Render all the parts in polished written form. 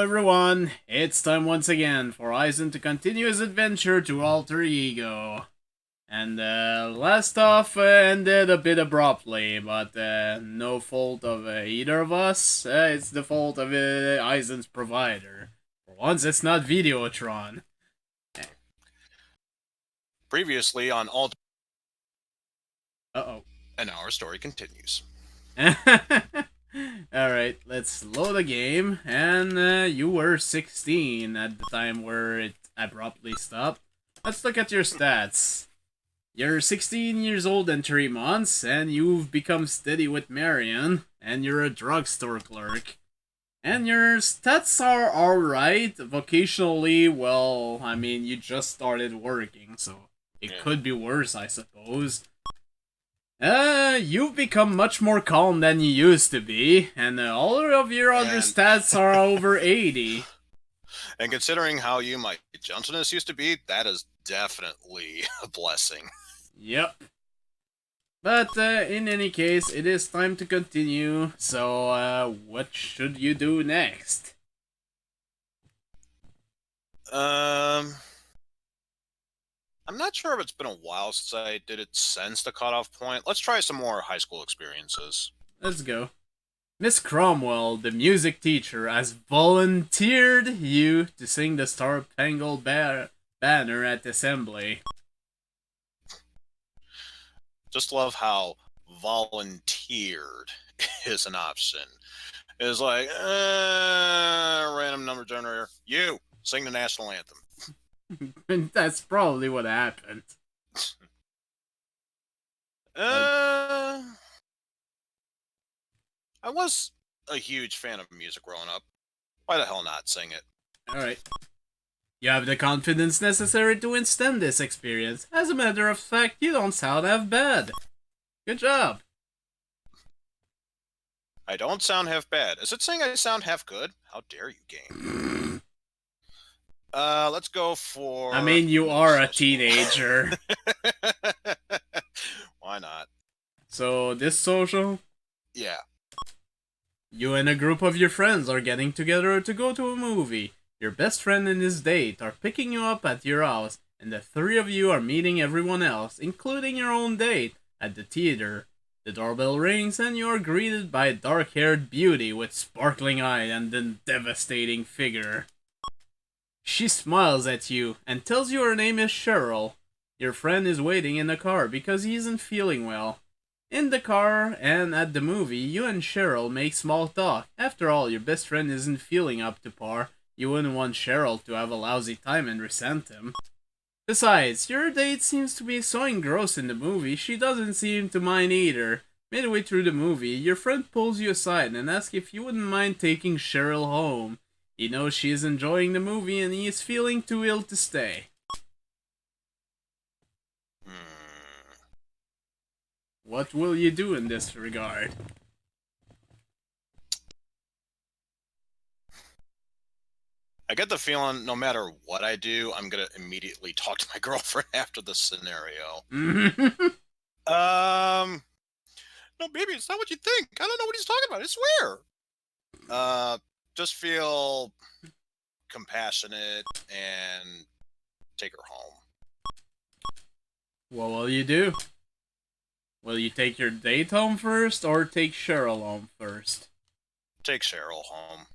everyone, it's time once again for Eizen to continue his adventure to Alter Ego. And last off ended a bit abruptly, but no fault of either of us. It's the fault of Eizen's provider. For once, it's not Videotron. Previously on Alt. Uh-oh. And our story continues. Alright, let's load a game, and you were 16 at the time where it abruptly stopped. Let's look at your stats. You're 16 years old in 3 months, and you've become steady with Marion, and you're a drugstore clerk. And your stats are alright. Vocationally, well, I mean, you just started working, so it could be worse, I suppose. You've become much more calm than you used to be, and all of your other stats are over 80. And considering how my gentleness used to be, that is definitely a blessing. Yep. But, in any case, it is time to continue, so, what should you do next? I'm not sure if it's been a while since I did it since the cutoff point. Let's try some more high school experiences. Let's go. Miss Cromwell, the music teacher, has volunteered you to sing the Star-Spangled Banner at assembly. Just love how volunteered is an option. It's like, random number generator. You, sing the national anthem. That's probably what happened. I was a huge fan of music growing up. Why the hell not sing it? Alright. You have the confidence necessary to withstand this experience. As a matter of fact, you don't sound half bad. Good job. I don't sound half bad. Is it saying I sound half good? How dare you, game? Let's go for... I mean, you are a teenager. Why not? So, this social? Yeah. You and a group of your friends are getting together to go to a movie. Your best friend and his date are picking you up at your house, and the three of you are meeting everyone else, including your own date, at the theater. The doorbell rings, and you are greeted by a dark-haired beauty with sparkling eyes and a devastating figure. She smiles at you and tells you her name is Cheryl. Your friend is waiting in the car because he isn't feeling well. In the car and at the movie, you and Cheryl make small talk. After all, your best friend isn't feeling up to par. You wouldn't want Cheryl to have a lousy time and resent him. Besides, your date seems to be so engrossed in the movie, she doesn't seem to mind either. Midway through the movie, your friend pulls you aside and asks if you wouldn't mind taking Cheryl home. He knows she is enjoying the movie and he is feeling too ill to stay. What will you do in this regard? I get the feeling no matter what I do, I'm gonna immediately talk to my girlfriend after this scenario. No, baby, it's not what you think. I don't know what he's talking about. I swear. Just feel compassionate and take her home. What will you do? Will you take your date home first, or take Cheryl home first? Take Cheryl home.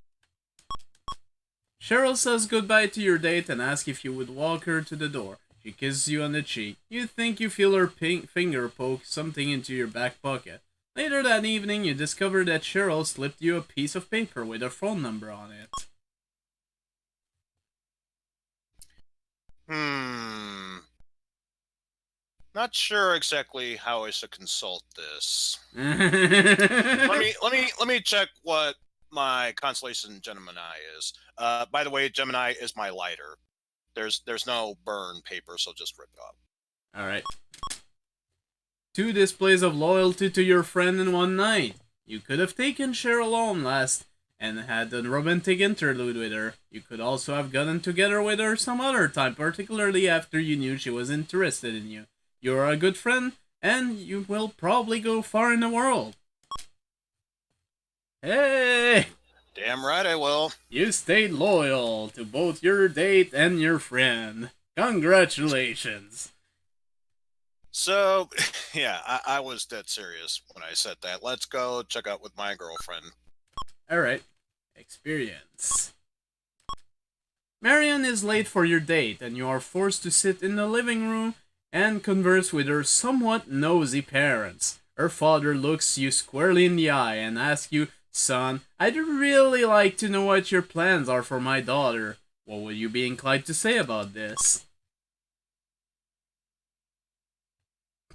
Cheryl says goodbye to your date and asks if you would walk her to the door. She kisses you on the cheek. You think you feel her pink finger poke something into your back pocket. Later that evening, you discover that Cheryl slipped you a piece of paper with her phone number on it. Not sure exactly how I should consult this. let me check what my constellation Gemini is. By the way, Gemini is my lighter. There's no burn paper, so just rip it up. Alright. 2 displays of loyalty to your friend in one night. You could have taken Cheryl home last and had a romantic interlude with her. You could also have gotten together with her some other time, particularly after you knew she was interested in you. You're a good friend, and you will probably go far in the world. Hey! Damn right I will. You stayed loyal to both your date and your friend. Congratulations. So, yeah, I was dead serious when I said that. Let's go check out with my girlfriend. Alright. Experience. Marion is late for your date, and you are forced to sit in the living room and converse with her somewhat nosy parents. Her father looks you squarely in the eye and asks you, "Son, I'd really like to know what your plans are for my daughter. What would you be inclined to say about this?"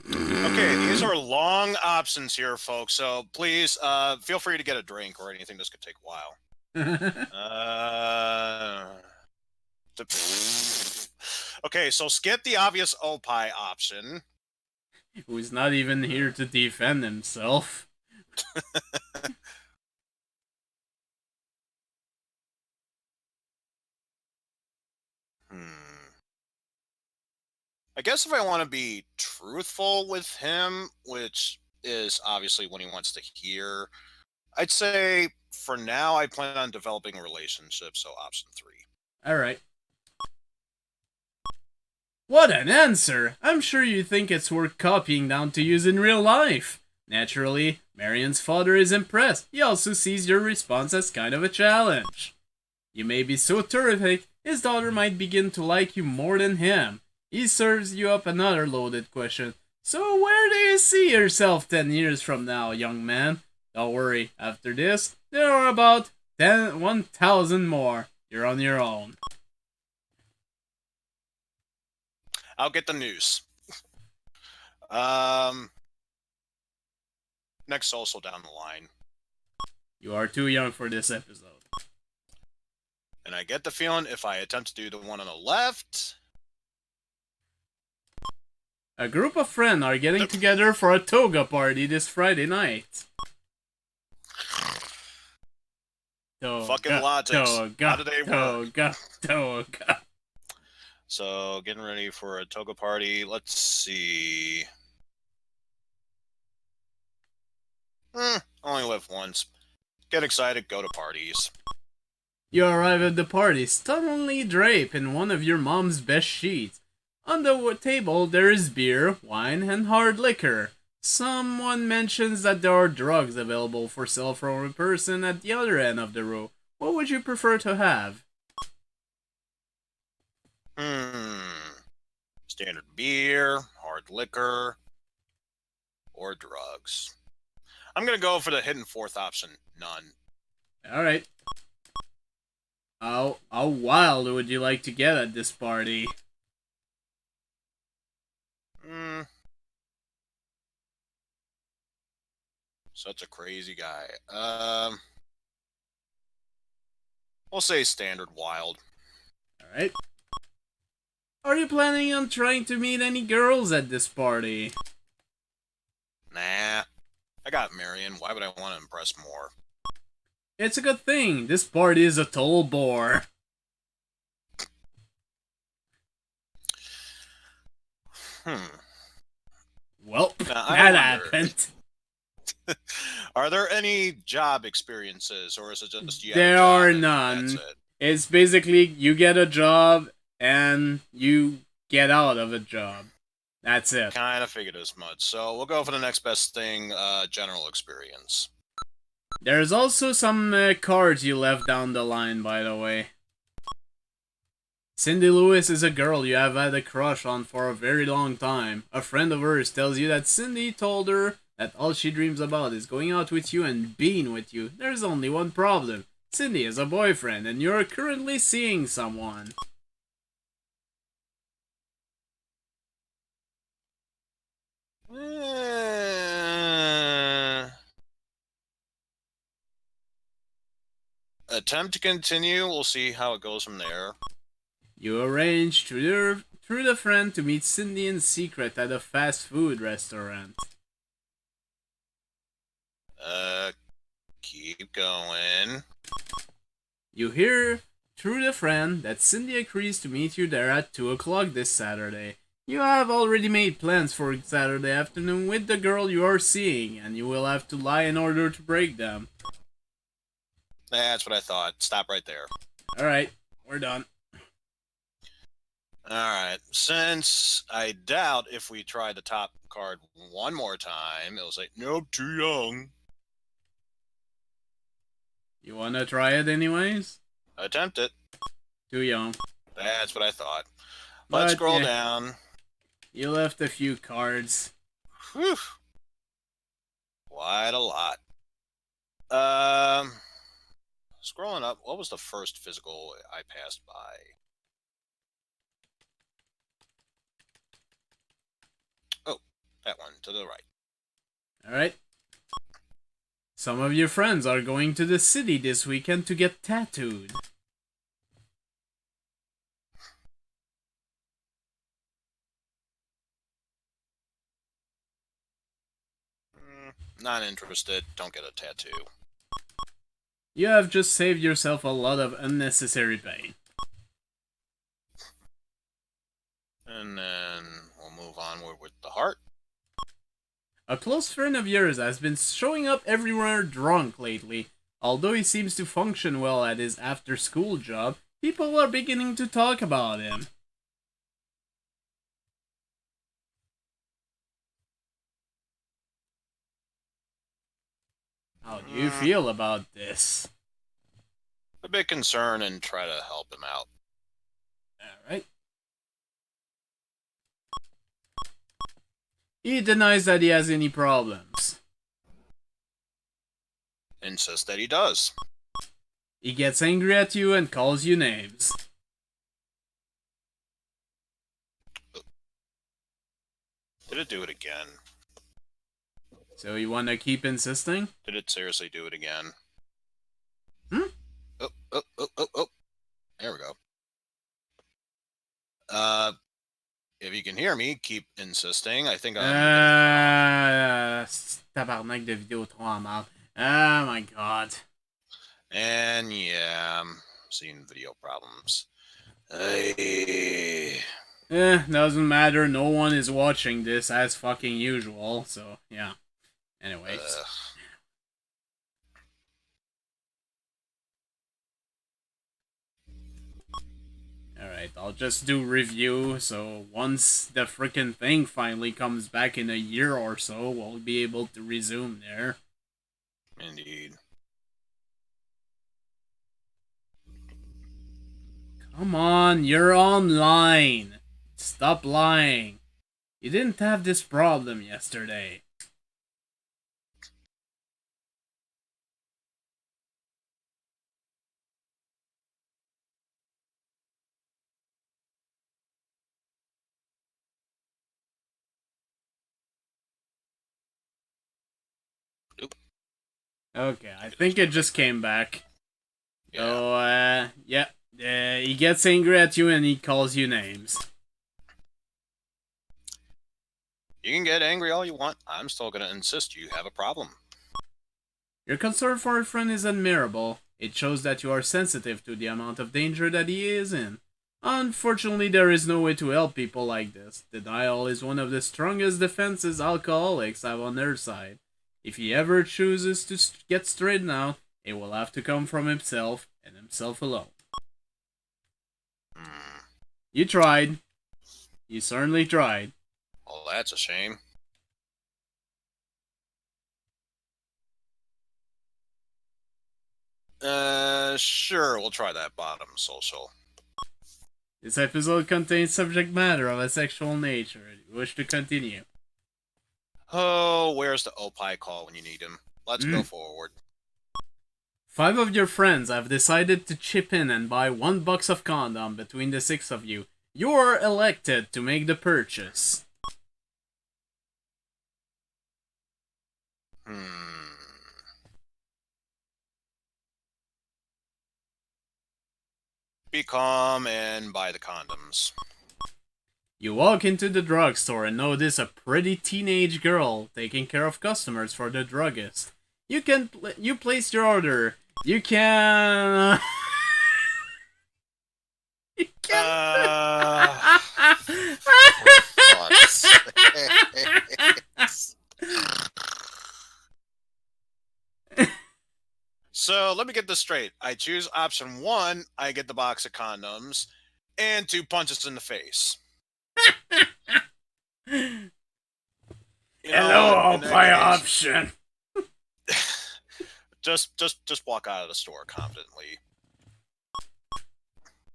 Okay, these are long options here, folks. So please, feel free to get a drink or anything. This could take a while. Okay, so skip the obvious Opie option. Who's not even here to defend himself. I guess if I want to be truthful with him, which is obviously what he wants to hear, I'd say for now I plan on developing a relationship, so option 3. Alright. What an answer! I'm sure you think it's worth copying down to use in real life. Naturally, Marion's father is impressed. He also sees your response as kind of a challenge. You may be so terrific, his daughter might begin to like you more than him. He serves you up another loaded question. So where do you see yourself 10 years from now, young man? Don't worry, after this, there are about 1,000 more. You're on your own. I'll get the news. Next social down the line. You are too young for this episode. And I get the feeling if I attempt to do the one on the left... A group of friends are getting together for a toga party this Friday night. Fucking logics. How do they work? Toga. So, getting ready for a toga party. Let's see. Only live once. Get excited, go to parties. You arrive at the party, stunningly draped in one of your mom's best sheets. On the table, there is beer, wine, and hard liquor. Someone mentions that there are drugs available for sale from a person at the other end of the room. What would you prefer to have? Standard beer, hard liquor, or drugs. I'm gonna go for the hidden fourth option, none. Alright. How wild would you like to get at this party? Such a crazy guy. We'll say standard wild. Alright. Are you planning on trying to meet any girls at this party? Nah. I got Marion. Why would I want to impress more? It's a good thing. This party is a total bore. Well, that happened. Are there any job experiences, or is it just you? There are none. It's basically you get a job and you get out of a job. That's it. Kind of figured as much. So we'll go for the next best thing, general experience. There's also some cards you left down the line, by the way. Cindy Lewis is a girl you have had a crush on for a very long time. A friend of hers tells you that Cindy told her that all she dreams about is going out with you and being with you. There's only one problem. Cindy has a boyfriend and you're currently seeing someone. Attempt to continue. We'll see how it goes from there. You arrange through the friend to meet Cindy in secret at a fast food restaurant. Keep going. You hear through the friend that Cindy agrees to meet you there at 2 o'clock this Saturday. You have already made plans for Saturday afternoon with the girl you are seeing, and you will have to lie in order to break them. That's what I thought. Stop right there. Alright, we're done. Alright, since I doubt if we try the top card one more time, it'll say, nope, too young. You wanna try it anyways? Attempt it. Too young. That's what I thought. Let's scroll down. You left a few cards. Whew. Quite a lot. Scrolling up, what was the first physical I passed by? Oh, that one to the right. Alright. Some of your friends are going to the city this weekend to get tattooed. Not interested. Don't get a tattoo. You have just saved yourself a lot of unnecessary pain. And then we'll move onward with the heart. A close friend of yours has been showing up everywhere drunk lately. Although he seems to function well at his after-school job, people are beginning to talk about him. How do you feel about this? A bit concerned and try to help him out. Alright. He denies that he has any problems. Insists that he does. He gets angry at you and calls you names. Did it do it again? So you want to keep insisting? Did it seriously do it again? Hmm? Oh. There we go. If you can hear me, keep insisting. I think I'm... Tabarnak de Vidéotron en marde. Oh my god. And yeah, I'm seeing video problems. Doesn't matter. No one is watching this as fucking usual, so yeah. Anyways. Alright, I'll just do review, so once the frickin' thing finally comes back in a year or so, we'll be able to resume there. Indeed. Come on, you're online. Stop lying. You didn't have this problem yesterday. Okay, I think it just came back. Yeah. So, yeah. He gets angry at you and he calls you names. You can get angry all you want. I'm still going to insist you have a problem. Your concern for a friend is admirable. It shows that you are sensitive to the amount of danger that he is in. Unfortunately, there is no way to help people like this. Denial is one of the strongest defenses alcoholics have on their side. If he ever chooses to get straightened out, it will have to come from himself and himself alone. You tried. You certainly tried. Well, that's a shame. Sure, we'll try that bottom social. This episode contains subject matter of a sexual nature. Do you wish to continue? Oh, where's the Opie call when you need him? Let's go forward. 5 of your friends have decided to chip in and buy 1 box of condom between the 6 of you. You're elected to make the purchase. Be calm and buy the condoms. You walk into the drugstore and notice a pretty teenage girl taking care of customers for the druggist. You place your order. You can... you can... So let me get this straight. I choose option one, I get the box of condoms, and 2 punches in the face. Hello, In that my case, option. just walk out of the store confidently.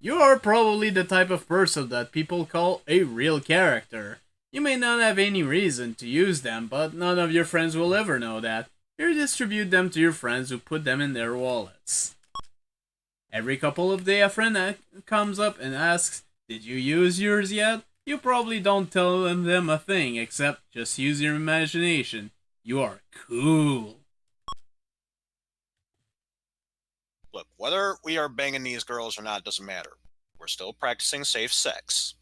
You are probably the type of person that people call a real character. You may not have any reason to use them, but none of your friends will ever know that. You distribute them to your friends who put them in their wallets. Every couple of days, a friend comes up and asks, "Did you use yours yet?" You probably don't tell them a thing except just use your imagination. You are cool. Look, whether we are banging these girls or not doesn't matter. We're still practicing safe sex.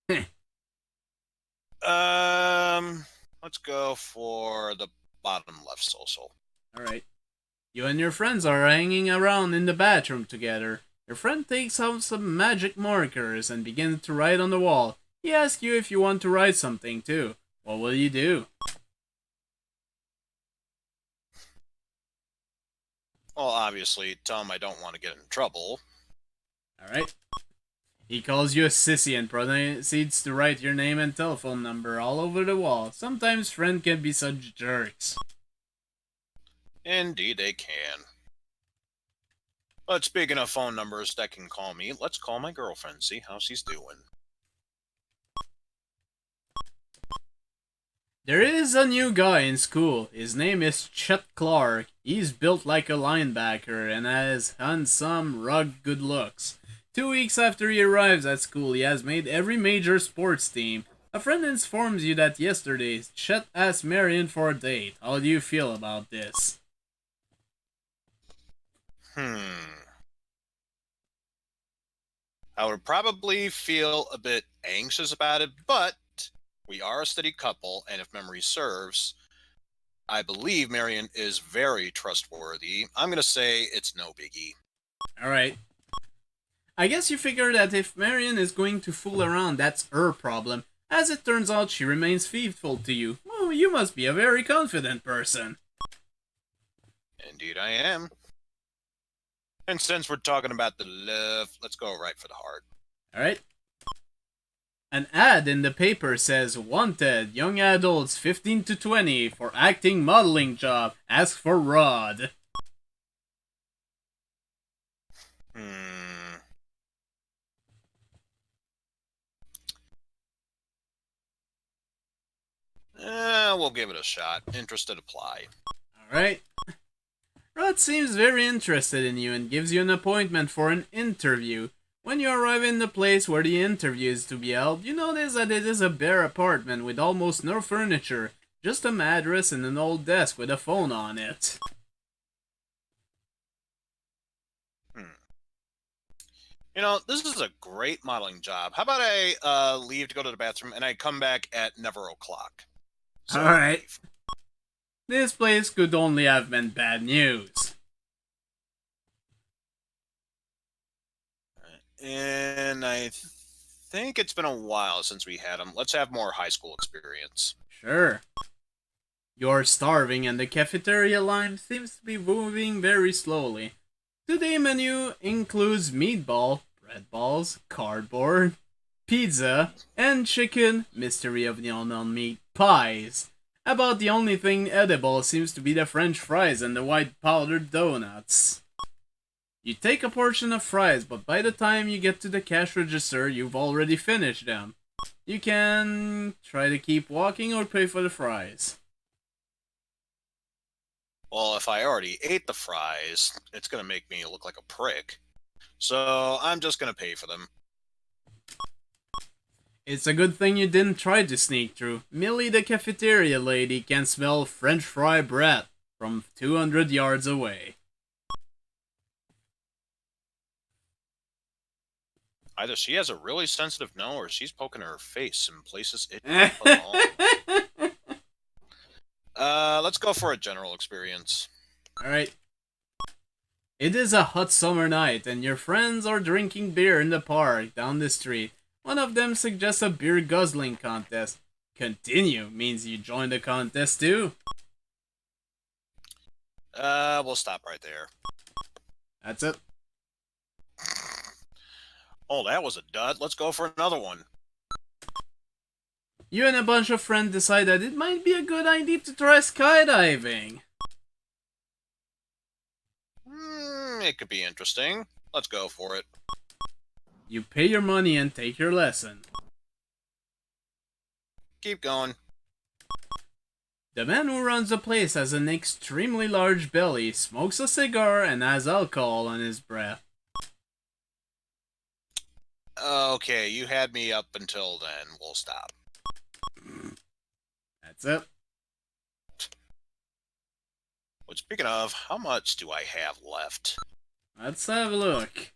Let's go for the bottom left social. Alright. You and your friends are hanging around in the bathroom together. Your friend takes out some magic markers and begins to write on the wall. He asks you if you want to write something too. What will you do? Well, obviously, tell him I don't want to get in trouble. Alright. He calls you a sissy and proceeds to write your name and telephone number all over the wall. Sometimes friends can be such jerks. Indeed, they can. But speaking of phone numbers that can call me, let's call my girlfriend, see how she's doing. There is a new guy in school. His name is Chet Clark. He's built like a linebacker and has handsome, rugged good looks. 2 weeks after he arrives at school, he has made every major sports team. A friend informs you that yesterday, Chet asked Marion for a date. How do you feel about this? I would probably feel a bit anxious about it, but we are a steady couple, and if memory serves, I believe Marion is very trustworthy. I'm going to say it's no biggie. Alright. I guess you figure that if Marion is going to fool around, that's her problem. As it turns out, she remains faithful to you. Oh, you must be a very confident person. Indeed I am. And since we're talking about the love, let's go right for the heart. Alright. An ad in the paper says, "Wanted, young adults 15 to 20 for acting modeling job. Ask for Rod." We'll give it a shot. Interested, apply. Alright. Rod seems very interested in you and gives you an appointment for an interview. When you arrive in the place where the interview is to be held, you notice that it is a bare apartment with almost no furniture, just a mattress and an old desk with a phone on it. You know, this is a great modeling job. How about I leave to go to the bathroom and I come back at never o'clock? So Alright. This place could only have been bad news. And I think it's been a while since we had them. Let's have more high school experience. Sure. You're starving and the cafeteria line seems to be moving very slowly. Today's menu includes meatball, bread balls, cardboard, pizza, and chicken, mystery of the unknown meat, pies. About the only thing edible seems to be the French fries and the white powdered donuts. You take a portion of fries, but by the time you get to the cash register, you've already finished them. You can try to keep walking or pay for the fries. Well, if I already ate the fries, it's going to make me look like a prick. So I'm just going to pay for them. It's a good thing you didn't try to sneak through. Millie the cafeteria lady can smell French fry bread from 200 yards away. Either she has a really sensitive nose or she's poking her face in places it don't belong. Let's go for a general experience. Alright. It is a hot summer night and your friends are drinking beer in the park down the street. One of them suggests a beer guzzling contest. Continue means you join the contest too. We'll stop right there. That's it. Oh, that was a dud. Let's go for another one. You and a bunch of friends decide that it might be a good idea to try skydiving. It could be interesting. Let's go for it. You pay your money and take your lesson. Keep going. The man who runs the place has an extremely large belly, smokes a cigar, and has alcohol on his breath. Okay, you had me up until then. We'll stop. That's it. But speaking of, how much do I have left? Let's have a look.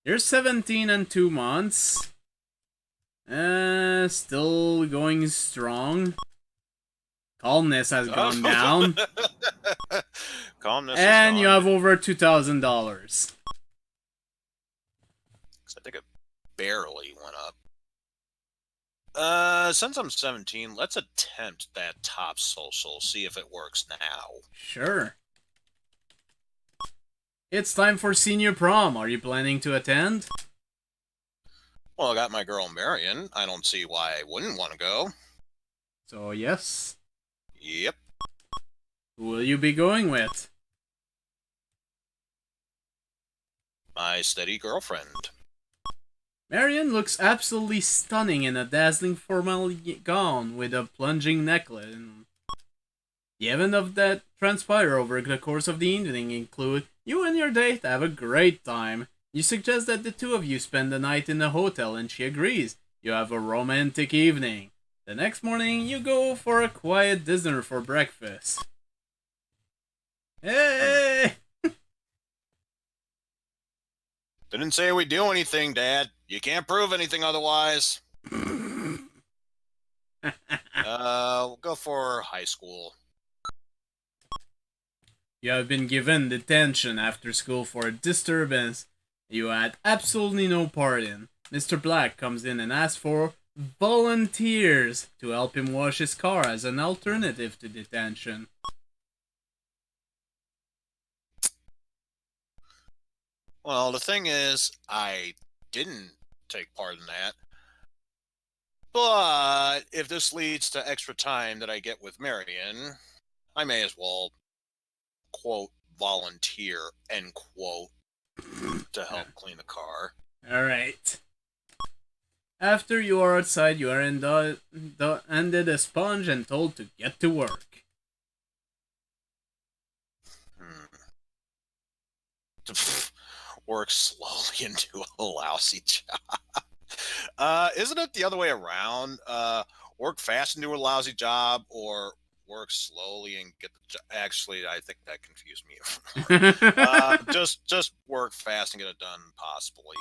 You're 17 and 2 months. Still going strong. Calmness has gone down. Calmness and is you gone. have over $2,000. I think it barely went up. Since I'm 17, let's attempt that top social, see if it works now. Sure. It's time for senior prom. Are you planning to attend? Well, I got my girl Marion. I don't see why I wouldn't want to go. So, yes. Yep. Who will you be going with? My steady girlfriend. Marion looks absolutely stunning in a dazzling formal gown with a plunging necklace. The event of that transpire over the course of the evening include you and your date have a great time. You suggest that the two of you spend the night in a hotel and she agrees. You have a romantic evening. The next morning, you go for a quiet dinner for breakfast. Hey! Didn't say we'd do anything, Dad. You can't prove anything otherwise. We'll go for high school. You have been given detention after school for a disturbance you had absolutely no part in. Mr. Black comes in and asks for volunteers to help him wash his car as an alternative to detention. Well, the thing is, I didn't take part in that. But if this leads to extra time that I get with Marion, I may as well, quote, volunteer, end quote, to help clean the car. Alright. After you are outside, you are handed a sponge and told to get to work. Work slowly into a lousy job. Isn't it the other way around? Work fast into a lousy job, or work slowly and get the job? Actually, I think that confused me. Just work fast and get it done, possibly.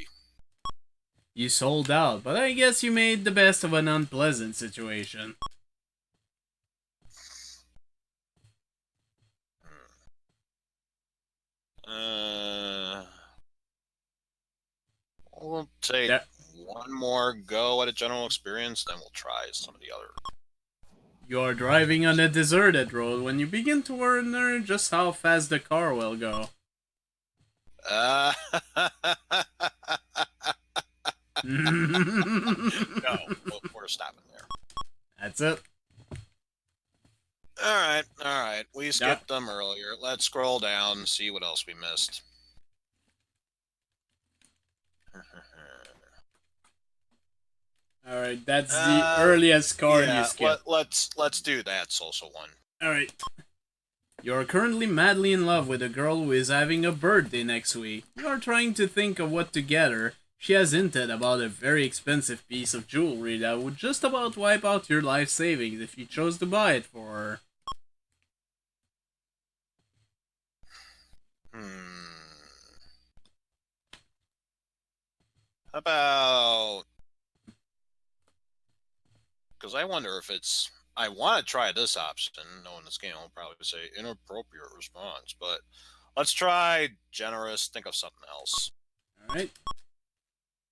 You sold out, but I guess you made the best of an unpleasant situation. We'll take one more go at a general experience, then we'll try some of the other. You are driving on a deserted road when you begin to wonder just how fast the car will go. No, we're stopping there. That's it. All right. We skipped them earlier. Let's scroll down and see what else we missed. All right, that's the earliest car you skipped. Let's do that social one. All right. You are currently madly in love with a girl who is having a birthday next week. You are trying to think of what to get her. She has hinted about a very expensive piece of jewelry that would just about wipe out your life savings if you chose to buy it for her. How about... Because I wonder if it's... I want to try this option, knowing this game will probably say inappropriate response, but let's try generous, think of something else. Alright.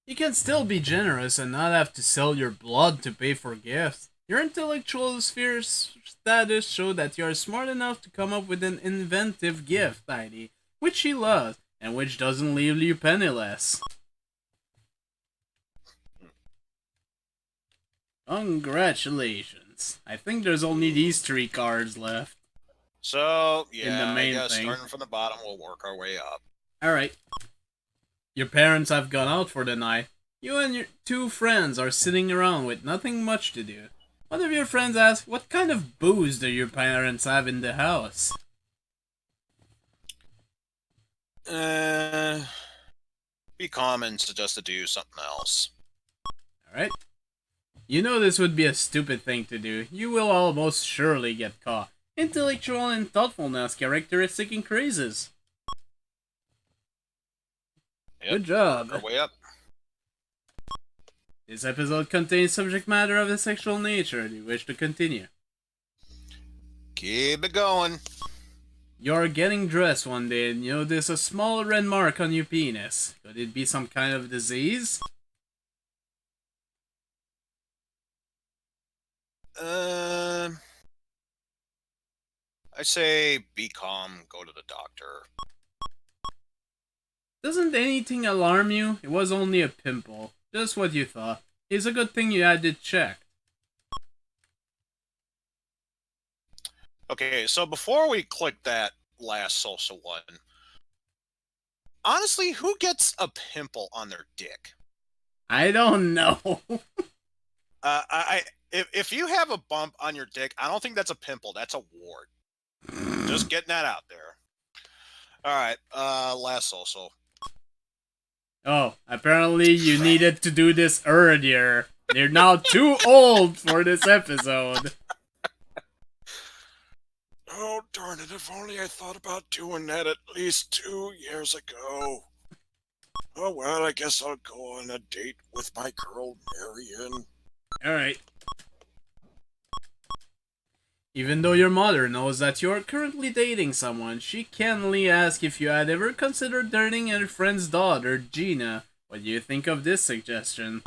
You can still be generous and not have to sell your blood to pay for gifts. Your intellectual sphere status showed that you are smart enough to come up with an inventive gift idea, which she loves, and which doesn't leave you penniless. Congratulations. I think there's only these 3 cards left. So, In the yeah, I main guess thing. starting from the bottom, we'll work our way up. Alright. Your parents have gone out for the night. You and your 2 friends are sitting around with nothing much to do. One of your friends asks, what kind of booze do your parents have in the house? Be calm and suggest to do something else. Alright. You know this would be a stupid thing to do. You will almost surely get caught. Intellectual and thoughtfulness characteristic increases. Yep, Good job. work our way up. This episode contains subject matter of a sexual nature. Do you wish to continue? Keep it going. You're getting dressed one day and you notice a small red mark on your penis. Could it be some kind of disease? I say be calm, go to the doctor. Doesn't anything alarm you? It was only a pimple. Just what you thought. It's a good thing you had it checked. Okay, so before we click that last social one, honestly, who gets a pimple on their dick? I don't know. If you have a bump on your dick, I don't think that's a pimple. That's a wart. Just getting that out there. All right, last social. Oh, apparently you needed to do this earlier. You're now too old for this episode. Oh, darn it. If only I thought about doing that at least 2 years ago. Oh, well, I guess I'll go on a date with my girl, Marion. Alright. Even though your mother knows that you're currently dating someone, she cannily asks if you had ever considered dating your friend's daughter, Gina. What do you think of this suggestion?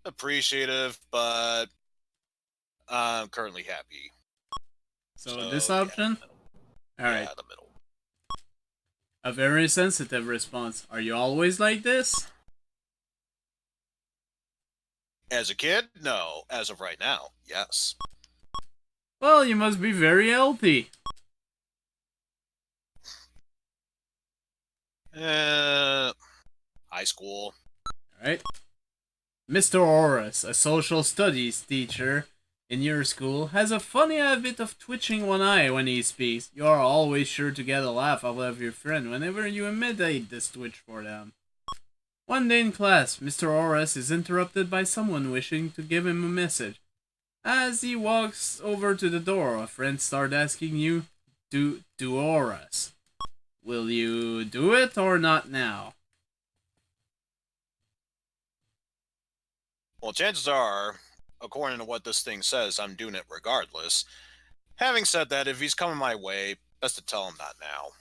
Appreciative, but I'm currently happy. So this option? Yeah, Alright. the middle. A very sensitive response. Are you always like this? As a kid, no. As of right now, yes. Well, you must be very healthy. High school. Alright. Mr. Horace, a social studies teacher in your school, has a funny habit of twitching one eye when he speaks. You are always sure to get a laugh out of your friend whenever you imitate this twitch for them. One day in class, Mr. Horace is interrupted by someone wishing to give him a message. As he walks over to the door, a friend starts asking you to Horace. Will you do it or not now? Well, chances are, according to what this thing says, I'm doing it regardless. Having said that, if he's coming my way, best to tell him not now.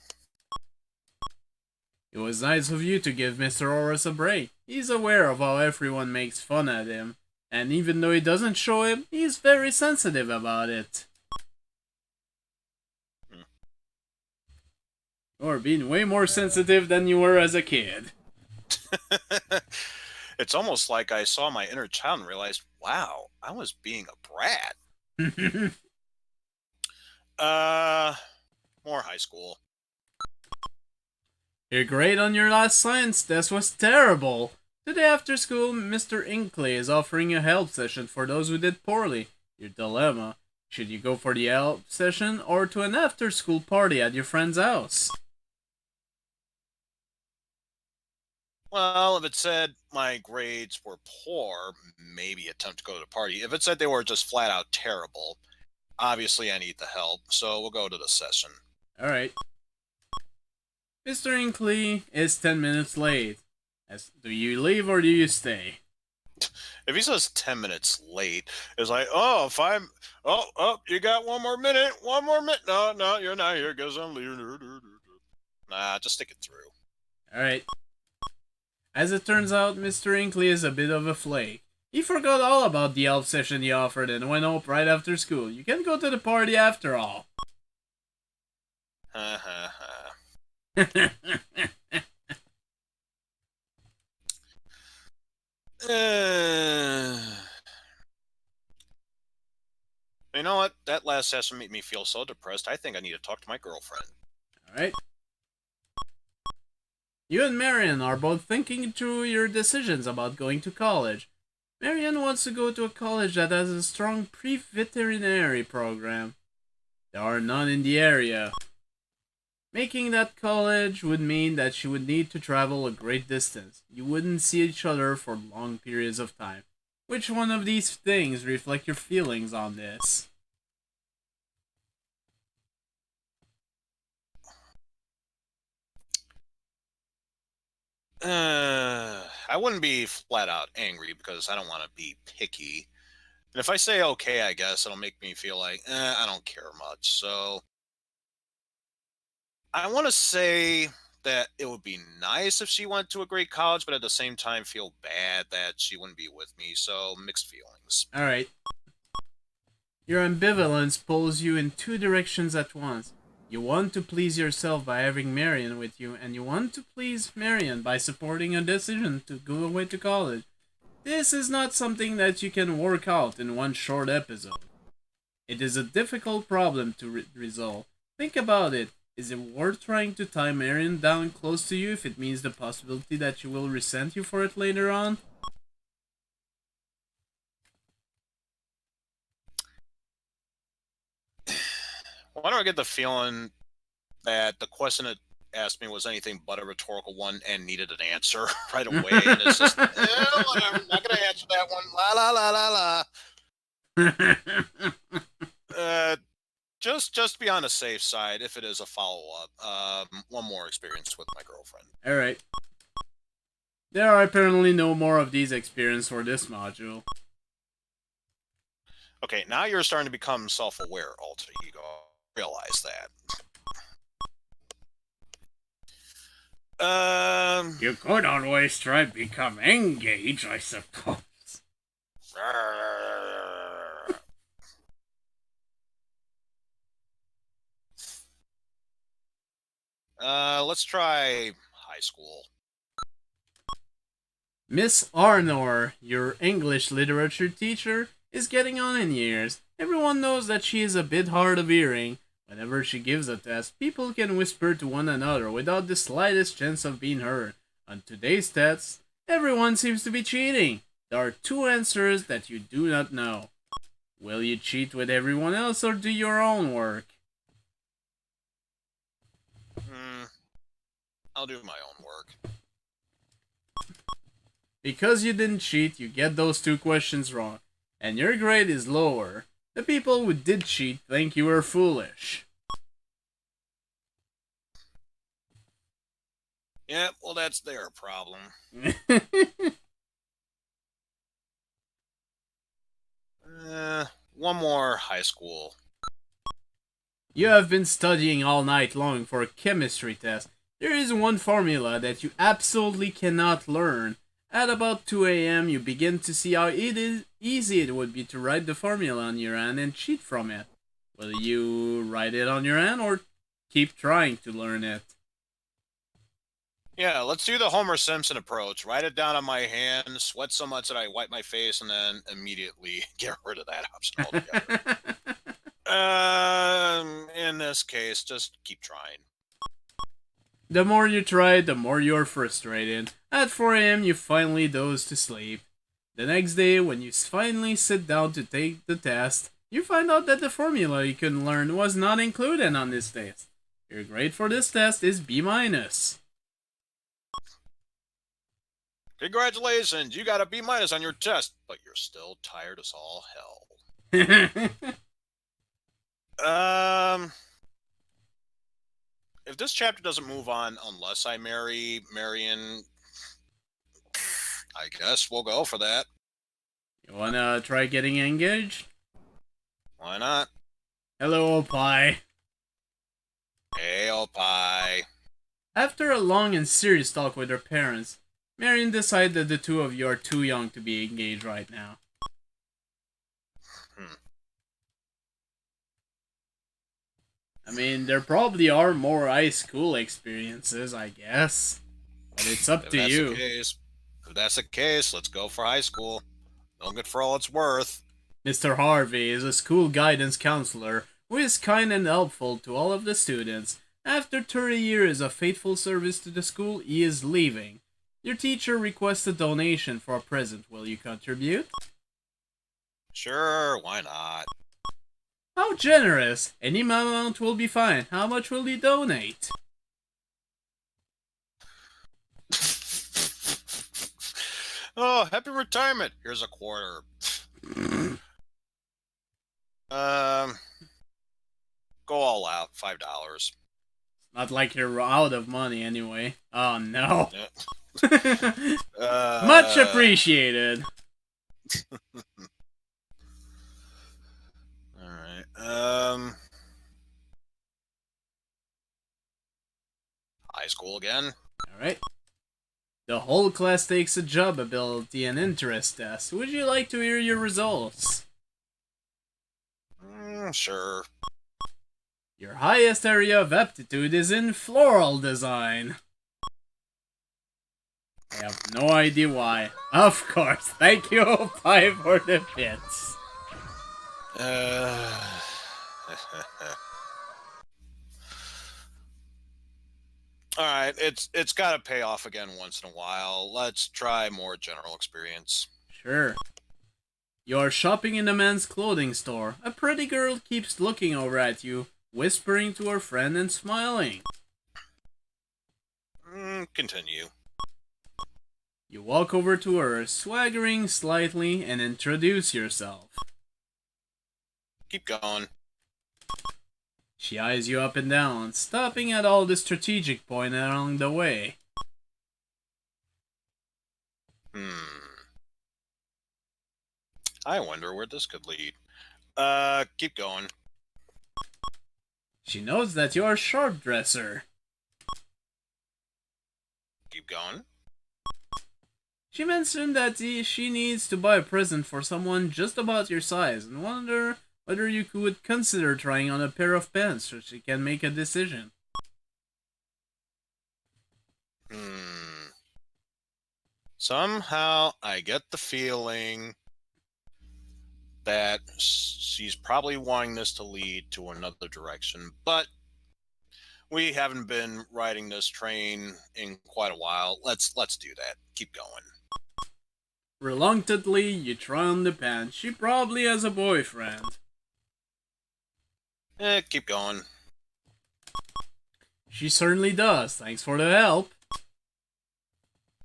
It was nice of you to give Mr. Horace a break. He's aware of how everyone makes fun at him, and even though he doesn't show it, he's very sensitive about it. You're being way more sensitive than you were as a kid. It's almost like I saw my inner child and realized, wow, I was being a brat. More high school. Your grade on your last science test was terrible. Today after school, Mr. Inkley is offering a help session for those who did poorly. Your dilemma: should you go for the help session or to an after-school party at your friend's house? Well, if it said my grades were poor, maybe attempt to go to the party. If it said they were just flat out terrible, obviously I need the help, so we'll go to the session. Alright. Mr. Inkley is 10 minutes late. Do you leave or do you stay? If he says 10 minutes late, it's like, oh, if I'm, you got one more minute. No, no, you're not here because I'm leaving. Nah, just stick it through. Alright. As it turns out, Mr. Inkley is a bit of a flake. He forgot all about the elf session he offered and went home right after school. You can go to the party after all. Ha ha ha. You know what? That last session made me feel so depressed. I think I need to talk to my girlfriend. Alright. You and Marion are both thinking through your decisions about going to college. Marion wants to go to a college that has a strong pre-veterinary program. There are none in the area. Making that college would mean that she would need to travel a great distance. You wouldn't see each other for long periods of time. Which one of these things reflect your feelings on this? I wouldn't be flat out angry because I don't want to be picky. And if I say okay, I guess it'll make me feel like, I don't care much. So I want to say that it would be nice if she went to a great college, but at the same time feel bad that she wouldn't be with me. So mixed feelings. Alright. Your ambivalence pulls you in two directions at once. You want to please yourself by having Marion with you, and you want to please Marion by supporting a decision to go away to college. This is not something that you can work out in one short episode. It is a difficult problem to resolve. Think about it. Is it worth trying to tie Marion down close to you if it means the possibility that she will resent you for it later on? Why do I get the feeling that the question it asked me was anything but a rhetorical one and needed an answer right away? And it's just, whatever, I'm not going to answer that one. La la la la la. Just be on the safe side if it is a follow-up. One more experience with my girlfriend. Alright. There are apparently no more of these experiences for this module. Okay, now you're starting to become self-aware, alter ego. Realize that. You could always try to become engaged, I suppose. Let's try high school. Miss Arnor, your English literature teacher, is getting on in years. Everyone knows that she is a bit hard of hearing. Whenever she gives a test, people can whisper to one another without the slightest chance of being heard. On today's test, everyone seems to be cheating. There are two answers that you do not know. Will you cheat with everyone else or do your own work? I'll do my own work. Because you didn't cheat, you get those two questions wrong, and your grade is lower. The people who did cheat think you were foolish. Yeah, well, that's their problem. One more high school. You have been studying all night long for a chemistry test. There is one formula that you absolutely cannot learn. At about 2 a.m., you begin to see how easy it would be to write the formula on your hand and cheat from it. Will you write it on your hand or keep trying to learn it? Yeah, let's do the Homer Simpson approach. Write it down on my hand, sweat so much that I wipe my face, and then immediately get rid of that option altogether. In this case, just keep trying. The more you try, the more you're frustrated. At 4 a.m., you finally doze to sleep. The next day, when you finally sit down to take the test, you find out that the formula you couldn't learn was not included on this test. Your grade for this test is B-. Congratulations, you got a B- on your test, but you're still tired as all hell. If this chapter doesn't move on unless I marry Marion, I guess we'll go for that. You wanna try getting engaged? Why not? Hello, Opie. Hey, Opie. After a long and serious talk with her parents, Marion decided that the two of you are too young to be engaged right now. Hmm. I mean, there probably are more high school experiences, I guess. But it's up If to that's the you. case, let's go for high school. Milk it for all it's worth. Mr. Harvey is a school guidance counselor who is kind and helpful to all of the students. After 30 years of faithful service to the school, he is leaving. Your teacher requests a donation for a present. Will you contribute? Sure, why not? How generous! Any amount will be fine. How much will you donate? Oh, happy retirement. Here's a quarter. Um, go all out. $5. Not like you're out of money anyway. Oh no. Yeah. Much appreciated. All right. High school again. Alright. The whole class takes a job ability and interest test. Would you like to hear your results? Sure. Your highest area of aptitude is in floral design. I have no idea why. Of course. Thank you, Opie, for the bits. All right, it's got to pay off again once in a while. Let's try more general experience. Sure. You're shopping in a men's clothing store. A pretty girl keeps looking over at you, whispering to her friend and smiling. Continue. You walk over to her, swaggering slightly, and introduce yourself. Keep going. She eyes you up and down, stopping at all the strategic point along the way. I wonder where this could lead. Keep going. She knows that you're a sharp dresser. Keep going. She mentioned that she needs to buy a present for someone just about your size and wonder whether you could consider trying on a pair of pants so she can make a decision. Somehow I get the feeling that she's probably wanting this to lead to another direction, but we haven't been riding this train in quite a while. Let's do that. Keep going. Reluctantly, you try on the pants. She probably has a boyfriend. Keep going. She certainly does. Thanks for the help.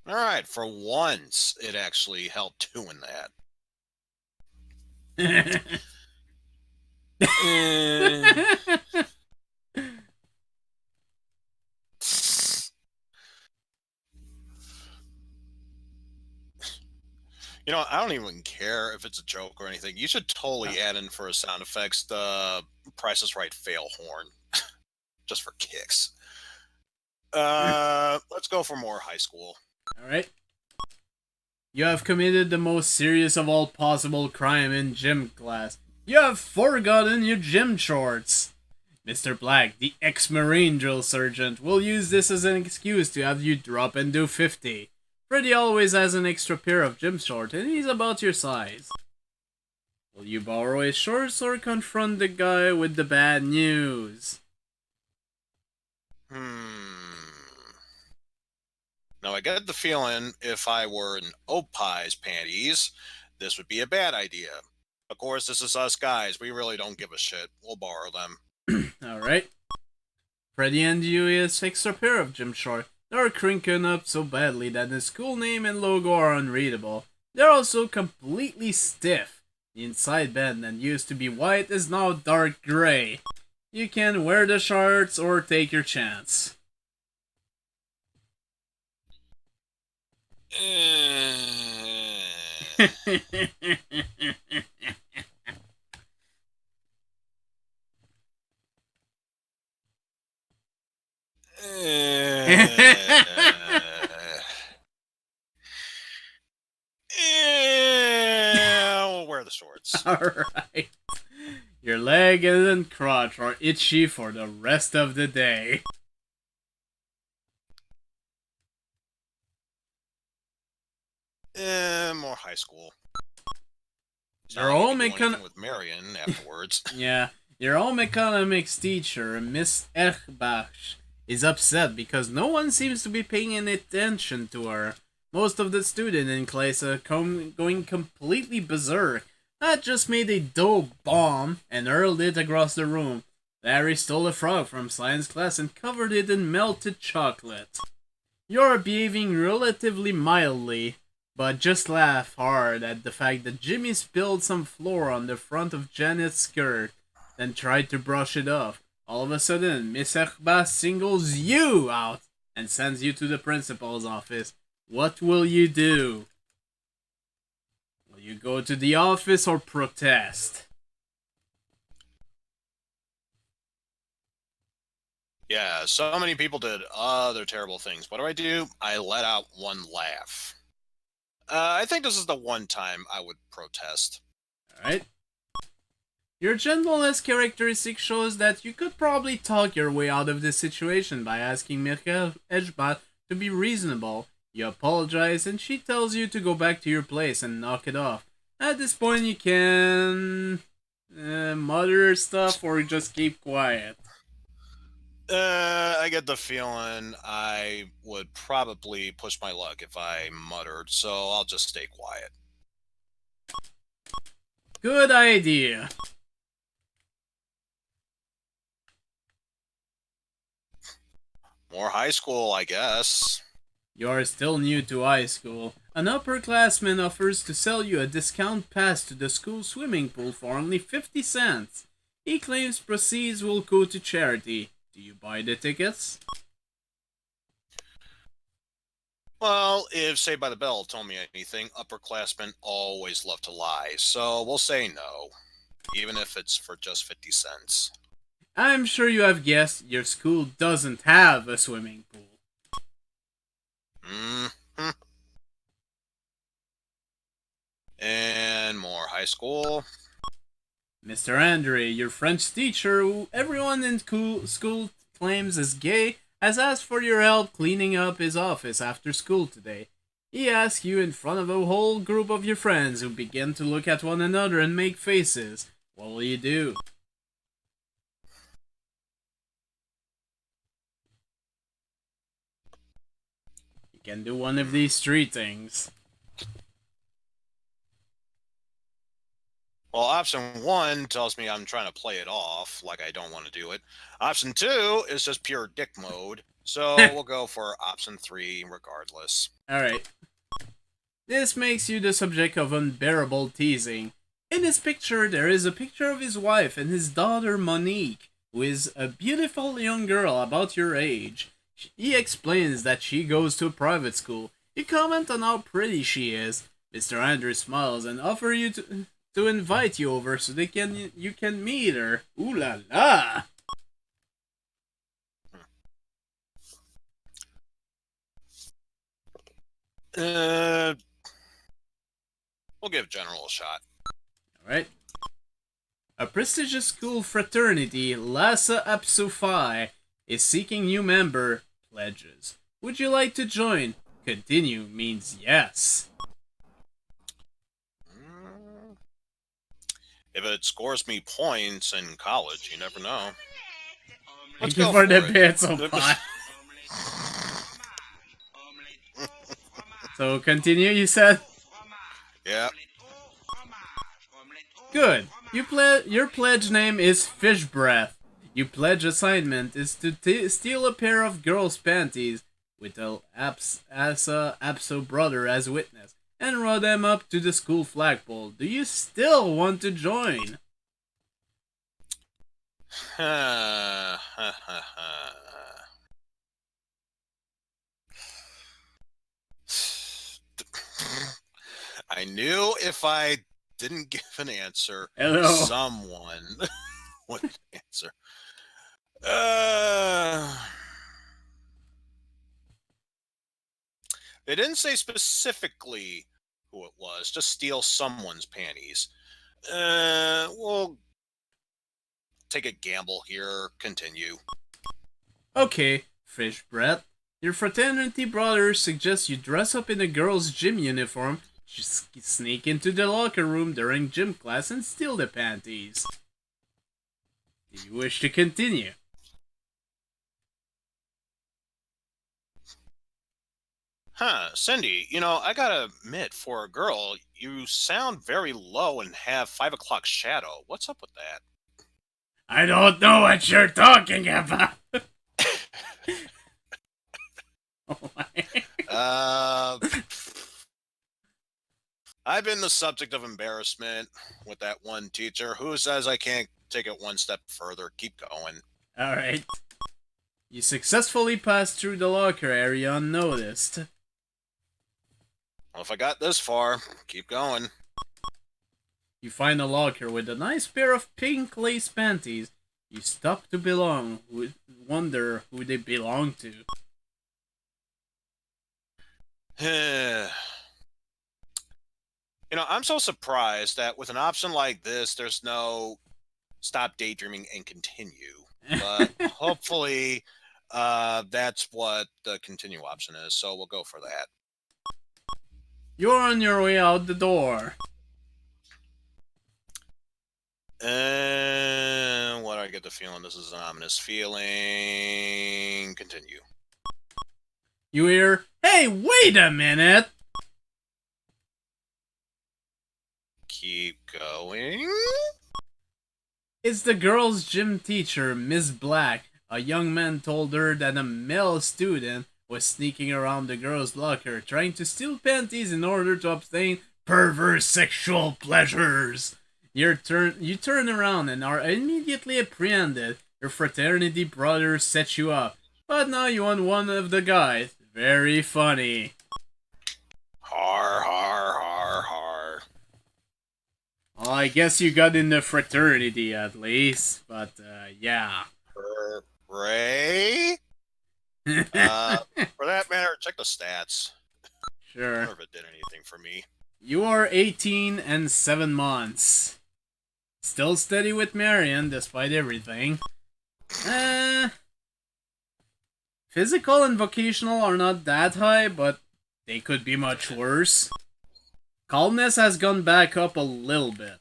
All right, for once, it actually helped doing that. You know, I don't even care if it's a joke or anything. You should totally add in for a sound effects the Price is Right fail horn, just for kicks. Let's go for more high school. Alright. You have committed the most serious of all possible crime in gym class. You have forgotten your gym shorts. Mr. Black, the ex-Marine drill sergeant, will use this as an excuse to have you drop and do 50. Freddy always has an extra pair of gym shorts, and he's about your size. Will you borrow his shorts or confront the guy with the bad news? Now, I get the feeling if I were in Opie's panties, this would be a bad idea. Of course, this is us guys. We really don't give a shit. We'll borrow them. Alright. Freddy and you his extra pair of gym shorts. They're crinkled up so badly that the school name and logo are unreadable. They're also completely stiff. The inside band that used to be white is now dark gray. You can wear the shorts or take your chance. We'll wear the shorts. Alright. Your leg and crotch are itchy for the rest of the day. More high school. Your home with Marion afterwards. Yeah, your home economics teacher, Miss Erbach, is upset because no one seems to be paying any attention to her. Most of the students in class are going completely berserk. That just made a dope bomb and hurled it across the room. Larry stole a frog from science class and covered it in melted chocolate. You're behaving relatively mildly, but just laugh hard at the fact that Jimmy spilled some flour on the front of Janet's skirt, then tried to brush it off. All of a sudden, Miss Erbach singles you out and sends you to the principal's office. What will you do? Will you go to the office or protest? Yeah, so many people did other terrible things. What do? I let out one laugh. I think this is the one time I would protest. Alright. Your gentleness characteristic shows that you could probably talk your way out of this situation by asking Mirka Erbach to be reasonable. You apologize and she tells you to go back to your place and knock it off. At this point you can mutter stuff or just keep quiet. I get the feeling I would probably push my luck if I muttered, so I'll just stay quiet. Good idea. More high school, I guess. You're still new to high school. An upperclassman offers to sell you a discount pass to the school swimming pool for only 50 cents. He claims proceeds will go to charity. Do you buy the tickets? Well, if Saved by the Bell told me anything, upperclassmen always love to lie, so we'll say no, even if it's for just 50 cents. I'm sure you have guessed your school doesn't have a swimming pool. Mm-hmm. And more high school. Mr. Andre, your French teacher, who everyone in school claims is gay, has asked for your help cleaning up his office after school today. He asks you in front of a whole group of your friends who begin to look at one another and make faces. What will you do? You can do one of these three things. Well, option 1 tells me I'm trying to play it off, like I don't want to do it. Option 2 is just pure dick mode, so we'll go for option 3 regardless. Alright. This makes you the subject of unbearable teasing. In his picture, there is a picture of his wife and his daughter Monique, who is a beautiful young girl about your age. He explains that she goes to a private school. You comment on how pretty she is. Mr. Andrew smiles and offers you to invite you over so you can meet her. Ooh la la! We'll give General a shot. Alright. A prestigious school fraternity, Lhasa Apsu Phi, is seeking new member pledges. Would you like to join? Continue means yes. If it scores me points in college, you never know. Thank you for the bits of pie. So continue, you said? Yeah. Good. Your pledge name is Fish Breath. Your pledge assignment is to steal a pair of girls' panties with the Apso brother as witness and row them up to the school flagpole. Do you still want to join? I knew if I didn't give an answer, Hello. someone would answer. Uh, they didn't say specifically who it was. Just steal someone's panties. We'll take a gamble here. Continue. Okay, fish breath. Your fraternity brothers suggest you dress up in a girl's gym uniform, just sneak into the locker room during gym class and steal the panties. Do you wish to continue? Huh, Cindy, I gotta admit, for a girl, you sound very low and have 5 o'clock shadow. What's up with that? I don't know what you're talking about. Oh my. Uh, I've been the subject of embarrassment with that one teacher. Who says I can't take it one step further? Keep going. Alright. You successfully passed through the locker area unnoticed. Well, if I got this far, keep going. You find a locker with a nice pair of pink lace panties. You stop to belong, wonder who they belong to. I'm so surprised that with an option like this, there's no stop daydreaming and continue. But hopefully, that's what the continue option is. So we'll go for that. You're on your way out the door. And what do I get the feeling? This is an ominous feeling. Continue. You hear, "Hey, wait a minute!" Keep going. It's the girl's gym teacher, Miss Black. A young man told her that a male student was sneaking around the girl's locker trying to steal panties in order to obtain perverse sexual pleasures. You turn around and are immediately apprehended. Your fraternity brothers set you up, but now you want one of the guys. Very funny. Har, har, har, har. Well, I guess you got in the fraternity at least, but yeah. Ray? For that matter, check the stats. I Sure. wonder if it did anything for me. You are 18 and 7 months. Still steady with Marion despite everything. Physical and vocational are not that high, but they could be much worse. Calmness has gone back up a little bit.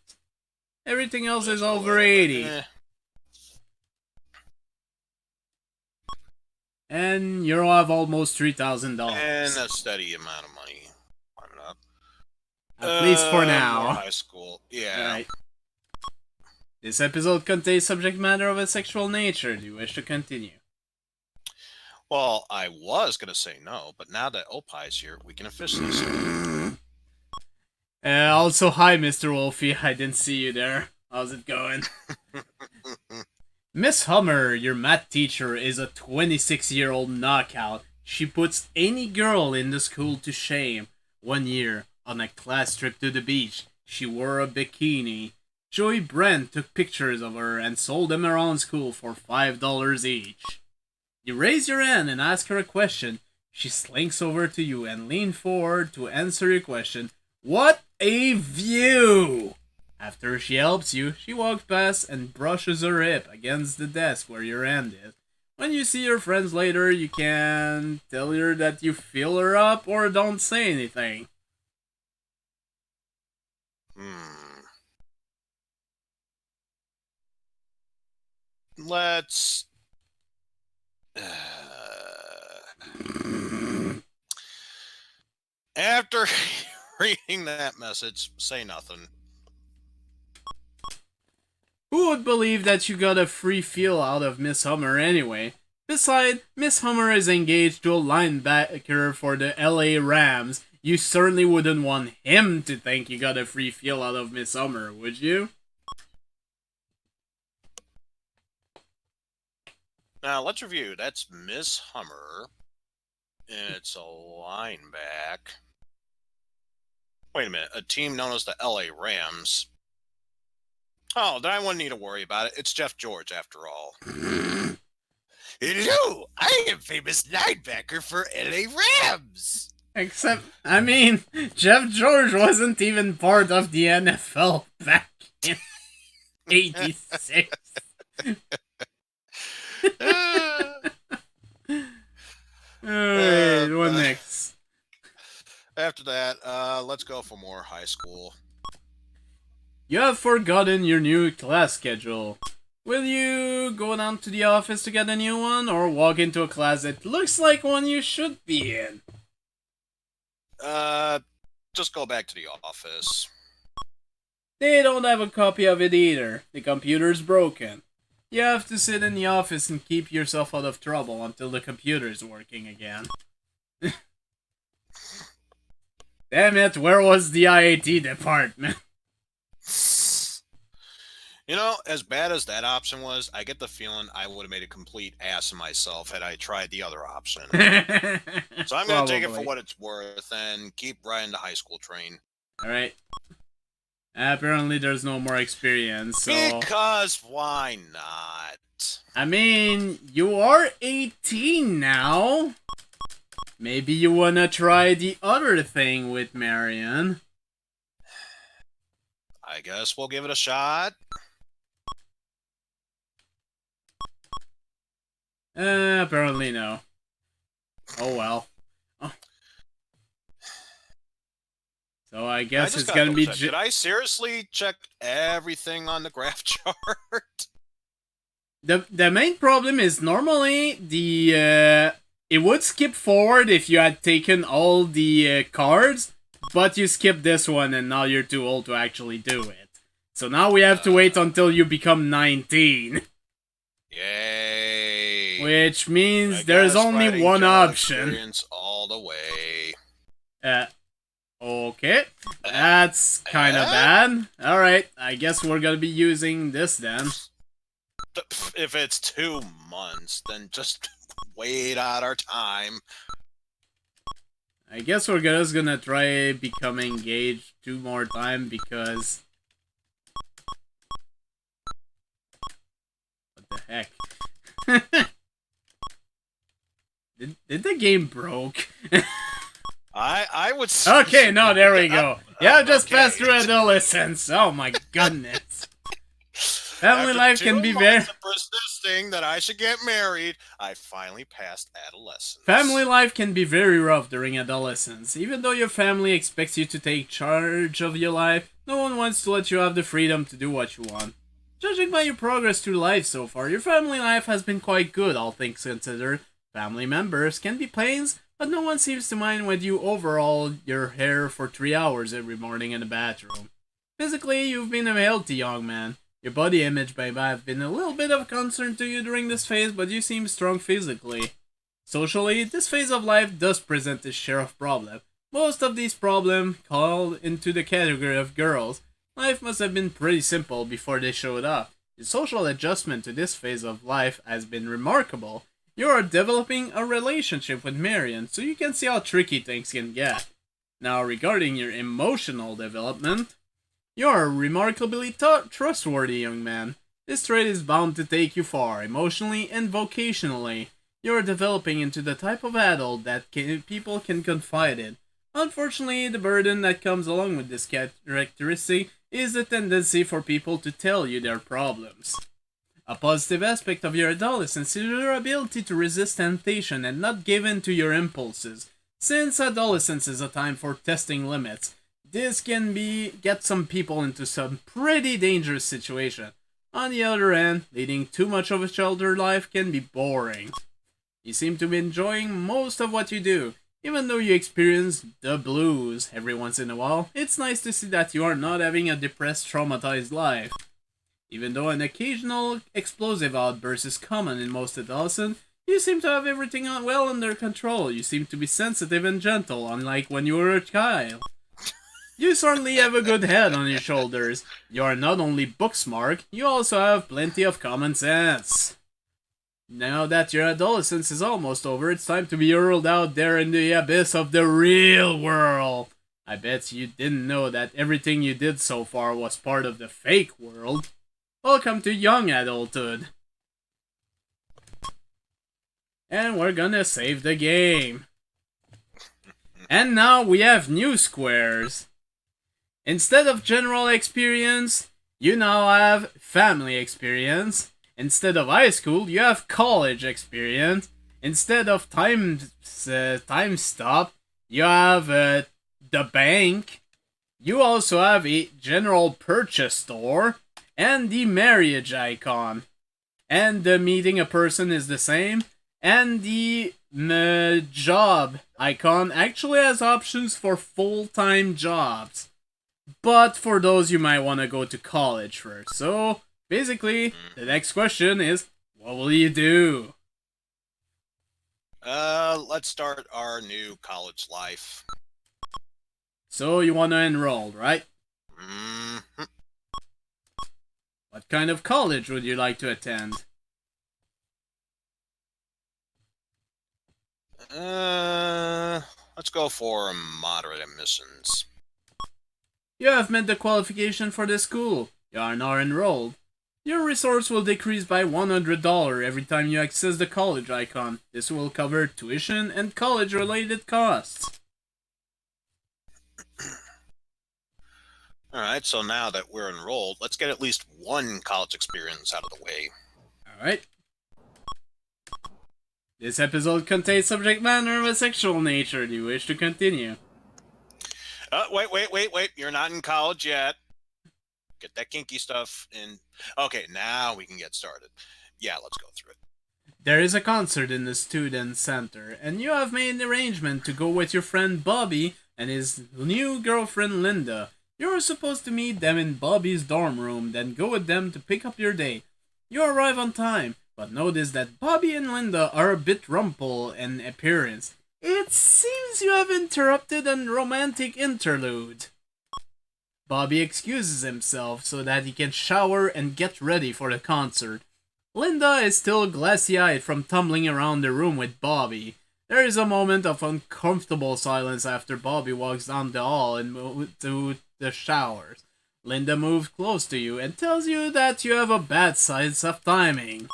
Everything else is over 80. And you have almost $3,000. And a steady amount of money. Climbing up. At least for More now. high school. Yeah. Right. This episode contains subject matter of a sexual nature. Do you wish to continue? Well, I was going to say no, but now that Opie's here, we can officially say Also, hi, Mr. Wolfie. I didn't see you there. How's it going? Miss Hummer, your math teacher, is a 26-year-old knockout. She puts any girl in the school to shame. One year, on a class trip to the beach, she wore a bikini. Joey Brent took pictures of her and sold them around school for $5 each. You raise your hand and ask her a question. She slinks over to you and leans forward to answer your question. What a view! After she helps you, she walks past and brushes her hip against the desk where your hand is. When you see your friends later, you can tell her that you feel her up or don't say anything. Let's. After reading that message, say nothing. Who would believe that you got a free feel out of Miss Hummer anyway? Besides, Miss Hummer is engaged to a linebacker for the LA Rams. You certainly wouldn't want him to think you got a free feel out of Miss Hummer, would you? Now, let's review. That's Miss Hummer. It's a lineback. Wait a minute. A team known as the LA Rams. Oh, then I wouldn't need to worry about it. It's Jeff George, after all. Hello, I am famous linebacker for LA Rams. Except, I mean, Jeff George wasn't even part of the NFL back in 86. Alright, what next? After that, let's go for more high school. You have forgotten your new class schedule. Will you go down to the office to get a new one, or walk into a class that looks like one you should be in? Just go back to the office. They don't have a copy of it either. The computer's broken. You have to sit in the office and keep yourself out of trouble until the computer's working again. Damn it, where was the IAT department? You know, as bad as that option was, I get the feeling I would have made a complete ass of myself had I tried the other option. So I'm going to take it for what it's worth and keep riding the high school train. Alright. Apparently there's no more experience, so... Because why not? I mean, you are 18 now. Maybe you wanna try the other thing with Marion. I guess we'll give it a shot. Apparently no. Oh well. Oh. So I guess it's gonna be... Did I seriously check everything on the graph chart? The main problem is normally the... it would skip forward if you had taken all the cards, but you skipped this one and now you're too old to actually do it. So now we have to wait until you become 19. Yay. Which means there's only one option. Experience all the way. Okay. That's kind of bad. Alright, I guess we're gonna be using this then. If it's 2 months, then just wait out our time. I guess we're just gonna try becoming engaged 2 more times because... What the heck? Did the game broke? I would say... Okay, no, there we go. Yeah, just passed through adolescence. Oh my goodness. Family life can be very... persisting that I should get married, I finally passed adolescence. Family life can be very rough during adolescence. Even though your family expects you to take charge of your life, no one wants to let you have the freedom to do what you want. Judging by your progress through life so far, your family life has been quite good, all things considered. Family members can be pains, but no one seems to mind when you overhaul your hair for 3 hours every morning in the bathroom. Physically, you've been a healthy young man. Your body image may have been a little bit of a concern to you during this phase, but you seem strong physically. Socially, this phase of life does present its share of problems. Most of these problems fall into the category of girls. Life must have been pretty simple before they showed up. The social adjustment to this phase of life has been remarkable. You are developing a relationship with Marion, so you can see how tricky things can get. Now, regarding your emotional development, you are a remarkably trustworthy young man. This trait is bound to take you far, emotionally and vocationally. You are developing into the type of adult that people can confide in. Unfortunately, the burden that comes along with this characteristic is the tendency for people to tell you their problems. A positive aspect of your adolescence is your ability to resist temptation and not give in to your impulses. Since adolescence is a time for testing limits, this can get some people into some pretty dangerous situation. On the other hand, leading too much of a sheltered life can be boring. You seem to be enjoying most of what you do. Even though you experience the blues every once in a while, it's nice to see that you are not having a depressed, traumatized life. Even though an occasional explosive outburst is common in most adolescents, you seem to have everything well under control. You seem to be sensitive and gentle, unlike when you were a child. You certainly have a good head on your shoulders. You are not only book smart, you also have plenty of common sense. Now that your adolescence is almost over, it's time to be hurled out there in the abyss of the real world. I bet you didn't know that everything you did so far was part of the fake world. Welcome to young adulthood. And we're gonna save the game. And now we have new squares. Instead of general experience, you now have family experience. Instead of high school, you have college experience. Instead of time stop, you have the bank. You also have a general purchase store and the marriage icon. And the meeting a person is the same. And the job icon actually has options for full-time jobs. But for those, you might want to go to college first. So, basically, the next question is, what will you do? Let's start our new college life. So, you want to enroll, right? Mm-hmm. What kind of college would you like to attend? Let's go for moderate admissions. You have met the qualification for the school. You are now enrolled. Your resource will decrease by $100 every time you access the college icon. This will cover tuition and college-related costs. Alright, so now that we're enrolled, let's get at least one college experience out of the way. Alright. This episode contains subject matter of a sexual nature. Do you wish to continue? Wait. You're not in college yet. Get that kinky stuff in. Okay, now we can get started. Yeah, let's go through it. There is a concert in the student center, and you have made an arrangement to go with your friend Bobby and his new girlfriend Linda. You're supposed to meet them in Bobby's dorm room, then go with them to pick up your date. You arrive on time, but notice that Bobby and Linda are a bit rumpled in appearance. It seems you have interrupted a romantic interlude. Bobby excuses himself so that he can shower and get ready for the concert. Linda is still glassy-eyed from tumbling around the room with Bobby. There is a moment of uncomfortable silence after Bobby walks down the hall and moves to the showers. Linda moves close to you and tells you that you have a bad sense of timing.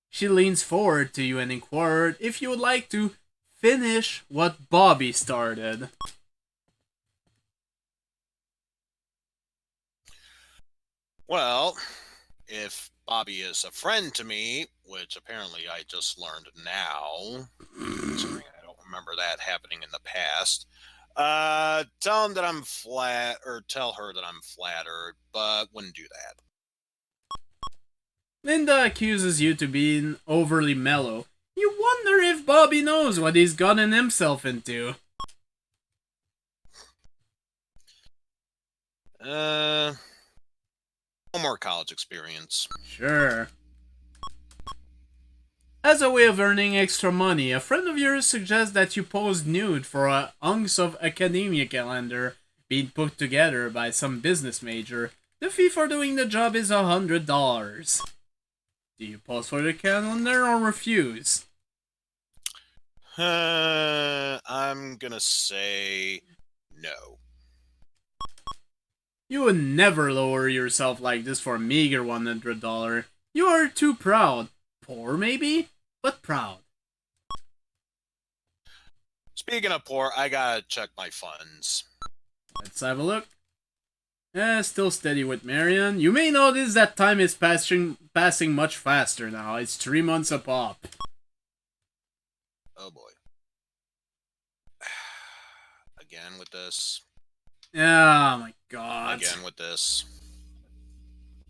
She leans forward to you and inquires if you would like to finish what Bobby started. Well, if Bobby is a friend to me, which apparently I just learned now, considering I don't remember that happening in the past, tell him that I'm flat, or tell her that I'm flattered, but wouldn't do that. Linda accuses you to being overly mellow. You wonder if Bobby knows what he's gotten himself into. No more college experience. Sure. As a way of earning extra money, a friend of yours suggests that you pose nude for a hunks of academia calendar being put together by some business major. The fee for doing the job is $100. Do you pose for the calendar or refuse? I'm gonna say no. You would never lower yourself like this for a meager $100. You are too proud. Poor, maybe? But proud. Speaking of poor, I gotta check my funds. Let's have a look. Still steady with Marion. You may notice that time is passing much faster now. It's 3 months a pop. Oh boy. Again with this. Oh my god. Again with this.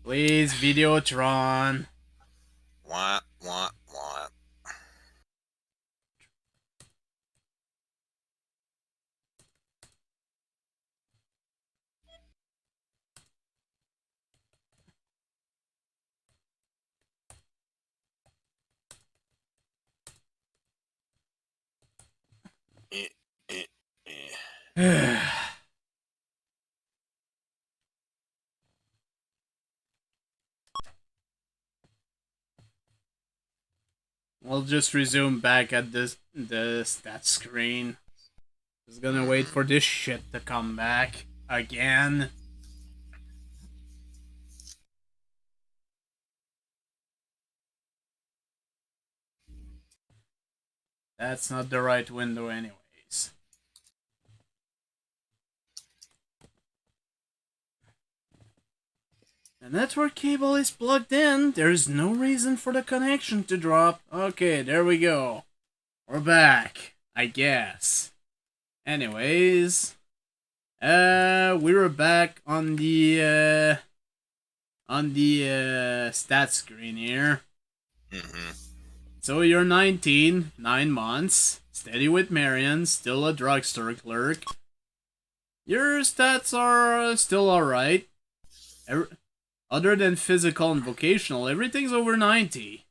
Please, Videotron. Wah. We'll just resume back at the stat screen. Just gonna wait for this shit to come back again. That's not the right window anyways. The network cable is plugged in. There's no reason for the connection to drop. Okay, there we go. We're back, I guess. Anyways, we were back on the stat screen here. So you're 19, 9 months, steady with Marion, still a drugstore clerk. Your stats are still alright. Other than physical and vocational, everything's over 90.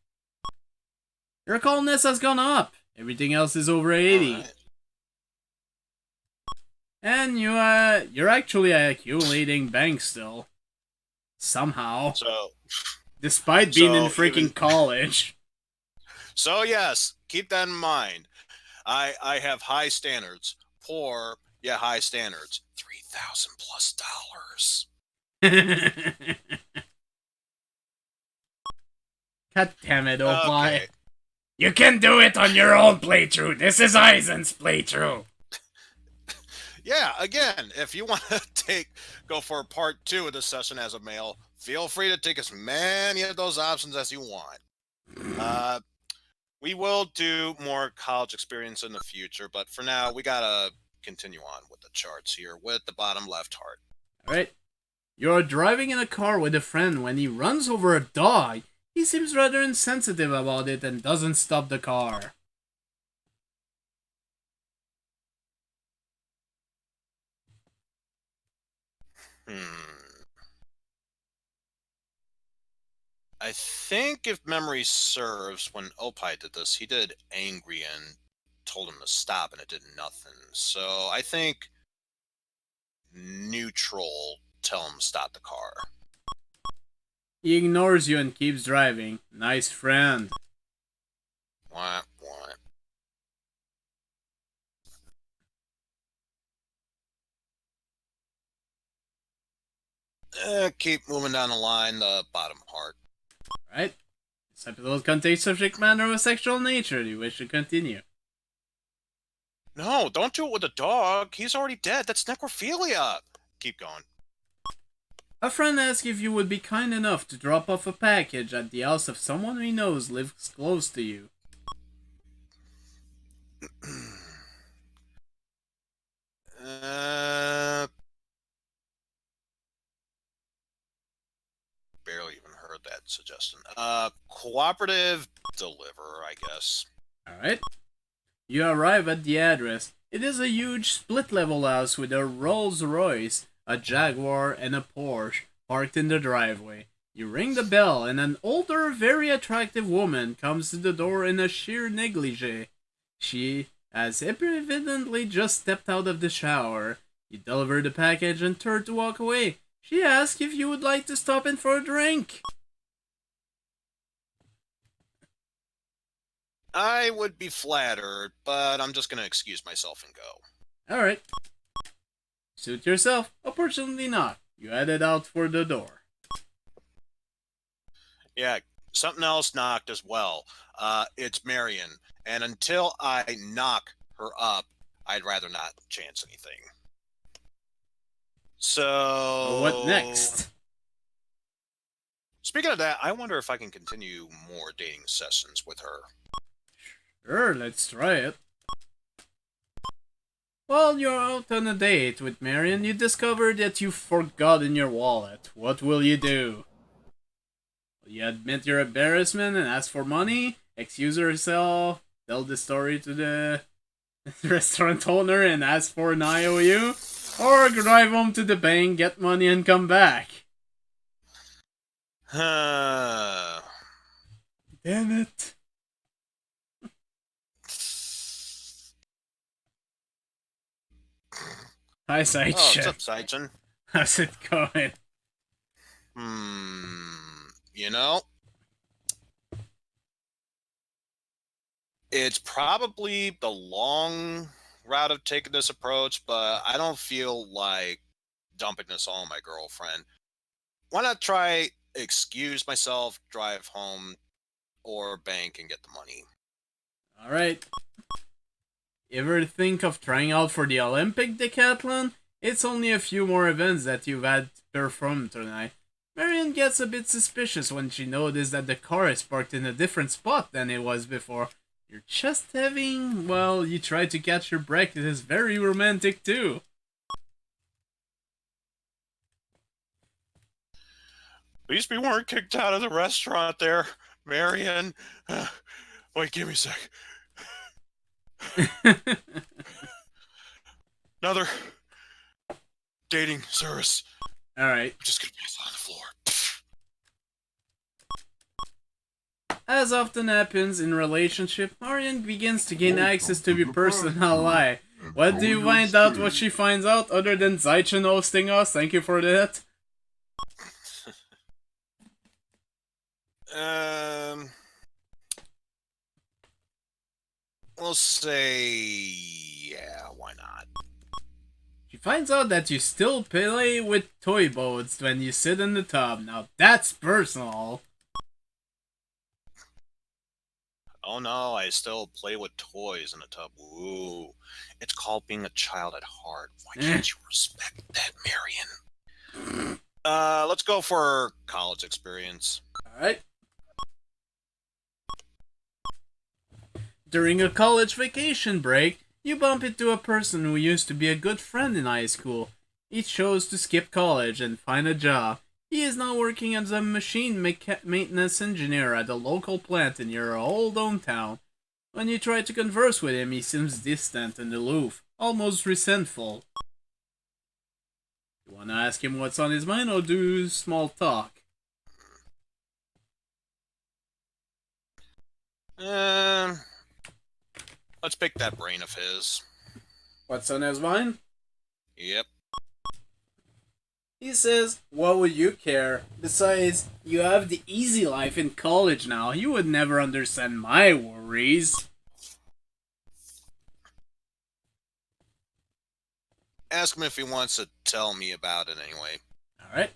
Your calmness has gone up. Everything else is over 80. Right. And you're actually accumulating banks still. Somehow. So, despite being in freaking college. So yes, keep that in mind. I have high standards. Poor, yeah, high standards. $3,000+ God damn it, Opie. Okay. You can do it on your own playthrough. This is Eizen's playthrough. Yeah, again, if you want to go for part 2 of this session as a male, feel free to take as many of those options as you want. We will do more college experience in the future, but for now, we gotta continue on with the charts here with the bottom left heart. Alright. You're driving in a car with a friend when he runs over a dog. He seems rather insensitive about it and doesn't stop the car. I think if memory serves, when Opie did this, he did angry and told him to stop and it did nothing. So I think neutral, tell him to stop the car. He ignores you and keeps driving. Nice friend. What? Keep moving down the line, the bottom part. Right. This episode contains subject matter of a sexual nature. Do you wish to continue? No, don't do it with a dog. He's already dead. That's necrophilia. Keep going. A friend asks if you would be kind enough to drop off a package at the house of someone he knows lives close to you. Barely even heard that suggestion. Cooperative deliver, I guess. Alright. You arrive at the address. It is a huge split-level house with a Rolls Royce, a Jaguar, and a Porsche parked in the driveway. You ring the bell, and an older, very attractive woman comes to the door in a sheer negligee. She has evidently just stepped out of the shower. You deliver the package and turn to walk away. She asks if you would like to stop in for a drink. I would be flattered, but I'm just going to excuse myself and go. Alright. Suit yourself. Unfortunately not. You headed out for the door. Yeah, something else knocked as well. It's Marion. And until I knock her up, I'd rather not chance anything. So... Well, what next? Speaking of that, I wonder if I can continue more dating sessions with her. Sure, let's try it. While you're out on a date with Marion, you discover that you've forgotten your wallet. What will you do? Will you admit your embarrassment and ask for money? Excuse yourself? Tell the story to the restaurant owner and ask for an IOU? Or drive home to the bank, get money, and come back? Damn it. Hi, Sideshow. Oh, what's up, Sideshow? How's it going? You know, it's probably the long route of taking this approach, but I don't feel like dumping this all on my girlfriend. Why not try excuse myself, drive home, or bank and get the money? Alright. Ever think of trying out for the Olympic decathlon? It's only a few more events that you've had to perform tonight. Marion gets a bit suspicious when she notices that the car is parked in a different spot than it was before. Your chest heaving while you try to catch your breath is very romantic too. At least we weren't kicked out of the restaurant there, Marion. Wait, give me a sec. Another dating service. Alright. I'm just gonna pass on the floor. As often happens in relationship, Marion begins to gain access to your personal life. What do you find out what she finds out other than Zaichen hosting us? Thank you for that. We'll say, yeah, why not? She finds out that you still play with toy boats when you sit in the tub. Now that's personal. Oh no, I still play with toys in the tub. Ooh, it's called being a child at heart. Why can't you respect that, Marion? Let's go for college experience. Alright. During a college vacation break, you bump into a person who used to be a good friend in high school. He chose to skip college and find a job. He is now working as a machine maintenance engineer at a local plant in your old hometown. When you try to converse with him, he seems distant and aloof, almost resentful. You wanna ask him what's on his mind or do small talk? Let's pick that brain of his. What's on his mind? Yep. He says, what would you care? Besides, you have the easy life in college now. You would never understand my worries. Ask him if he wants to tell me about it anyway. Alright.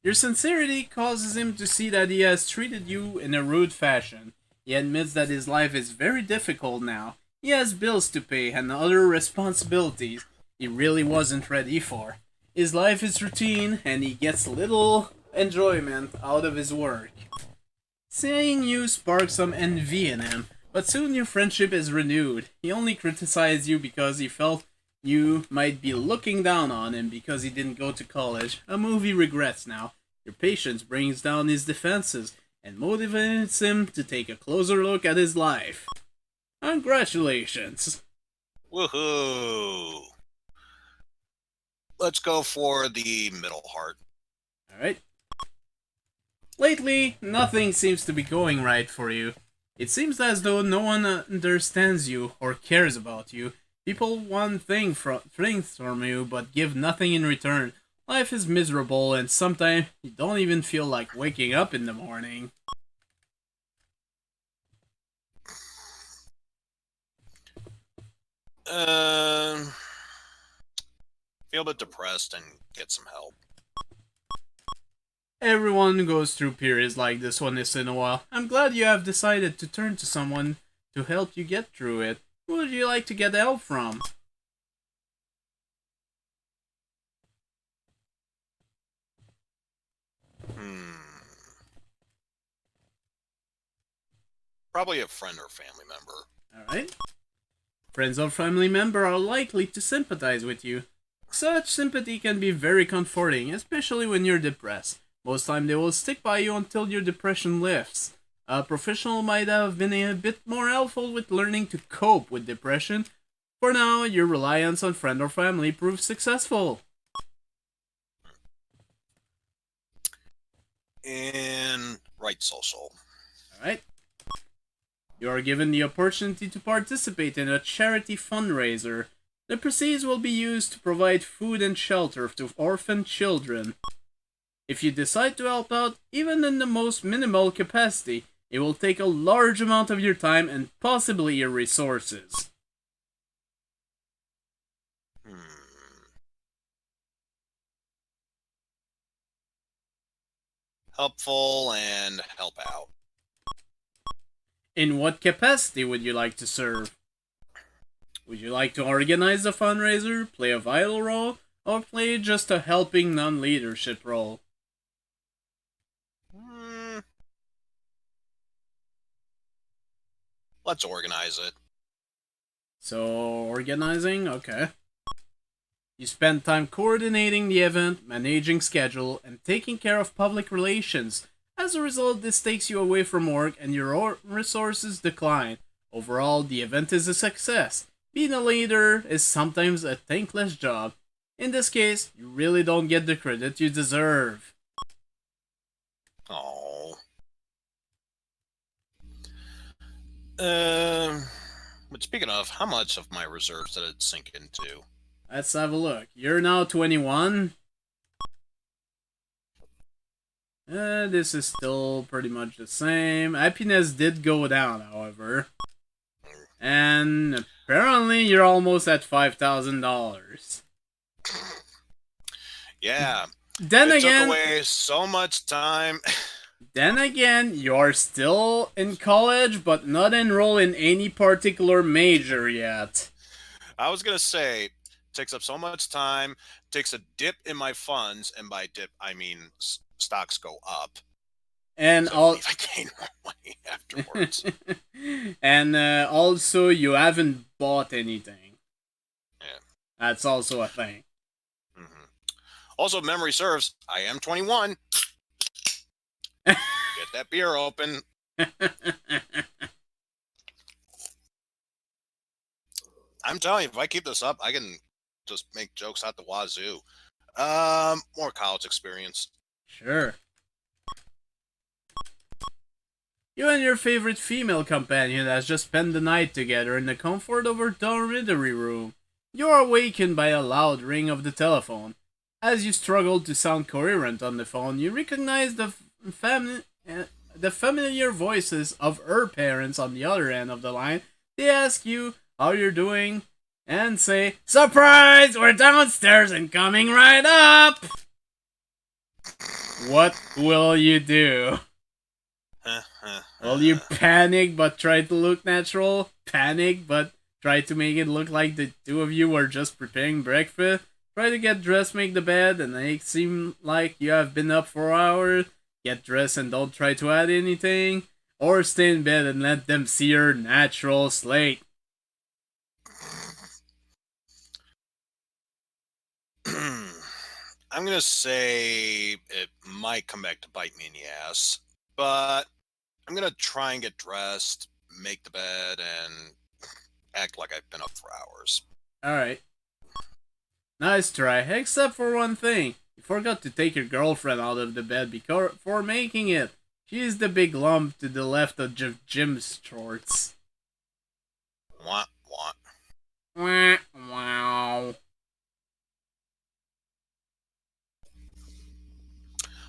Your sincerity causes him to see that he has treated you in a rude fashion. He admits that his life is very difficult now. He has bills to pay and other responsibilities he really wasn't ready for. His life is routine and he gets little enjoyment out of his work. Seeing you sparks some envy in him, but soon your friendship is renewed. He only criticized you because he felt you might be looking down on him because he didn't go to college, a move he regrets now. Your patience brings down his defenses and motivates him to take a closer look at his life. Congratulations! Woohoo! Let's go for the middle heart. Alright. Lately, nothing seems to be going right for you. It seems as though no one understands you or cares about you. People want things from you, but give nothing in return. Life is miserable, and sometimes you don't even feel like waking up in the morning. Feel a bit depressed and get some help. Everyone goes through periods like this one once in a while. I'm glad you have decided to turn to someone to help you get through it. Who would you like to get help from? Probably a friend or family member. Alright. Friends or family member are likely to sympathize with you. Such sympathy can be very comforting, especially when you're depressed. Most time they will stick by you until your depression lifts. A professional might have been a bit more helpful with learning to cope with depression. For now, your reliance on friend or family proves successful. And right social. Alright. You are given the opportunity to participate in a charity fundraiser. The proceeds will be used to provide food and shelter to orphan children. If you decide to help out, even in the most minimal capacity, it will take a large amount of your time and possibly your resources. Hmm. Helpful and help out. In what capacity would you like to serve? Would you like to organize a fundraiser, play a vital role, or play just a helping non-leadership role? Hmm. Let's organize it. So, organizing? Okay. You spend time coordinating the event, managing schedule, and taking care of public relations. As a result, this takes you away from work and your resources decline. Overall, the event is a success. Being a leader is sometimes a thankless job. In this case, you really don't get the credit you deserve. Oh. But speaking of, how much of my reserves did it sink into? Let's have a look. You're now 21. This is still pretty much the same. Happiness did go down, however. And apparently you're almost at $5,000. Yeah. Then it again, took away so much time. you're still in college, but not enrolled in any particular major yet. I was gonna say, takes up so much time, takes a dip in my funds, and by dip I mean stocks go up. And I believe I gain more money afterwards. and also you haven't bought anything. Yeah. That's also a thing. Mm-hmm. Also, memory serves, I am 21. Get that beer open. I'm telling you, if I keep this up, I can just make jokes out the wazoo. More college experience. Sure. You and your favorite female companion has just spent the night together in the comfort of her dormitory room. You are awakened by a loud ring of the telephone. As you struggle to sound coherent on the phone, you recognize the familiar voices of her parents on the other end of the line. They ask you how you're doing and say, "Surprise! We're downstairs and coming right up!" What will you do? Will you panic but try to look natural? Panic but try to make it look like the two of you are just preparing breakfast? Try to get dressed, make the bed, and make it seem like you have been up for hours? Get dressed and don't try to add anything? Or stay in bed and let them see your natural slate? I'm gonna say it might come back to bite me in the ass, but I'm gonna try and get dressed, make the bed, and act like I've been up for hours. Alright. Nice try, except for one thing. You forgot to take your girlfriend out of the bed before making it. She's the big lump to the left of Jim's shorts. Wah, wah. Wah, wow.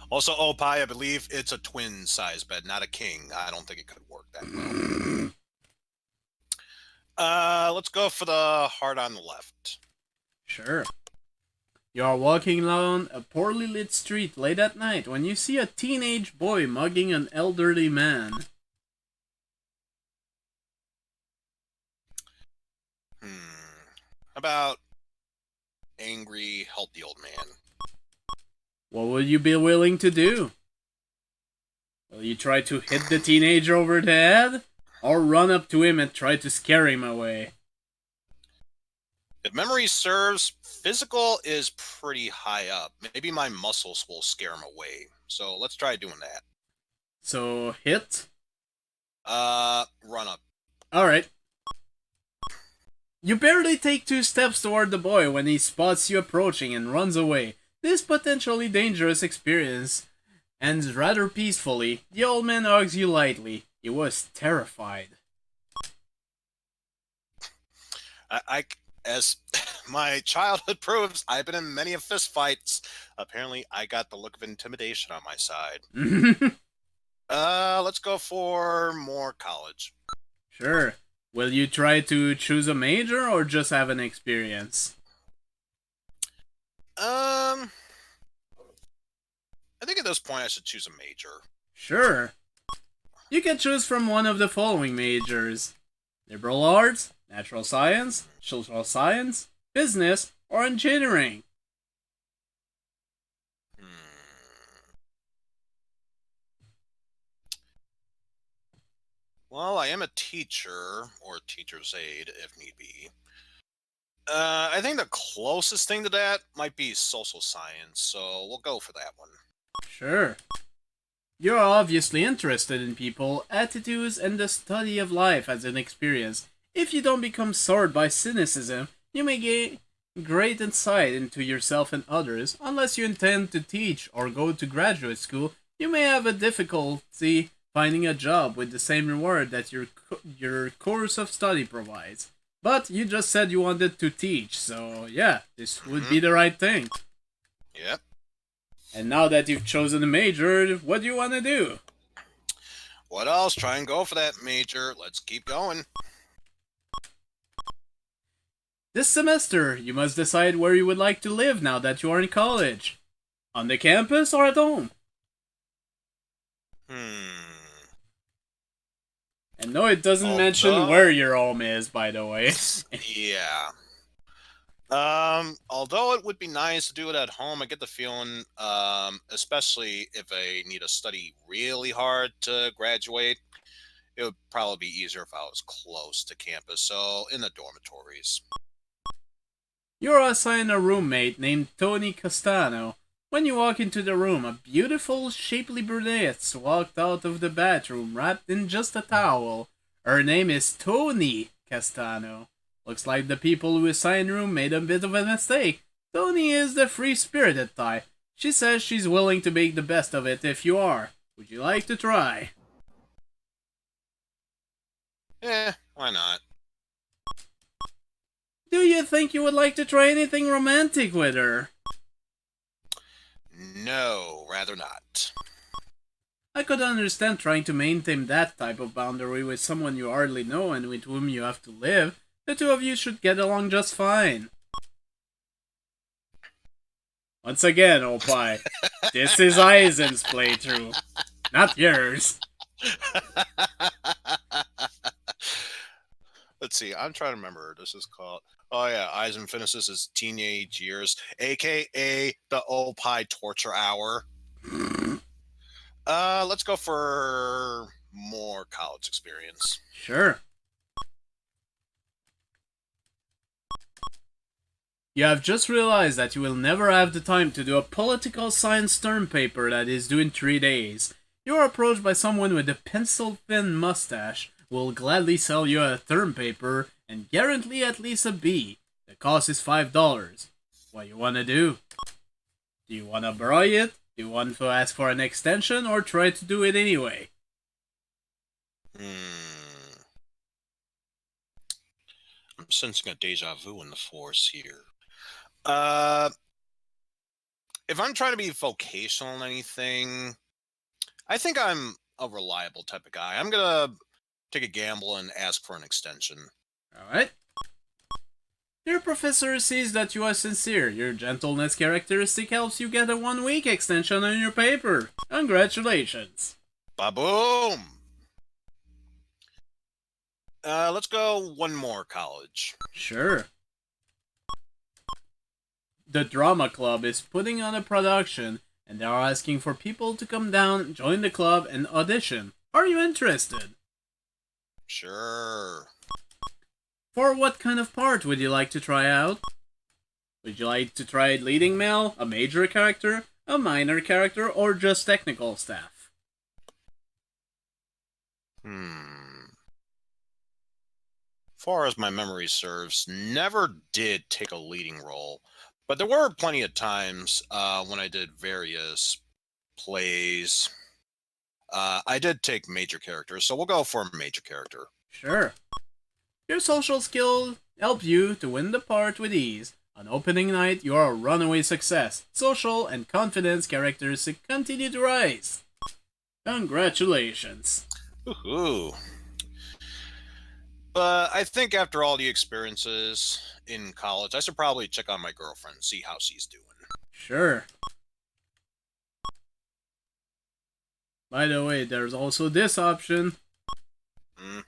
Also, Opie, I believe it's a twin size bed, not a king. I don't think it could work that well. Let's go for the heart on the left. Sure. You are walking along a poorly lit street late at night when you see a teenage boy mugging an elderly man. About angry, help the old man. What will you be willing to do? Will you try to hit the teenager over the head? Or run up to him and try to scare him away? If memory serves, physical is pretty high up. Maybe my muscles will scare him away. So let's try doing that. So, hit? Run up. Alright. You barely take 2 steps toward the boy when he spots you approaching and runs away. This potentially dangerous experience ends rather peacefully. The old man hugs you lightly. He was terrified. As my childhood proves, I've been in many of fist fights. Apparently, I got the look of intimidation on my side. Let's go for more college. Sure. Will you try to choose a major or just have an experience? I think at this point I should choose a major. Sure. You can choose from one of the following majors: liberal arts, natural science, social science, business, or engineering. Hmm. Well, I am a teacher, or teacher's aide if need be. I think the closest thing to that might be social science, so we'll go for that one. Sure. You're obviously interested in people, attitudes, and the study of life as an experience. If you don't become soured by cynicism, you may gain great insight into yourself and others. Unless you intend to teach or go to graduate school, you may have a difficulty finding a job with the same reward that your course of study provides. But you just said you wanted to teach, so yeah, this would be the right thing. Yep. And now that you've chosen a major, what do you want to do? What else? Try and go for that major. Let's keep going. This semester, you must decide where you would like to live now that you are in college. On the campus or at home? And no, it doesn't mention where your home is, by the way. Yeah. Although it would be nice to do it at home, I get the feeling, especially if I need to study really hard to graduate, it would probably be easier if I was close to campus, so in the dormitories. You're assigned a roommate named Tony Castano. When you walk into the room, a beautiful, shapely brunette walked out of the bathroom wrapped in just a towel. Her name is Tony Castano. Looks like the people who assigned room made a bit of a mistake. Tony is the free-spirited type. She says she's willing to make the best of it if you are. Would you like to try? Why not? Do you think you would like to try anything romantic with her? No, rather not. I could understand trying to maintain that type of boundary with someone you hardly know and with whom you have to live. The two of you should get along just fine. Once again, Opie, this is Eizen's playthrough, not yours. Let's see, I'm trying to remember. This is called... Oh yeah, Eisen finishes his teenage years, aka the Opie torture hour. Let's go for more college experience. Sure. You have just realized that you will never have the time to do a political science term paper that is due in 3 days. You are approached by someone with a pencil-thin mustache who will gladly sell you a term paper and guarantee at least a B. The cost is $5. What you wanna do? Do you wanna borrow it? Do you want to ask for an extension or try to do it anyway? I'm sensing a deja vu in the force here. If I'm trying to be vocational in anything, I think I'm a reliable type of guy. I'm gonna take a gamble and ask for an extension. Alright. Your professor sees that you are sincere. Your gentleness characteristic helps you get a 1-week extension on your paper. Congratulations. Ba-boom! Let's go one more college. Sure. The drama club is putting on a production, and they are asking for people to come down, join the club, and audition. Are you interested? Sure. For what kind of part would you like to try out? Would you like to try leading male, a major character, a minor character, or just technical staff? Far as my memory serves, never did take a leading role, but there were plenty of times when I did various plays. I did take major characters, so we'll go for a major character. Sure. Your social skills help you to win the part with ease. On opening night, you are a runaway success. Social and confidence characteristics continue to rise. Congratulations. Woohoo! But I think after all the experiences in college, I should probably check on my girlfriend, see how she's doing. Sure. By the way, there's also this option.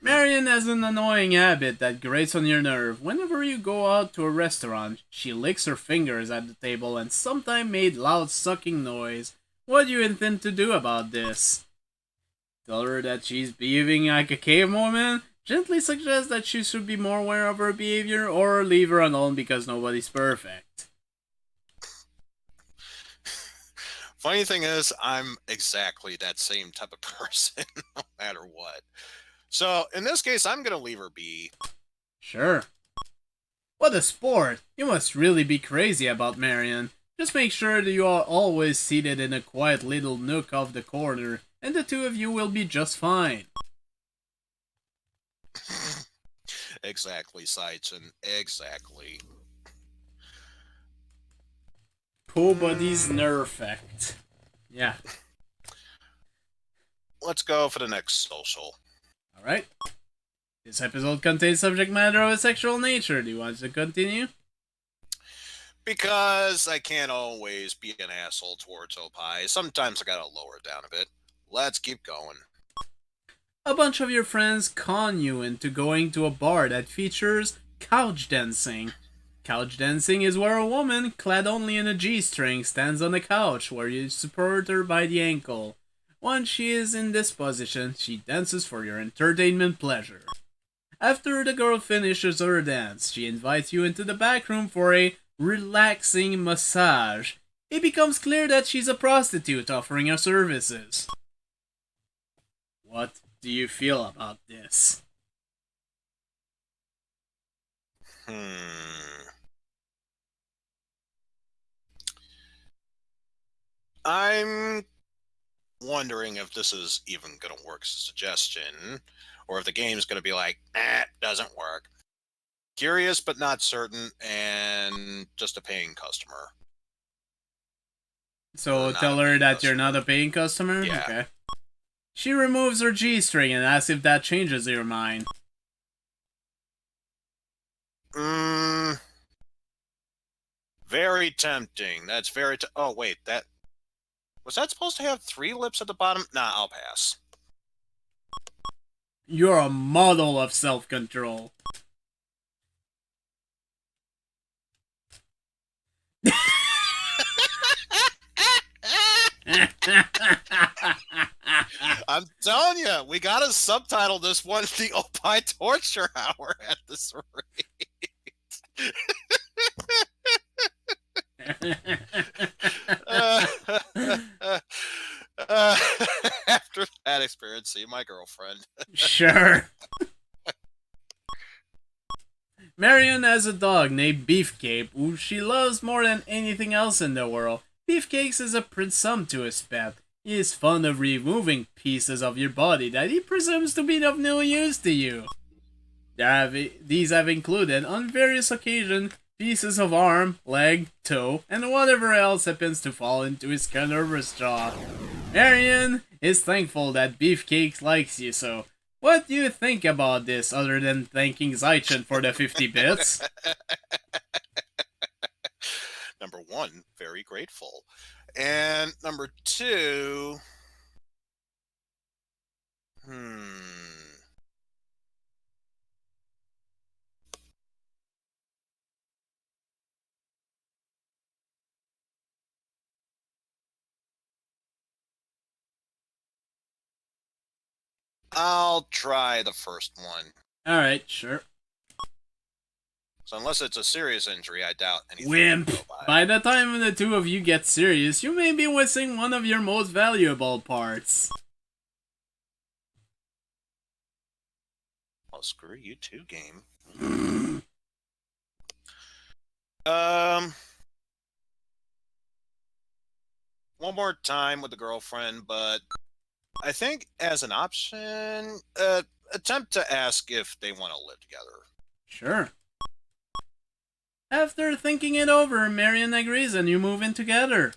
Marion has an annoying habit that grates on your nerve. Whenever you go out to a restaurant, she licks her fingers at the table and sometimes made loud sucking noise. What do you intend to do about this? Tell her that she's behaving like a cavewoman? Gently suggest that she should be more aware of her behavior, or leave her alone because nobody's perfect. Funny thing is, I'm exactly that same type of person, no matter what. So, in this case, I'm going to leave her be. Sure. What a sport! You must really be crazy about Marion. Just make sure that you are always seated in a quiet little nook off the corner, and the two of you will be just fine. Exactly, Seizen. Exactly. Nobody's nerfect. Yeah. Let's go for the next social. Alright. This episode contains subject matter of a sexual nature. Do you want to continue? Because I can't always be an asshole towards Opie. Sometimes I gotta lower it down a bit. Let's keep going. A bunch of your friends con you into going to a bar that features couch dancing. Couch dancing is where a woman, clad only in a G-string, stands on a couch where you support her by the ankle. Once she is in this position, she dances for your entertainment pleasure. After the girl finishes her dance, she invites you into the back room for a relaxing massage. It becomes clear that she's a prostitute offering her services. What do you feel about this? I'm wondering if this is even going to work as a suggestion, or if the game's going to be like, doesn't work. Curious but not certain, and just a paying customer. So tell her that you're not a paying customer? Yeah. Okay. She removes her G-string and asks if that changes your mind. Very tempting. That's very... oh, wait, that... was that supposed to have 3 lips at the bottom? Nah, I'll pass. You're a model of self-control. I'm telling you, we gotta subtitle this one the Opie Torture Hour at this rate. After that experience, see my girlfriend. Sure. Marion has a dog named Beefcake, who she loves more than anything else in the world. Beefcake is a presumptuous pet. He is fond of removing pieces of your body that he presumes to be of no use to you. These have included, on various occasions, pieces of arm, leg, toe, and whatever else happens to fall into his carnivorous jaw. Marion is thankful that Beefcake likes you so. What do you think about this, other than thanking Zeichen for the 50 bits? Number 1, very grateful. And number 2... I'll try the first one. Alright, sure. So unless it's a serious injury, I doubt anything. Wimp! By the time the two of you get serious, you may be missing one of your most valuable parts. Well, screw you too, game. One more time with the girlfriend, but I think as an option, attempt to ask if they want to live together. Sure. After thinking it over, Marion agrees and you move in together.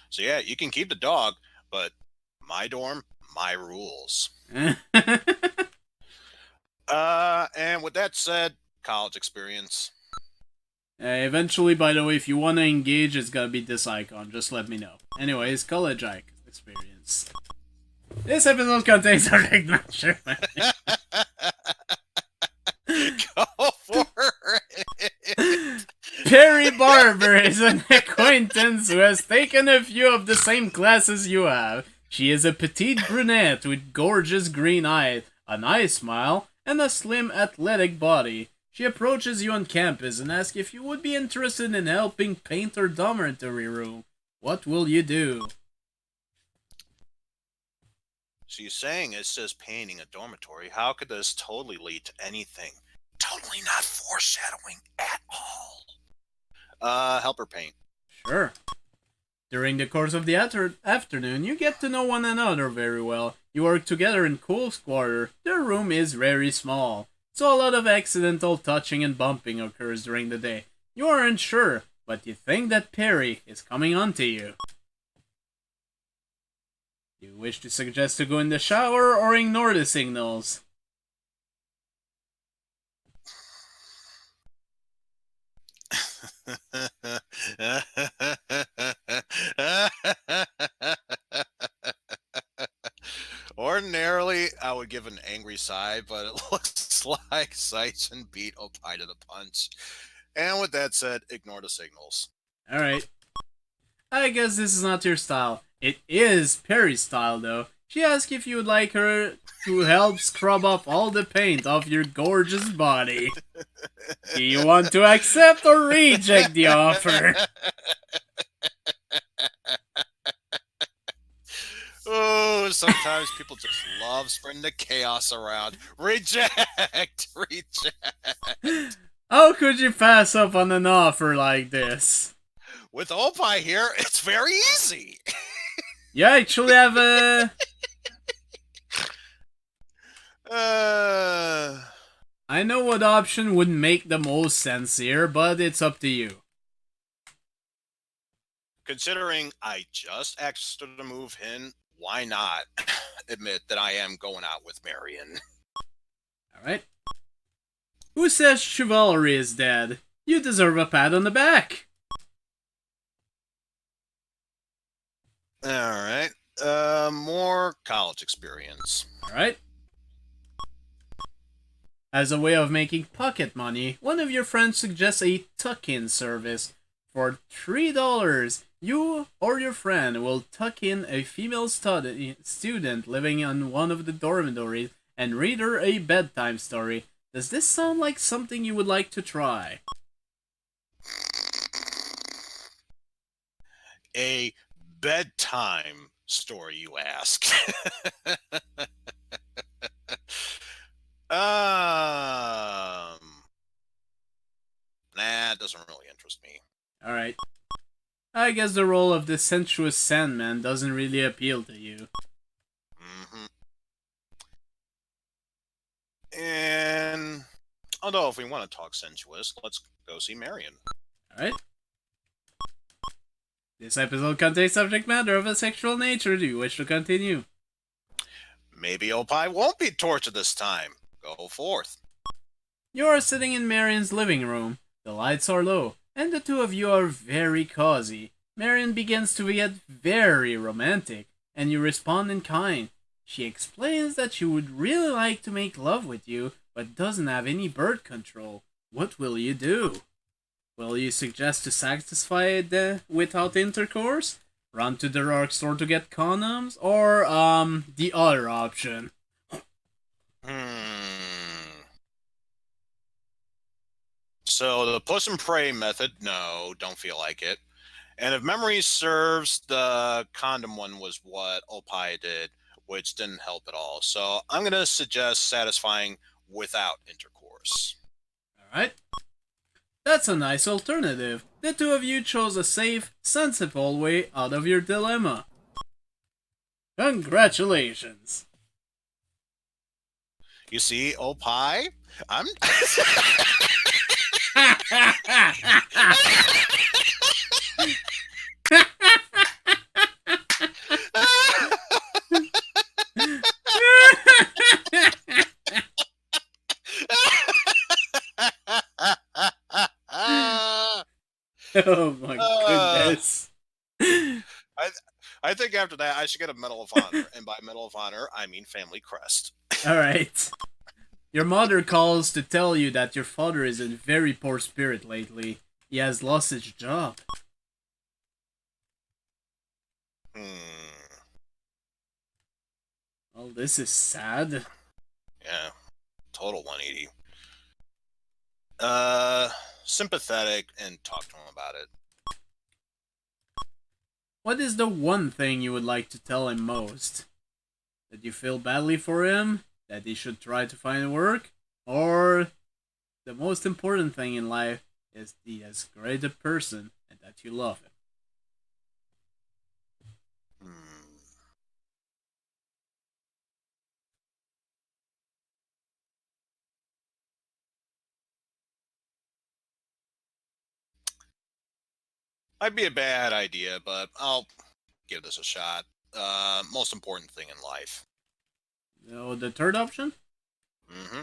So yeah, you can keep the dog, but my dorm, my rules. And with that said, college experience. Eventually, by the way, if you want to engage, it's gotta be this icon. Just let me know. Anyways, college experience. This episode contains subject matter. Go for it. Perry Barber is an acquaintance who has taken a few of the same classes you have. She is a petite brunette with gorgeous green eyes, a nice smile, and a slim athletic body. She approaches you on campus and asks if you would be interested in helping paint her dormitory room. What will you do? She's saying it says painting a dormitory. How could this totally lead to anything? Totally not foreshadowing at all. Help her paint. Sure. During the course of the afternoon, you get to know one another very well. You work together in close quarter. Their room is very small, so a lot of accidental touching and bumping occurs during the day. You aren't sure, but you think that Perry is coming on to you. You wish to suggest to go in the shower or ignore the signals? Ordinarily, I would give an angry sigh, but it looks like Eizen beat Opie to the punch. And with that said, ignore the signals. Alright. I guess this is not your style. It is Perry's style, though. She asks if you would like her to help scrub off all the paint off your gorgeous body. Do you want to accept or reject the offer? Oh, sometimes people just love spreading the chaos around. Reject! Reject! How could you pass up on an offer like this? With Opie here, it's very easy. You actually have a... I know what option would make the most sense here, but it's up to you. Considering I just asked her to move in, why not admit that I am going out with Marion? Alright. Who says chivalry is dead? You deserve a pat on the back. Alright. More college experience. Alright. As a way of making pocket money, one of your friends suggests a tuck-in service. For $3, you or your friend will tuck in a female student living in one of the dormitories and read her a bedtime story. Does this sound like something you would like to try? A bedtime story, you ask? Nah, it doesn't really interest me. Alright. I guess the role of the sensuous Sandman doesn't really appeal to you. Mm-hmm. And although if we want to talk sensuous, let's go see Marion. Alright. This episode contains subject matter of a sexual nature. Do you wish to continue? Maybe Opie won't be tortured this time. Go forth. You are sitting in Marion's living room. The lights are low, and the two of you are very cozy. Marion begins to get very romantic, and you respond in kind. She explains that she would really like to make love with you, but doesn't have any birth control. What will you do? Will you suggest to satisfy it without intercourse? Run to the drugstore to get condoms? Or, the other option? So the push and pray method, no, don't feel like it. And if memory serves, the condom one was what Opie did, which didn't help at all. So I'm going to suggest satisfying without intercourse. Alright. That's a nice alternative. The two of you chose a safe, sensible way out of your dilemma. Congratulations. You see, Opie, I'm... Oh my Uh, goodness. I I think after that I should get a Medal of Honor, and by Medal of Honor I mean family crest. Alright. Your mother calls to tell you that your father is in very poor spirit lately. He has lost his job. Hmm. Well, this is sad. Yeah. Total 180. Uh, Sympathetic and talk to him about it. What is the one thing you would like to tell him most? That you feel badly for him? That he should try to find work? Or the most important thing in life is he is great a person and that you love him? Hmm. Might be a bad idea, but I'll give this a shot. Most important thing in life. So the third option? Mm-hmm.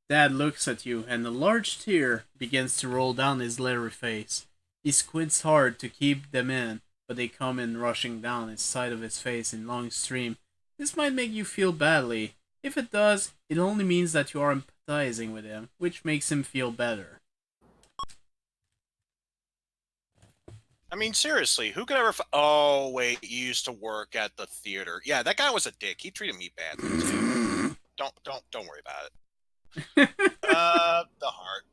Dad looks at you, and a large tear begins to roll down his leery face. He squints hard to keep them in, but they come in rushing down his side of his face in long stream. This might make you feel badly. If it does, it only means that you are empathizing with him, which makes him feel better. I mean, seriously, who could ever? Oh, wait, you used to work at the theater. Yeah, that guy was a dick. He treated me badly too. Don't worry about it. The heart.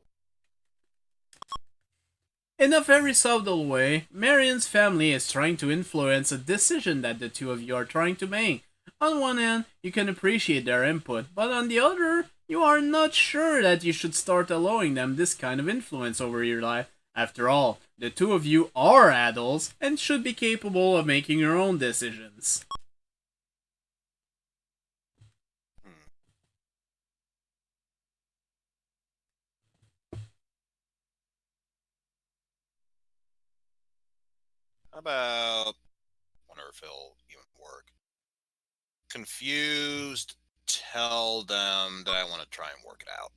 In a very subtle way, Marion's family is trying to influence a decision that the two of you are trying to make. On one hand, you can appreciate their input, but on the other, you are not sure that you should start allowing them this kind of influence over your life. After all, the two of you are adults and should be capable of making your own decisions. Hmm. How about wonder if it'll even work? Confused. Tell them that I want to try and work it out.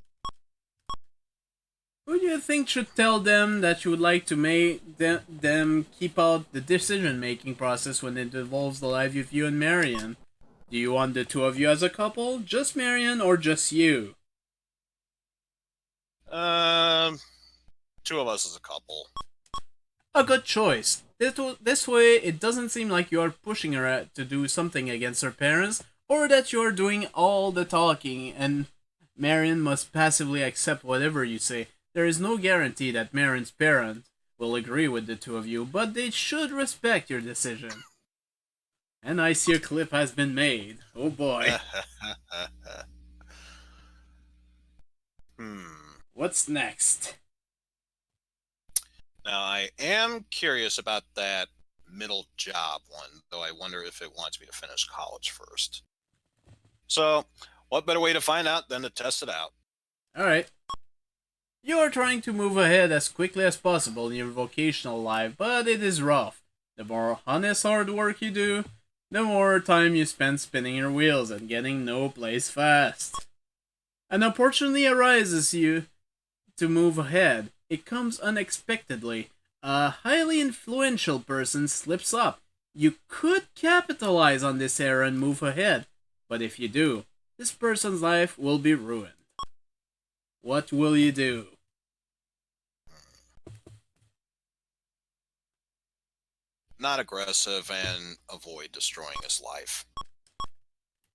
Who do you think should tell them that you would like to make them keep out the decision making process when it involves the life of you and Marion? Do you want the two of you as a couple, just Marion, or just you? Um, Two of us as a couple. A good choice. This way, it doesn't seem like you are pushing her to do something against her parents, or that you are doing all the talking and Marion must passively accept whatever you say. There is no guarantee that Marion's parents will agree with the two of you, but they should respect your decision. And I see a clip has been made. Oh boy. Hmm. What's next? Now, I am curious about that middle job one, though I wonder if it wants me to finish college first. So, what better way to find out than to test it out? Alright. You are trying to move ahead as quickly as possible in your vocational life, but it is rough. The more honest hard work you do, the more time you spend spinning your wheels and getting no place fast. An opportunity arises you to move ahead. It comes unexpectedly. A highly influential person slips up. You could capitalize on this error and move ahead, but if you do, this person's life will be ruined. What will you do? Not aggressive and avoid destroying his life.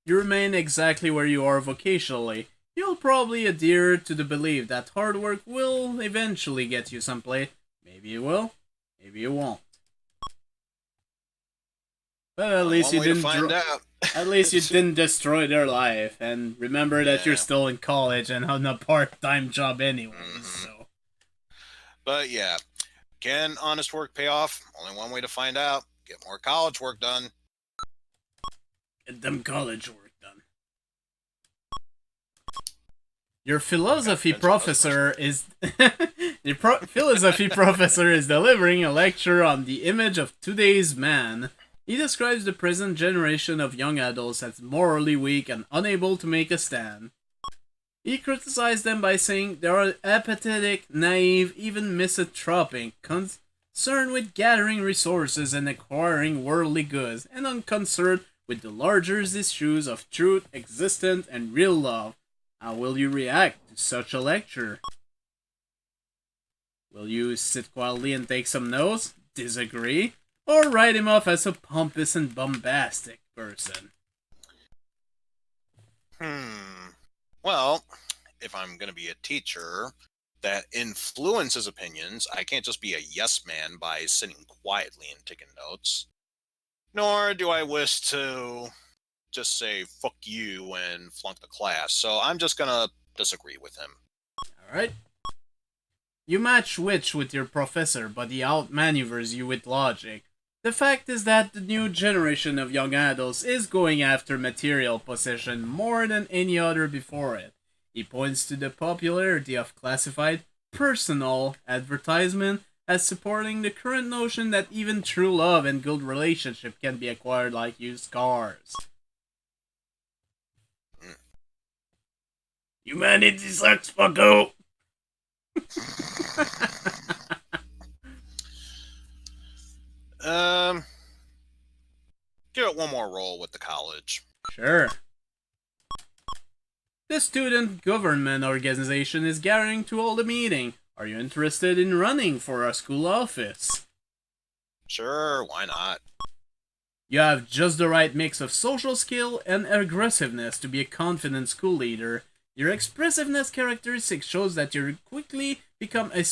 You remain exactly where you are vocationally. You'll probably adhere to the belief that hard work will eventually get you someplace. Maybe you will, maybe you won't. But at least One you way to didn't. find out. At least you didn't destroy their life. And remember that you're Yeah. still in college and on a part-time job anyways. Mhm. So But yeah, can honest work pay off? Only one way to find out. Get more college work done. get them college work done. Your philosophy professor is philosophy professor is delivering a lecture on the image of today's man. He describes the present generation of young adults as morally weak and unable to make a stand. He criticized them by saying they are apathetic, naive, even misanthropic, concerned with gathering resources and acquiring worldly goods, and unconcerned with the larger issues of truth, existence, and real love. How will you react to such a lecture? Will you sit quietly and take some notes, disagree, or write him off as a pompous and bombastic person? Well, if I'm going to be a teacher that influences opinions, I can't just be a yes man by sitting quietly and taking notes. Nor do I wish to just say fuck you and flunk the class. So I'm just going to disagree with him. Alright? You match wits with your professor, but he outmaneuvers you with logic. The fact is that the new generation of young adults is going after material possession more than any other before it. He points to the popularity of classified, personal advertisement as supporting the current notion that even true love and good relationship can be acquired like used cars. Humanity sucks, fucko! Give it one more roll with the college. Sure. The student government organization is gathering to hold a meeting. Are you interested in running for a school office? Sure, why not? You have just the right mix of social skill and aggressiveness to be a confident school leader. Your expressiveness characteristic shows that you quickly become a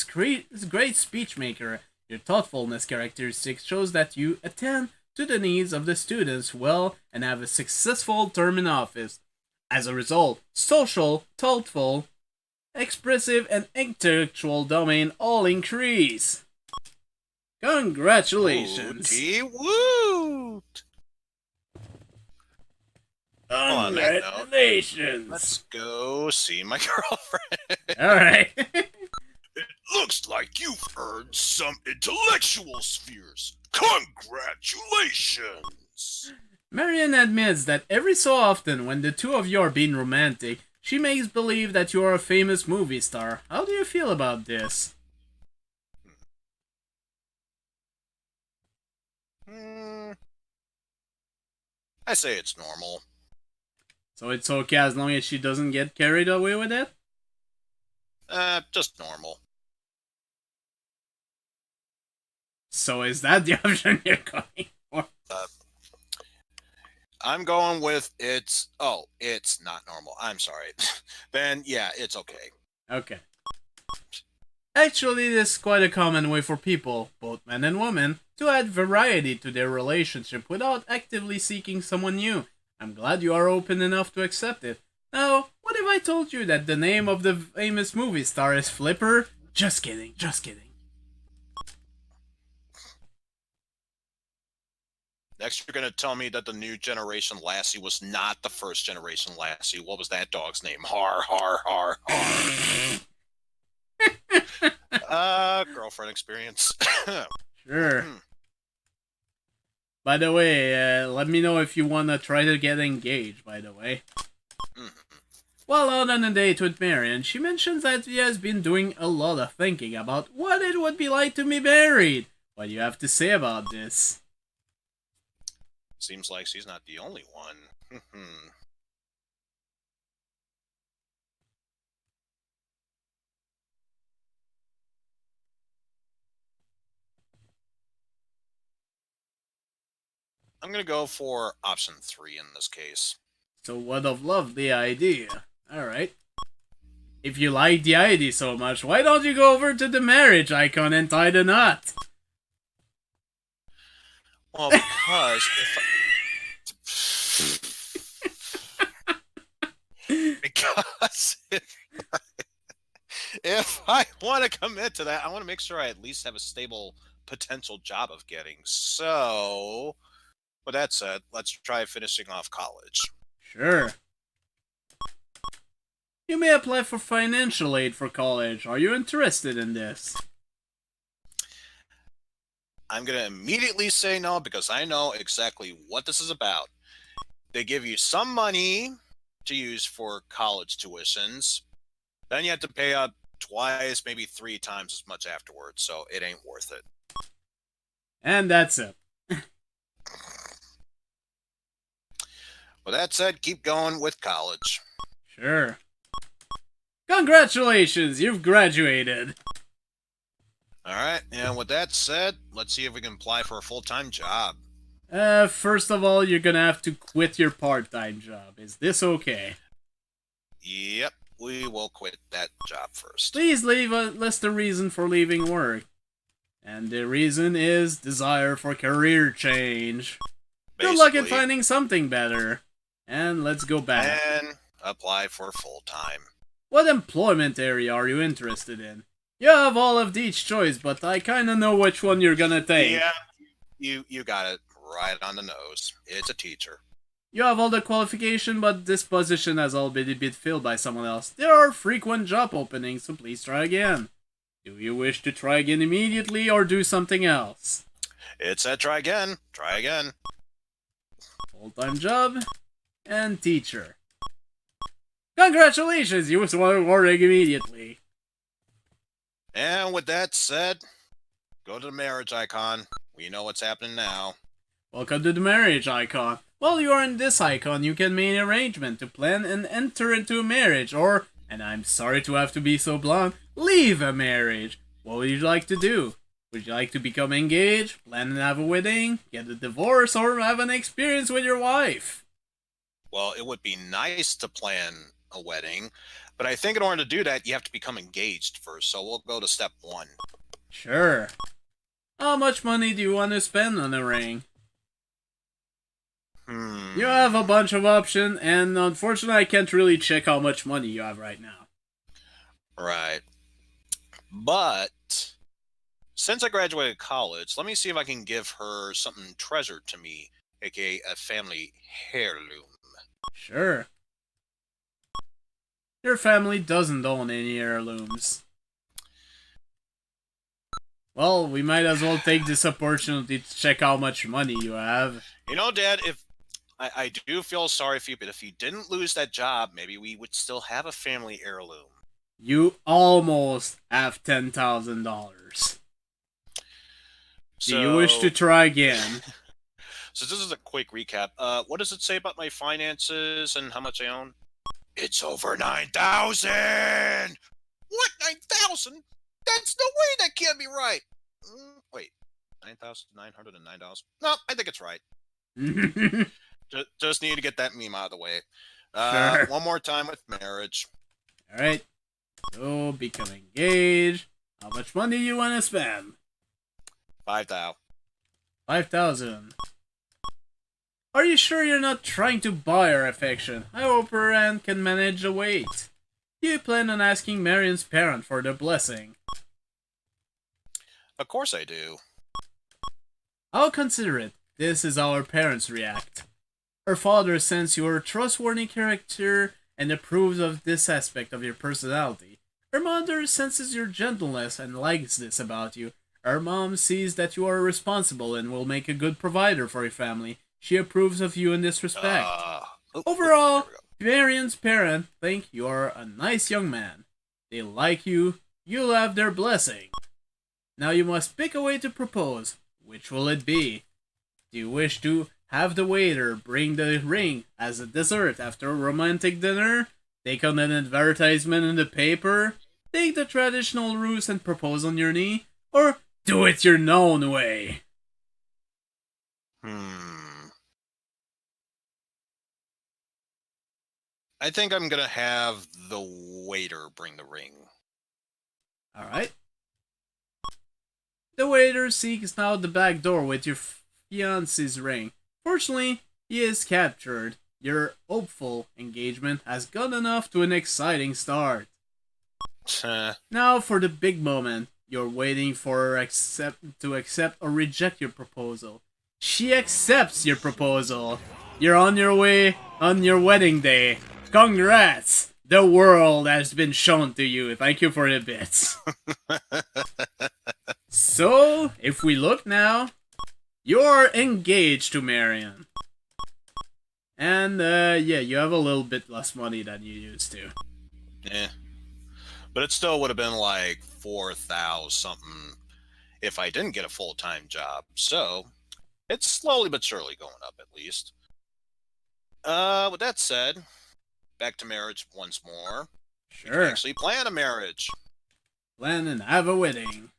great speech maker. Your thoughtfulness characteristic shows that you attend to the needs of the students well and have a successful term in office. As a result, social, thoughtful, expressive, and intellectual domain all increase. Congratulations! Woot! Congratulations! Let's go see my girlfriend. Alright. It looks like you've earned some intellectual spheres. Congratulations! Marion admits that every so often, when the two of you are being romantic, she makes believe that you are a famous movie star. How do you feel about this? I say it's normal. So it's okay as long as she doesn't get carried away with it? Just normal. So is that the option you're going for? I'm going with it's not normal. I'm sorry. Then, yeah, it's okay. Okay. Actually, this is quite a common way for people, both men and women, to add variety to their relationship without actively seeking someone new. I'm glad you are open enough to accept it. Now, what if I told you that the name of the famous movie star is Flipper? Just kidding, just kidding. Next, you're going to tell me that the new generation Lassie was not the first generation Lassie. What was that dog's name? Har, har, har, har. Girlfriend experience. Sure. By the way, let me know if you want to try to get engaged, by the way. While out on a date with Marion, she mentions that she has been doing a lot of thinking about what it would be like to be married. What do you have to say about this? Seems like she's not the only one. I'm going to go for option 3 in this case. So what of lovely idea. Alright. If you like the idea so much, why don't you go over to the marriage icon and tie the knot? Well, because if I want to commit to that, I want to make sure I at least have a stable potential job of getting. So, with that said, let's try finishing off college. Sure. You may apply for financial aid for college. Are you interested in this? I'm going to immediately say no because I know exactly what this is about. They give you some money to use for college tuitions. Then you have to pay up twice, maybe 3 times as much afterwards, so it ain't worth it. And that's it. With that said, keep going with college. Sure. Congratulations, you've graduated. Alright, and with that said, let's see if we can apply for a full-time job. First of all, you're gonna have to quit your part-time job. Is this okay? Yep, we will quit that job first. Please list the reason for leaving work. And the reason is desire for career change. Good luck in finding something better. And let's go back. And apply for full-time. What employment area are you interested in? You have all of each choice, but I kinda know which one you're gonna take. Yeah, you got it right on the nose. It's a teacher. You have all the qualification, but this position has already been filled by someone else. There are frequent job openings, so please try again. Do you wish to try again immediately or do something else? It said try again. Try again. Full-time job and teacher. Congratulations, you were working immediately. And with that said, go to the marriage icon. We know what's happening now. Welcome to the marriage icon. While you are in this icon, you can make an arrangement to plan and enter into a marriage, or, and I'm sorry to have to be so blunt, leave a marriage. What would you like to do? Would you like to become engaged, plan and have a wedding, get a divorce, or have an experience with your wife? Well, it would be nice to plan a wedding, but I think in order to do that, you have to become engaged first, so we'll go to step 1. Sure. How much money do you want to spend on a ring? You have a bunch of options, and unfortunately I can't really check how much money you have right now. Right. But, since I graduated college, let me see if I can give her something treasured to me, aka a family heirloom. Sure. Your family doesn't own any heirlooms. Well, we might as well take this opportunity to check how much money you have. You know, Dad, if I do feel sorry for you, but if you didn't lose that job, maybe we would still have a family heirloom. You almost have $10,000. Do you wish to try again? So this is a quick recap. What does it say about my finances and how much I own? It's over 9,000! What? 9,000? That's no way that can't be right! Wait, 9,909 dollars? No, I think it's right. Just need to get that meme out of the way. Sure. One more time with marriage. Alright. So, become engaged. How much money do you want to spend? 5,000. 5,000. Are you sure you're not trying to buy her affection? I hope her aunt can manage the wait. Do you plan on asking Marion's parent for the blessing? Of course I do. I'll consider it. This is how her parents react. Her father senses you're a trustworthy character and approves of this aspect of your personality. Her mother senses your gentleness and likes this about you. Her mom sees that you are responsible and will make a good provider for your family. She approves of you in this respect. Overall, Marion's parents think you are a nice young man. They like you. You'll have their blessing. Now you must pick a way to propose. Which will it be? Do you wish to have the waiter bring the ring as a dessert after a romantic dinner? Take on an advertisement in the paper? Take the traditional route and propose on your knee? Or do it your own way? I think I'm gonna have the waiter bring the ring. Alright. The waiter seeks out the back door with your fiancé's ring. Fortunately, he is captured. Your hopeful engagement has gotten off to an exciting start. Now for the big moment. You're waiting for her to accept or reject your proposal. She accepts your proposal. You're on your way on your wedding day. Congrats! The world has been shown to you. Thank you for the bits. So, if we look now, you're engaged to Marion. And, yeah, you have a little bit less money than you used to. Eh. But it still would have been like 4,000 something if I didn't get a full-time job. So it's slowly but surely going up at least. With that said, back to marriage once more. We can Sure. actually plan a marriage. Plan and have a wedding.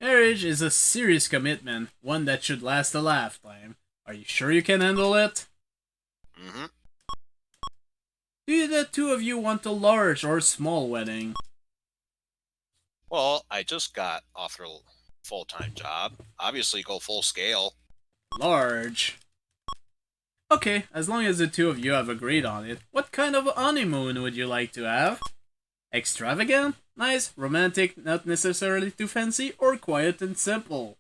Marriage is a serious commitment, one that should last a lifetime. Are you sure you can handle it? Mm-hmm. Do the two of you want a large or small wedding? Well, I just got offered a full-time job. Obviously, go full scale. Large. Okay, as long as the two of you have agreed on it, what kind of honeymoon would you like to have? Extravagant? Nice? Romantic? Not necessarily too fancy? Or quiet and simple?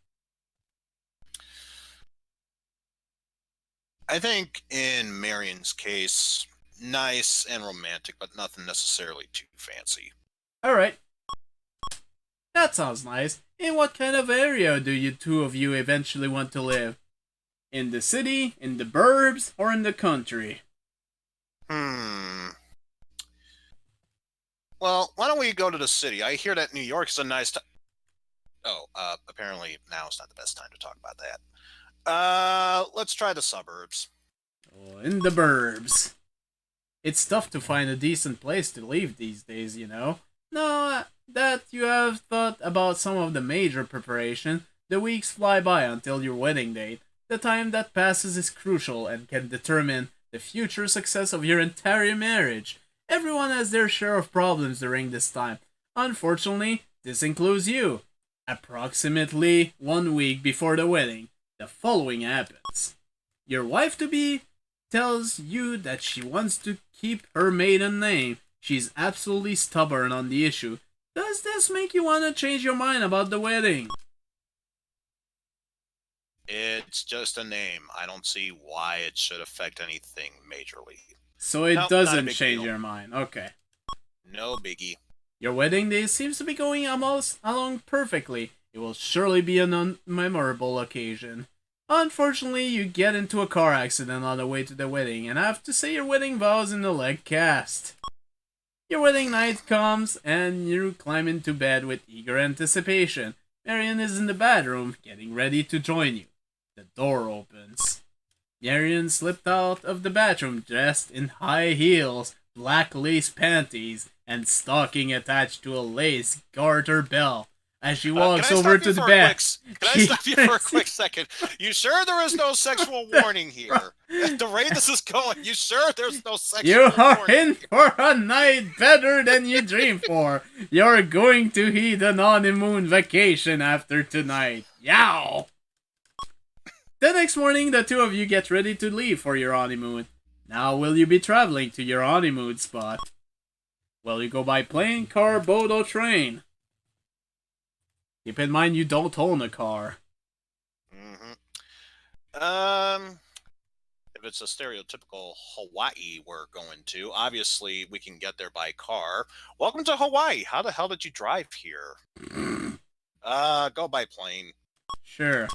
I think in Marion's case, nice and romantic, but nothing necessarily too fancy. Alright. That sounds nice. In what kind of area do you two of you eventually want to live? In the city, in the burbs, or in the country? Well, why don't we go to the city? I hear that New York is a nice time. Oh, apparently now is not the best time to talk about that. Let's try the suburbs. Oh, in the burbs. It's tough to find a decent place to live these days, you know. Now that you have thought about some of the major preparation, the weeks fly by until your wedding date. The time that passes is crucial and can determine the future success of your entire marriage. Everyone has their share of problems during this time. Unfortunately, this includes you. Approximately 1 week before the wedding, the following happens. Your wife-to-be tells you that she wants to keep her maiden name. She's absolutely stubborn on the issue. Does this make you want to change your mind about the wedding? It's just a name. I don't see why it should affect anything majorly. So it Nope, not a doesn't big change deal. your mind. Okay. No biggie. Your wedding day seems to be going almost along perfectly. It will surely be an unmemorable occasion. Unfortunately, you get into a car accident on the way to the wedding and have to say your wedding vows in the leg cast. Your wedding night comes and you climb into bed with eager anticipation. Marion is in the bedroom, getting ready to join you. The door opens. Marion slipped out of the bathroom dressed in high heels, black lace panties, and stocking attached to a lace garter belt. As she walks over to the bed. Can I stop you for a quick second? You sure there is no sexual warning here? At the rate this is going, you sure there's no sexual You are warning? in for a night better than you dreamed for. You're going to heed an honeymoon vacation after tonight. Yow! The next morning, the two of you get ready to leave for your honeymoon. Now, will you be traveling to your honeymoon spot? Will you go by plane, car, boat, or train? Keep in mind you don't own a car. If it's a stereotypical Hawaii we're going to, obviously we can get there by car. Welcome to Hawaii. How the hell did you drive here? Go by plane. Sure.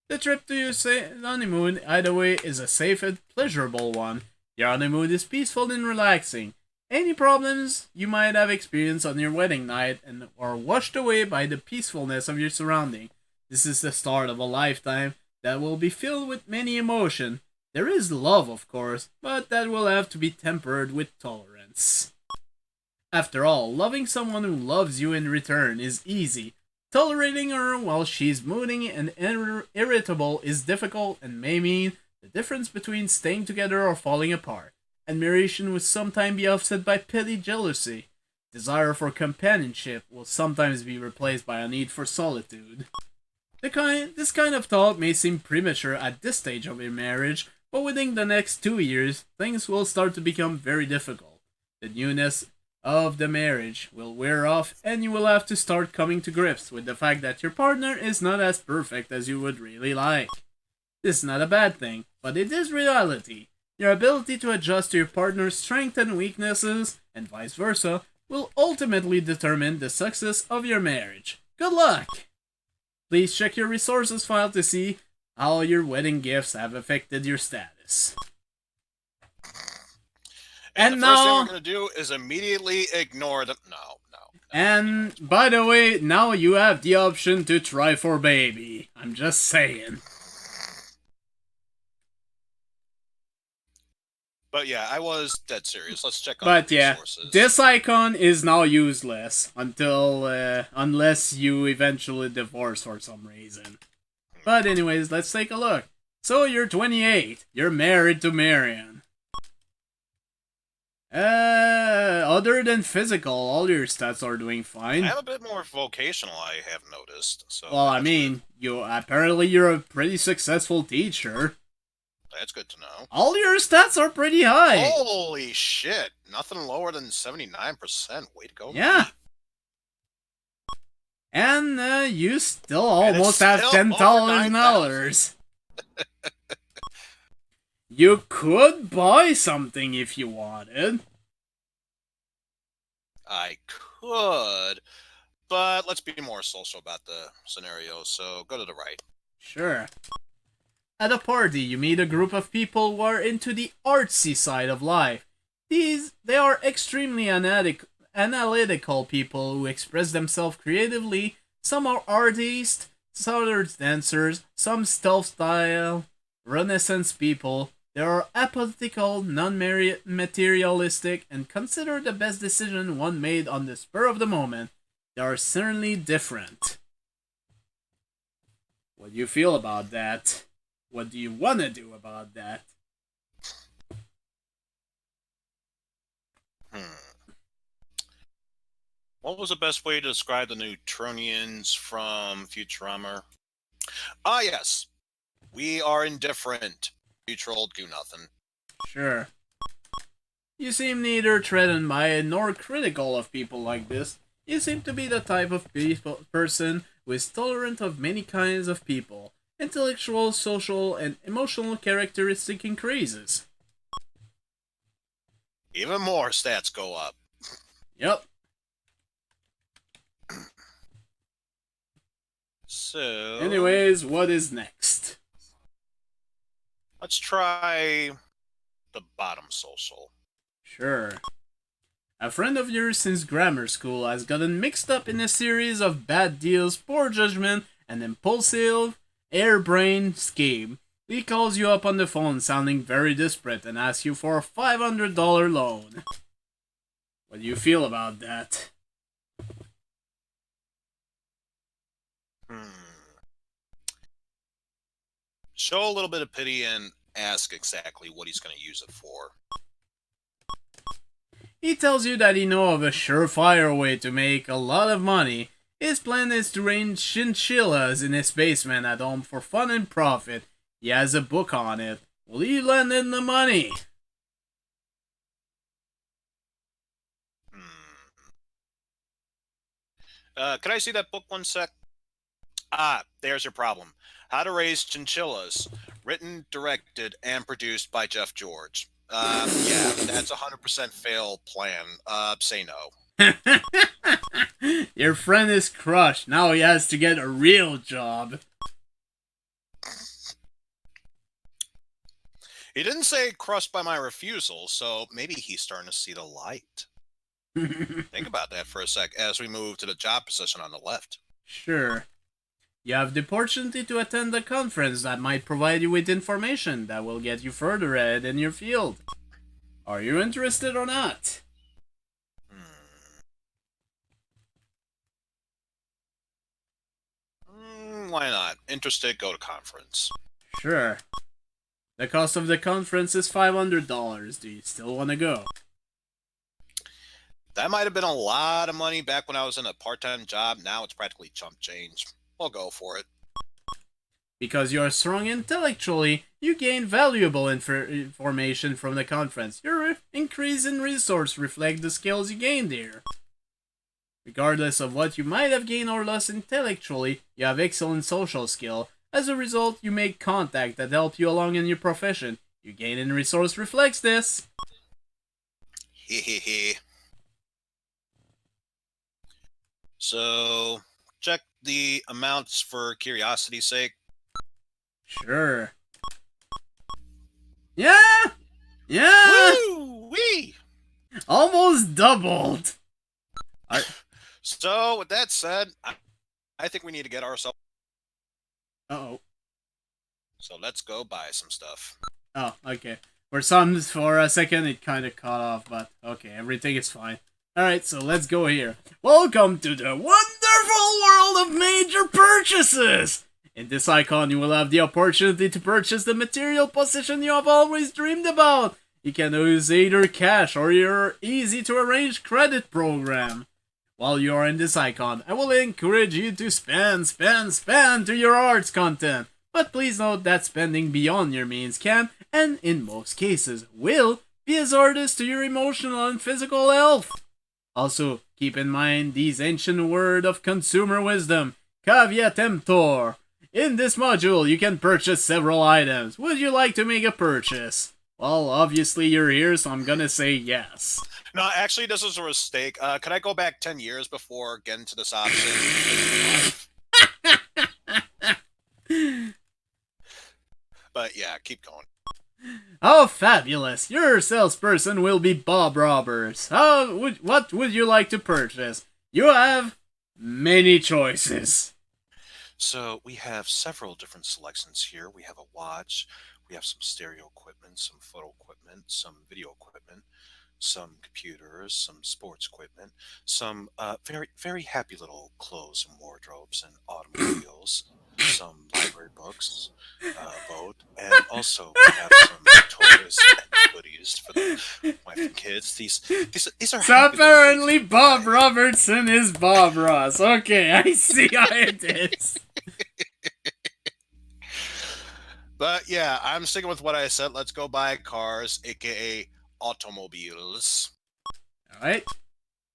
The trip to your honeymoon, either way, is a safe and pleasurable one. Your honeymoon is peaceful and relaxing. Any problems you might have experienced on your wedding night and are washed away by the peacefulness of your surrounding. This is the start of a lifetime that will be filled with many emotion. There is love, of course, but that will have to be tempered with tolerance. After all, loving someone who loves you in return is easy. Tolerating her while she's moody and irritable is difficult and may mean the difference between staying together or falling apart. Admiration will sometimes be offset by petty jealousy. Desire for companionship will sometimes be replaced by a need for solitude. This kind of thought may seem premature at this stage of your marriage, but within the next 2 years, things will start to become very difficult. The newness of the marriage will wear off, and you will have to start coming to grips with the fact that your partner is not as perfect as you would really like. This is not a bad thing, but it is reality. Your ability to adjust to your partner's strengths and weaknesses, and vice versa, will ultimately determine the success of your marriage. Good luck! Please check your resources file to see how your wedding gifts have affected your status. useless. And the And first thing now, we're going to do is immediately ignore them. No. and by the way, now you have the option to try for baby. I'm just saying. But yeah, I was dead serious. Let's check on But the yeah, resources. this icon is now useless until unless you eventually divorce for some reason. But anyways, let's take a look. So you're 28. You're married to Marion. Other than physical, all your stats are doing fine. I have a bit more vocational, I have noticed. So Well, I mean, you're a pretty successful teacher. that's good to know. All your stats are pretty high. Holy shit! Nothing lower than 79%. Way to go, Yeah. me. And you still And it's almost have still $10,000. You could buy something if you wanted. I could, but let's be more social about the scenario. So go to the right. Sure. At a party, you meet a group of people who are into the artsy side of life. They are extremely analytical people who express themselves creatively. Some are artists, some are dancers, some stealth-style, Renaissance people. They are apolitical, non-materialistic, and consider the best decision one made on the spur of the moment. They are certainly different. What do you feel about that? What do you want to do about that? What was the best way to describe the Neutronians from Futurama? Ah, yes. We are indifferent. Neutral, do nothing. Sure. You seem neither threatened by it nor critical of people like this. You seem to be the type of person who is tolerant of many kinds of people. Intellectual, social, and emotional characteristic increases. Even more stats go up. Yep. So... Anyways, what is next? let's try the bottom social. Sure. A friend of yours since grammar school has gotten mixed up in a series of bad deals, poor judgment, and impulsive, airbrained scheme. He calls you up on the phone sounding very desperate and asks you for a $500 loan. What do you feel about that? Show a little bit of pity and ask exactly what he's going to use it for. He tells you that he knows of a surefire way to make a lot of money. His plan is to raise chinchillas in his basement at home for fun and profit. He has a book on it. Will you lend him the money? Can I see that book 1 sec? Ah, there's your problem. How to Raise Chinchillas. Written, directed, and produced by Jeff George. Yeah, that's a 100% fail plan. Say no. Your friend is crushed. Now he has to get a real job. He didn't say crushed by my refusal, so maybe he's starting to see the light. Think about that for a sec as we move to the job position on the left. Sure. You have the opportunity to attend a conference that might provide you with information that will get you further ahead in your field. Are you interested or not? Why not? Interested, go to conference. Sure. The cost of the conference is $500. Do you still want to go? That might have been a lot of money back when I was in a part-time job. Now it's practically chump change. We'll go for it. Because you are strong intellectually, you gain valuable information from the conference. Your increase in resource reflects the skills you gained here. Regardless of what you might have gained or lost intellectually, you have excellent social skill. As a result, you make contact that help you along in your profession. Your gain in resource reflects this. Hehehe. So, check the amounts for curiosity's sake. Sure. Yeah! Yeah! Woo wee! Almost doubled! So, with that said, I think we need to get ourselves. Uh-oh. So let's go buy some stuff. Oh, okay. For a second, it kind of cut off, but okay, everything is fine. Alright, so let's go here. Welcome to the wonderful world of major purchases! In this icon, you will have the opportunity to purchase the material possession you have always dreamed about. You can use either cash or your easy-to-arrange credit program. While you are in this icon, I will encourage you to spend to your heart's content. But please note that spending beyond your means can, and in most cases will, be hazardous to your emotional and physical health. Also, keep in mind these ancient words of consumer wisdom, caveat emptor. In this module, you can purchase several items. Would you like to make a purchase? Well, obviously you're here, so I'm gonna say yes. No, actually, this is a mistake. Could I go back 10 years before getting to this option? But yeah, keep going. Oh, fabulous! Your salesperson will be Bob Roberts. What would you like to purchase? You have many choices. So we have several different selections here. We have a watch, we have some stereo equipment, some photo equipment, some video equipment, some computers, some sports equipment, some very, very happy little clothes and wardrobes and automobiles, some library books, boat, and also we have some toys and goodies for the wife and kids. These are So happy little apparently things. Bob Robertson is Bob Ross. Okay, I see how it is. But yeah, I'm sticking with what I said. Let's go buy cars, aka automobiles. Alright.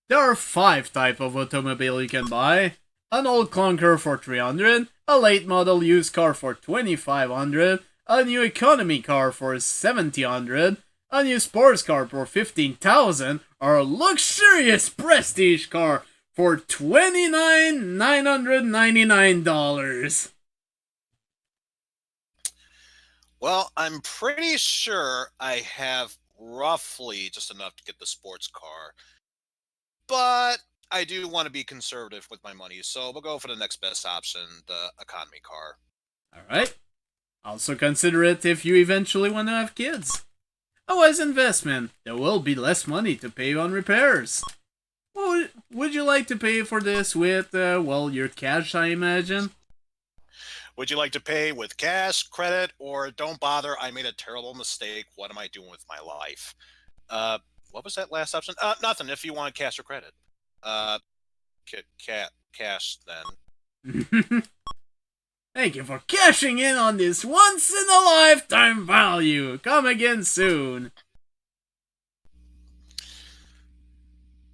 There are 5 types of automobile you can buy. An old clunker for 300, a late model used car for 2500, a new economy car for 1700, a new sports car for 15,000, or a luxurious prestige car for $29,999. Well, I'm pretty sure I have roughly just enough to get the sports car, but I do want to be conservative with my money, so we'll go for the next best option, the economy car. Alright. Also consider it if you eventually want to have kids. A wise investment. There will be less money to pay on repairs. Would you like to pay for this with, your cash, I imagine? Would you like to pay with cash, credit, or don't bother? I made a terrible mistake. What am I doing with my life? What was that last option? Nothing. If you want cash or credit, cash then. Thank you for cashing in on this once-in-a-lifetime value. Come again soon.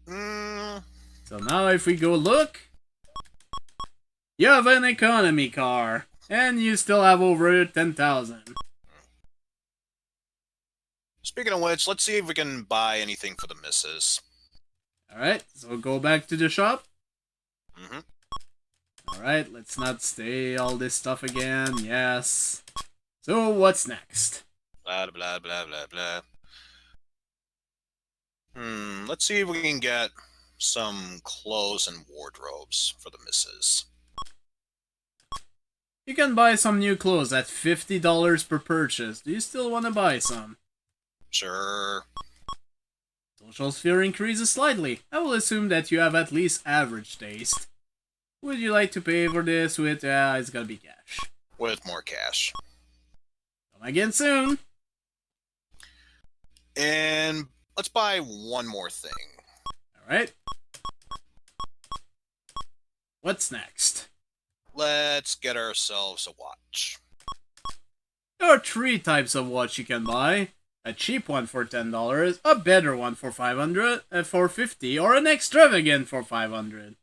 So now if we go look, you have an economy car, and you still have over 10,000. Speaking of which, let's see if we can buy anything for the missus. Alright, so go back to the shop. Mm-hmm. Alright, let's not stay all this stuff again. Yes. So what's next? Blah, blah, blah, blah, blah. Let's see if we can get some clothes and wardrobes for the missus. You can buy some new clothes at $50 per purchase. Do you still want to buy some? Sure. Social sphere increases slightly. I will assume that you have at least average taste. Would you like to pay for this with, it's gonna be cash. With more cash. Come again soon. And let's buy one more thing. Alright. What's next? Let's get ourselves a watch. There are 3 types of watch you can buy. A cheap one for $10, a better one for $500, for $50, or an extravagant for $500.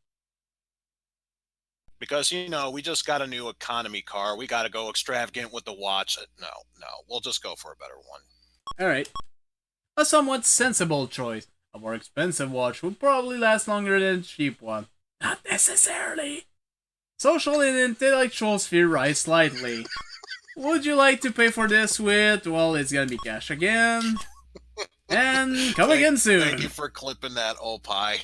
Because, we just got a new economy car. We got to go extravagant with the watch. No. We'll just go for a better one. Alright. A somewhat sensible choice. A more expensive watch would probably last longer than a cheap one. Not necessarily. Social and intellectual sphere rise slightly. Would you like to pay for this with, well, it's gonna be cash again. And come again soon. Thank you for clipping that, old pie.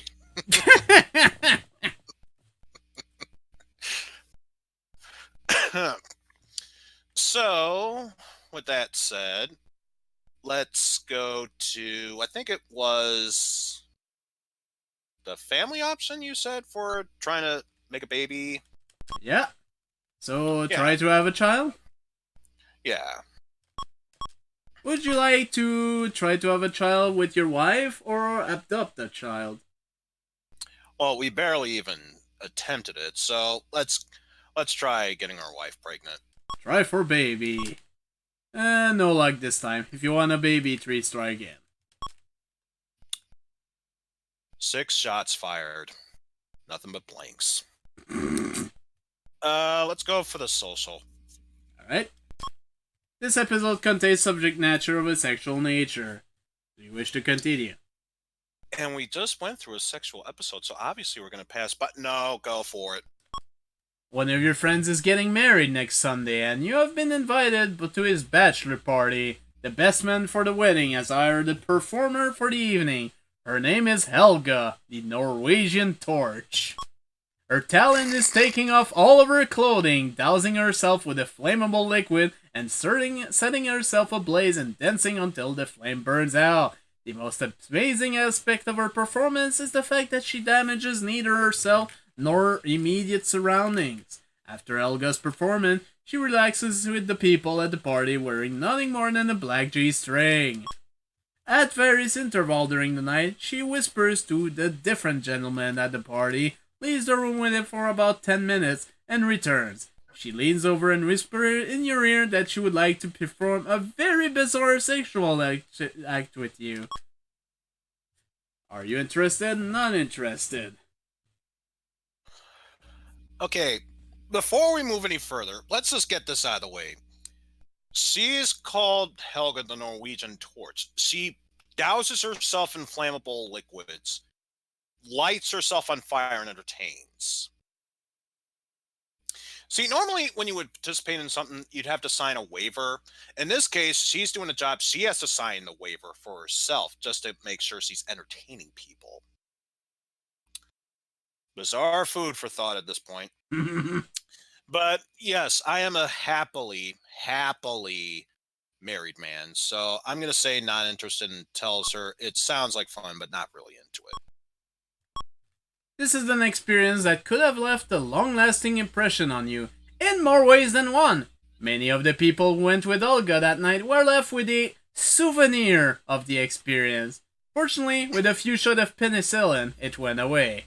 So, with that said, let's go to, I think it was the family option you said for trying to make a baby. Yeah. So, Yeah. try to have a child? Yeah. Would you like to try to have a child with your wife or adopt a child? Well, we barely even attempted it, so let's try getting our wife pregnant. Try for baby. No luck this time. If you want a baby, trees, try again. 6 shots fired. Nothing but blanks. Let's go for the social. Alright. This episode contains subject matter of a sexual nature. Do you wish to continue? And we just went through a sexual episode, so obviously we're going to pass, but no, go for it. One of your friends is getting married next Sunday, and you have been invited to his bachelor party. The best man for the wedding has hired a performer for the evening. Her name is Helga, the Norwegian torch. Her talent is taking off all of her clothing, dousing herself with a flammable liquid, and setting herself ablaze and dancing until the flame burns out. The most amazing aspect of her performance is the fact that she damages neither herself nor immediate surroundings. After Helga's performance, she relaxes with the people at the party wearing nothing more than a black G-string. At various intervals during the night, she whispers to the different gentlemen at the party, leaves the room with him for about 10 minutes, and returns. She leans over and whispers in your ear that she would like to perform a very bizarre sexual act with you. Are you interested? Not interested. Okay, before we move any further, let's just get this out of the way. She is called Helga the Norwegian Torch. She douses herself in flammable liquids, lights herself on fire, and entertains. See, normally when you would participate in something, you'd have to sign a waiver. In this case, she's doing a job. She has to sign the waiver for herself just to make sure she's entertaining people. Bizarre food for thought at this point. But yes, I am a happily married man. So I'm going to say not interested, and tells her it sounds like fun, but not really into it. This is an experience that could have left a long-lasting impression on you, in more ways than one. Many of the people who went with Olga that night were left with a souvenir of the experience. Fortunately, with a few shots of penicillin, it went away.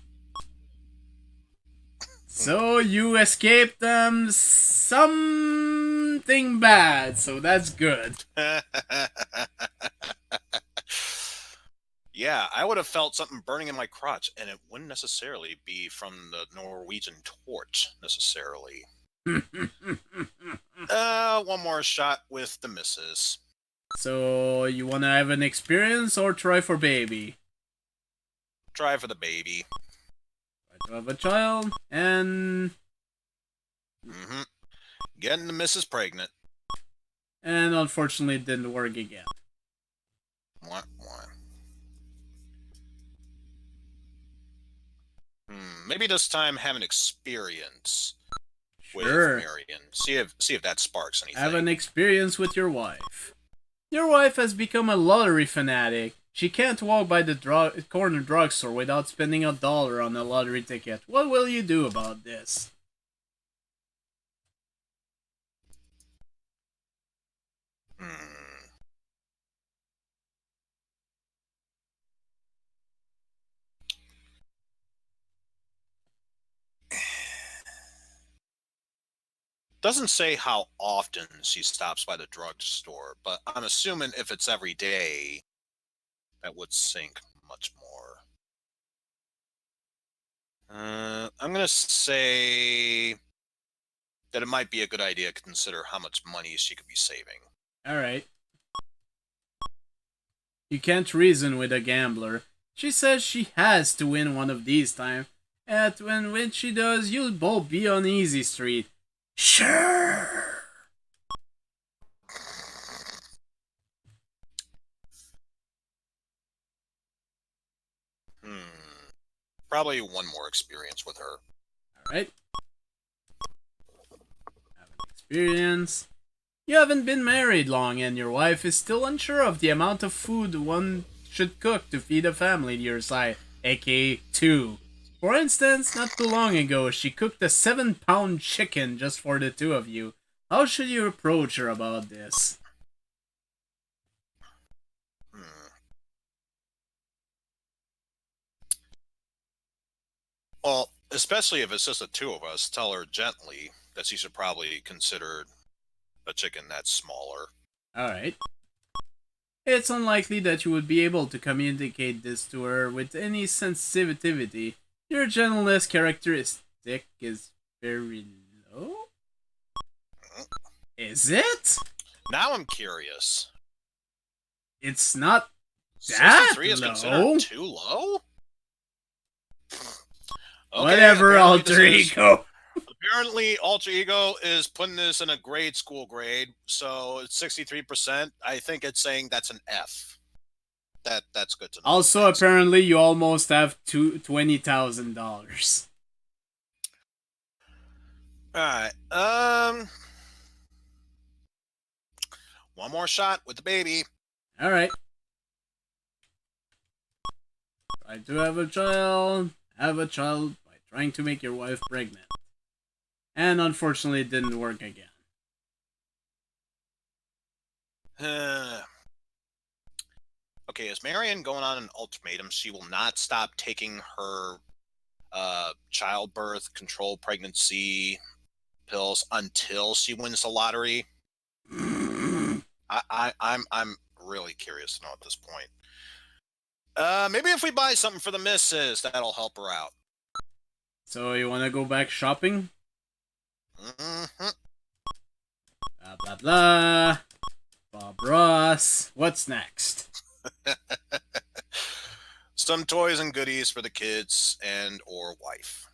So you escaped something bad, so that's good. Yeah, I would have felt something burning in my crotch, and it wouldn't necessarily be from the Norwegian torch, necessarily. One more shot with the missus. So, you want to have an experience or try for baby? Try for the baby. Try to have a child, and... Getting the missus pregnant. And unfortunately it didn't work again. What? Maybe this time have an experience with Marion. See if that sparks anything. Have an experience with your wife. Your wife has become a lottery fanatic. She can't walk by the corner drugstore without spending $1 on a lottery ticket. What will you do about this? Doesn't say how often she stops by the drugstore, but I'm assuming if it's every day, that would sink much more. I'm going to say that it might be a good idea to consider how much money she could be saving. Alright. You can't reason with a gambler. She says she has to win one of these times. And when she does, you'll both be on easy street. Sure. Probably one more experience with her. Alright. Have an experience. You haven't been married long, and your wife is still unsure of the amount of food one should cook to feed a family your size, aka 2. For instance, not too long ago, she cooked a 7-pound chicken just for the 2 of you. How should you approach her about this? Well, especially if it's just the 2 of us, tell her gently that she should probably consider a chicken that's smaller. Alright. It's unlikely that you would be able to communicate this to her with any sensitivity. Your gentleness characteristic is very low? Is it? Now I'm curious. It's not that 63 is low. considered too low? Okay, Whatever, alter ego. Apparently, alter ego is putting this in a grade school grade, so it's 63%. I think it's saying that's an F. That's good to know. Also, apparently, you almost have $20,000. Alright, one more shot with the baby. Alright. Try to have a child. Have a child by trying to make your wife pregnant. And unfortunately, it didn't work again. Okay, is Marion going on an ultimatum? She will not stop taking her childbirth control pregnancy pills until she wins the lottery. I'm really curious to know at this point. Maybe if we buy something for the missus, that'll help her out. So you want to go back shopping? Mm-hmm. Blah blah blah. Bob Ross. What's next? Some toys and goodies for the kids and or wife.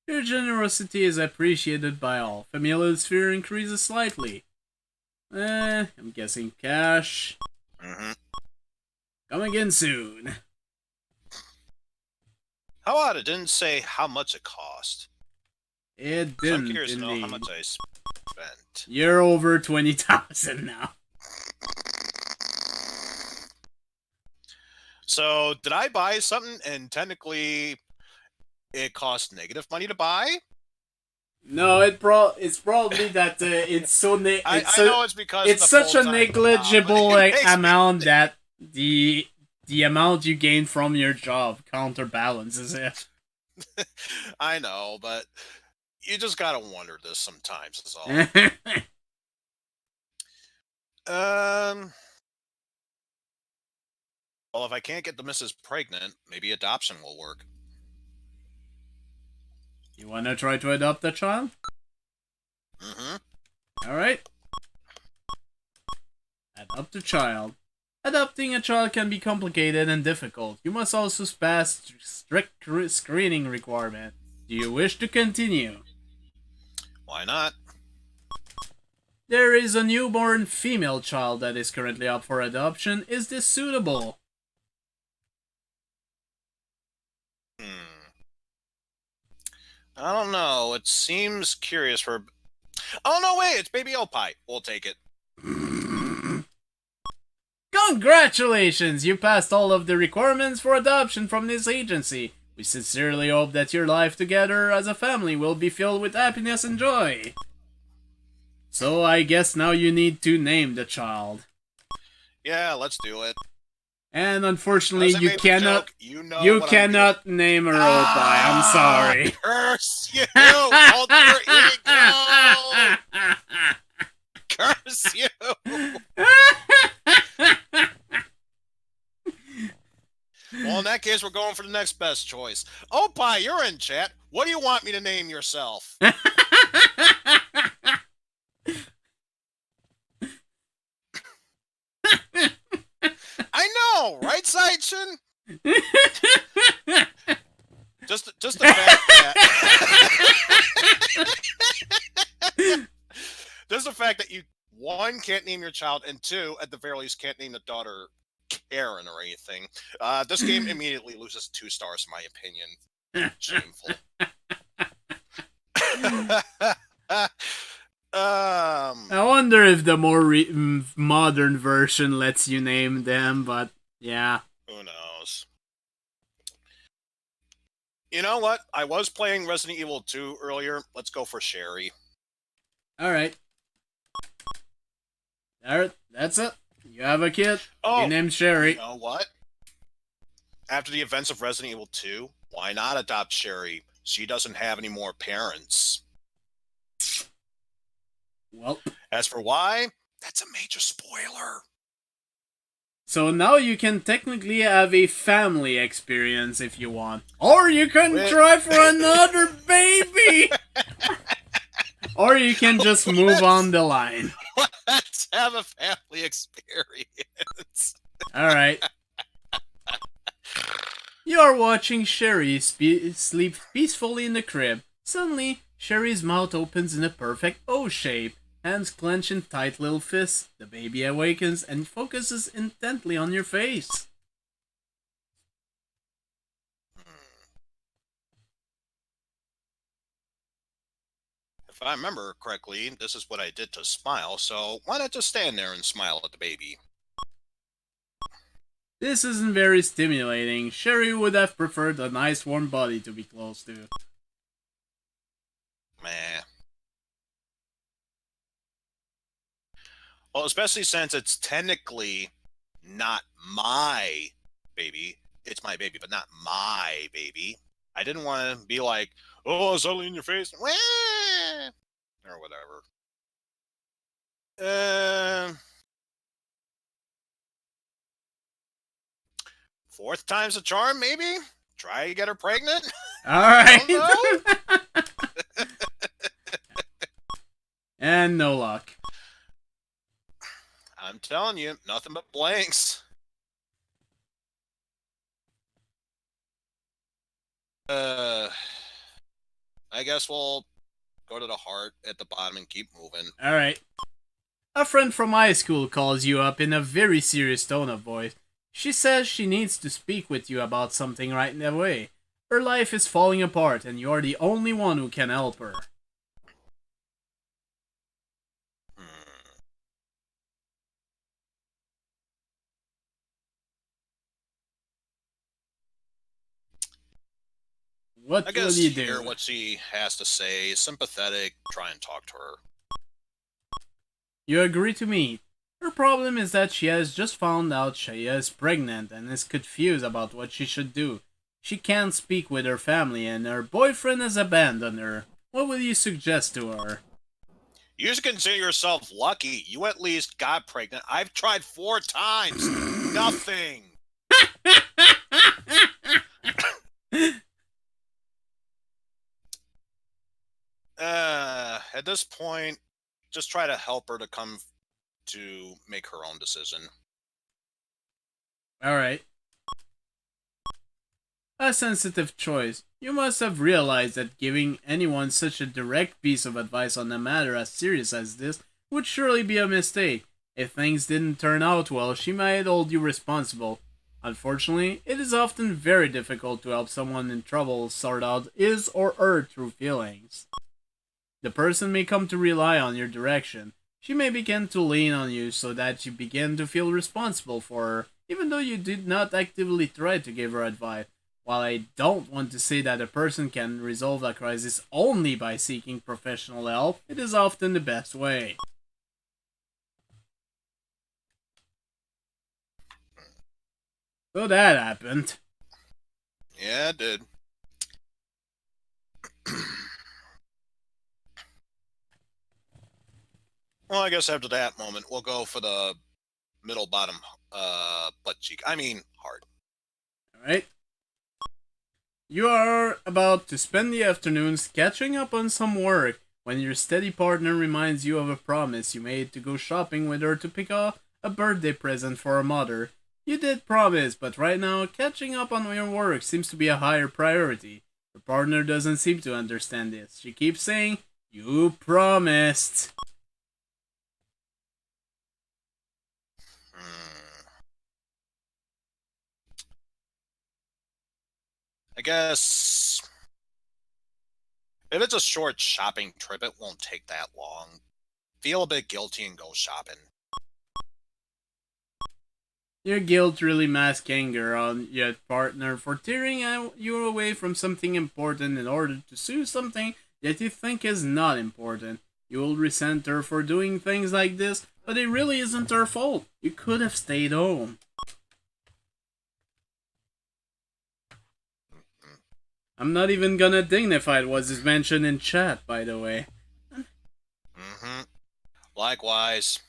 Your generosity is appreciated by all. Familial sphere increases slightly. I'm guessing cash. Mm-hmm. Come again soon. How odd it didn't say how much it cost. It So I'm didn't. curious to know how Indeed. much I spent. You're over 20,000 now. So did I buy something and technically it cost negative money to buy? No, it's probably that it's so I know it's because it's of the such a full-time negligible job, but it makes me amount think. that the amount you gain from your job counterbalances it. I know, but you just gotta wonder this sometimes. Is all. Well, if I can't get the missus pregnant, maybe adoption will work. You wanna try to adopt a child? Mm-hmm. Alright. Adopt a child. Adopting a child can be complicated and difficult. You must also pass strict screening requirement. Do you wish to continue? Why not? There is a newborn female child that is currently up for adoption. Is this suitable? I don't know. It seems curious for... Oh, no, wait. It's baby Opie. We'll take it. Congratulations! You passed all of the requirements for adoption from this agency. We sincerely hope that your life together as a family will be filled with happiness and joy. So I guess now you need to name the child. Yeah, let's do it. And unfortunately, As I you made the cannot... joke, you know You what cannot name her Opie. I'm sorry. Curse you! Alter ego! Curse you! Well, in that case, we're going for the next best choice. Opie, you're in chat. What do you want me to name yourself? I know, right, Sideshin? Just the fact that just the fact that you, one, can't name your child, and two, at the very least, can't name the daughter Karen or anything. This game immediately loses 2 stars in my opinion. Shameful. I wonder if the more modern version lets you name them, but yeah. Who knows? You know what? I was playing Resident Evil 2 earlier. Let's go for Sherry. Alright. That's it. You have a kid. Oh, Be named Sherry. You know what? After the events of Resident Evil 2, why not adopt Sherry? She doesn't have any more parents. Well. As for why, that's a major spoiler. So now you can technically have a family experience if you want. Or you can try for another baby! Or you can just move on the line. Let's have a family experience. Alright. You are watching Sherry sleep peacefully in the crib. Suddenly, Sherry's mouth opens in a perfect O shape. Hands clench in tight little fists. The baby awakens and focuses intently on your face. If I remember correctly, this is what I did to smile, so why not just stand there and smile at the baby? This isn't very stimulating. Sherry would have preferred a nice warm body to be close to. Meh. Well, especially since it's technically not my baby. It's my baby, but not my baby. I didn't want to be like, oh, it's ugly in your face. Wah! Or whatever. Fourth time's a charm, maybe? Try to get her pregnant? Alright. And no luck. I'm telling you, nothing but blanks. I guess we'll go to the heart at the bottom and keep moving. Alright. A friend from high school calls you up in a very serious tone of voice. She says she needs to speak with you about something right away. Her life is falling apart and you're the only one who can help her. What I guess will you do? hear what she has to say, sympathetic, try and talk to her. You agree to meet. Her problem is that she has just found out she is pregnant and is confused about what she should do. She can't speak with her family and her boyfriend has abandoned her. What will you suggest to her? You should consider yourself lucky. You at least got pregnant. I've tried 4 times. Nothing. At this point, just try to help her to come to make her own decision. Alright. A sensitive choice. You must have realized that giving anyone such a direct piece of advice on a matter as serious as this would surely be a mistake. If things didn't turn out well, she might hold you responsible. Unfortunately, it is often very difficult to help someone in trouble sort out his or her true feelings. The person may come to rely on your direction. She may begin to lean on you so that you begin to feel responsible for her, even though you did not actively try to give her advice. While I don't want to say that a person can resolve a crisis only by seeking professional help, it is often the best way. So that happened. Yeah, it did. Well, I guess after that moment, we'll go for the middle bottom butt cheek. I mean, heart. Alright. You are about to spend the afternoons catching up on some work when your steady partner reminds you of a promise you made to go shopping with her to pick up a birthday present for her mother. You did promise, but right now, catching up on your work seems to be a higher priority. Your partner doesn't seem to understand this. She keeps saying, "You promised." I guess if it's a short shopping trip, it won't take that long. Feel a bit guilty and go shopping. Your guilt really masks anger on your partner for tearing you away from something important in order to sue something that you think is not important. You will resent her for doing things like this, but it really isn't her fault. You could have stayed home. I'm not even gonna dignify what is mentioned in chat, by the way. Mm-hmm. Likewise.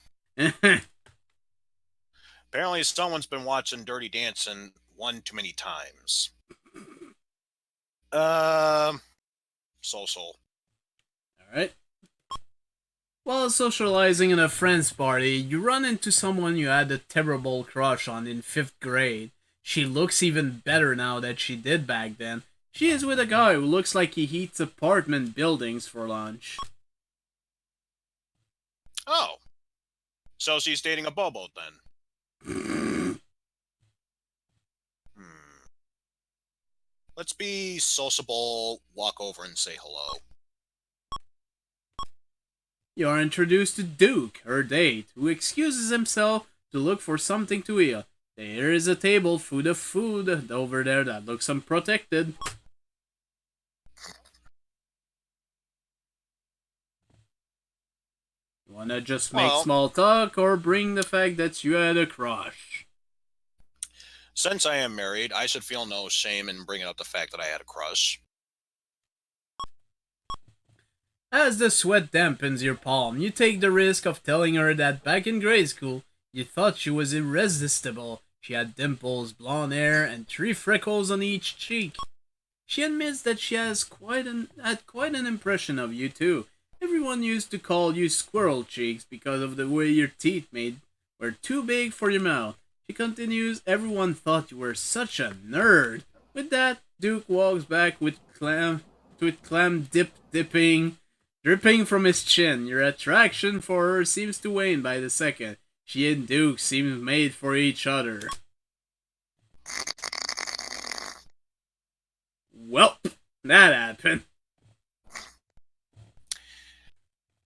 Apparently someone's been watching Dirty Dancing one too many times. Social. Alright. While socializing in a friend's party, you run into someone you had a terrible crush on in 5th grade. She looks even better now than she did back then. She is with a guy who looks like he heats apartment buildings for lunch. Oh. So she's dating a Bobo then. Let's be sociable, walk over and say hello. You are introduced to Duke, her date, who excuses himself to look for something to eat. There is a table full of food over there that looks unprotected. You wanna just make small talk or bring the fact that you had a crush? Since I am married, I should feel no shame in bringing up the fact that I had a crush. As the sweat dampens your palm, you take the risk of telling her that back in grade school, you thought she was irresistible. She had dimples, blonde hair, and 3 freckles on each cheek. She admits that she had quite an impression of you too. Everyone used to call you squirrel cheeks because of the way your teeth were too big for your mouth. She continues, everyone thought you were such a nerd. With that, Duke walks back with clam dripping from his chin. Your attraction for her seems to wane by the second. She and Duke seem made for each other. Welp, that happened.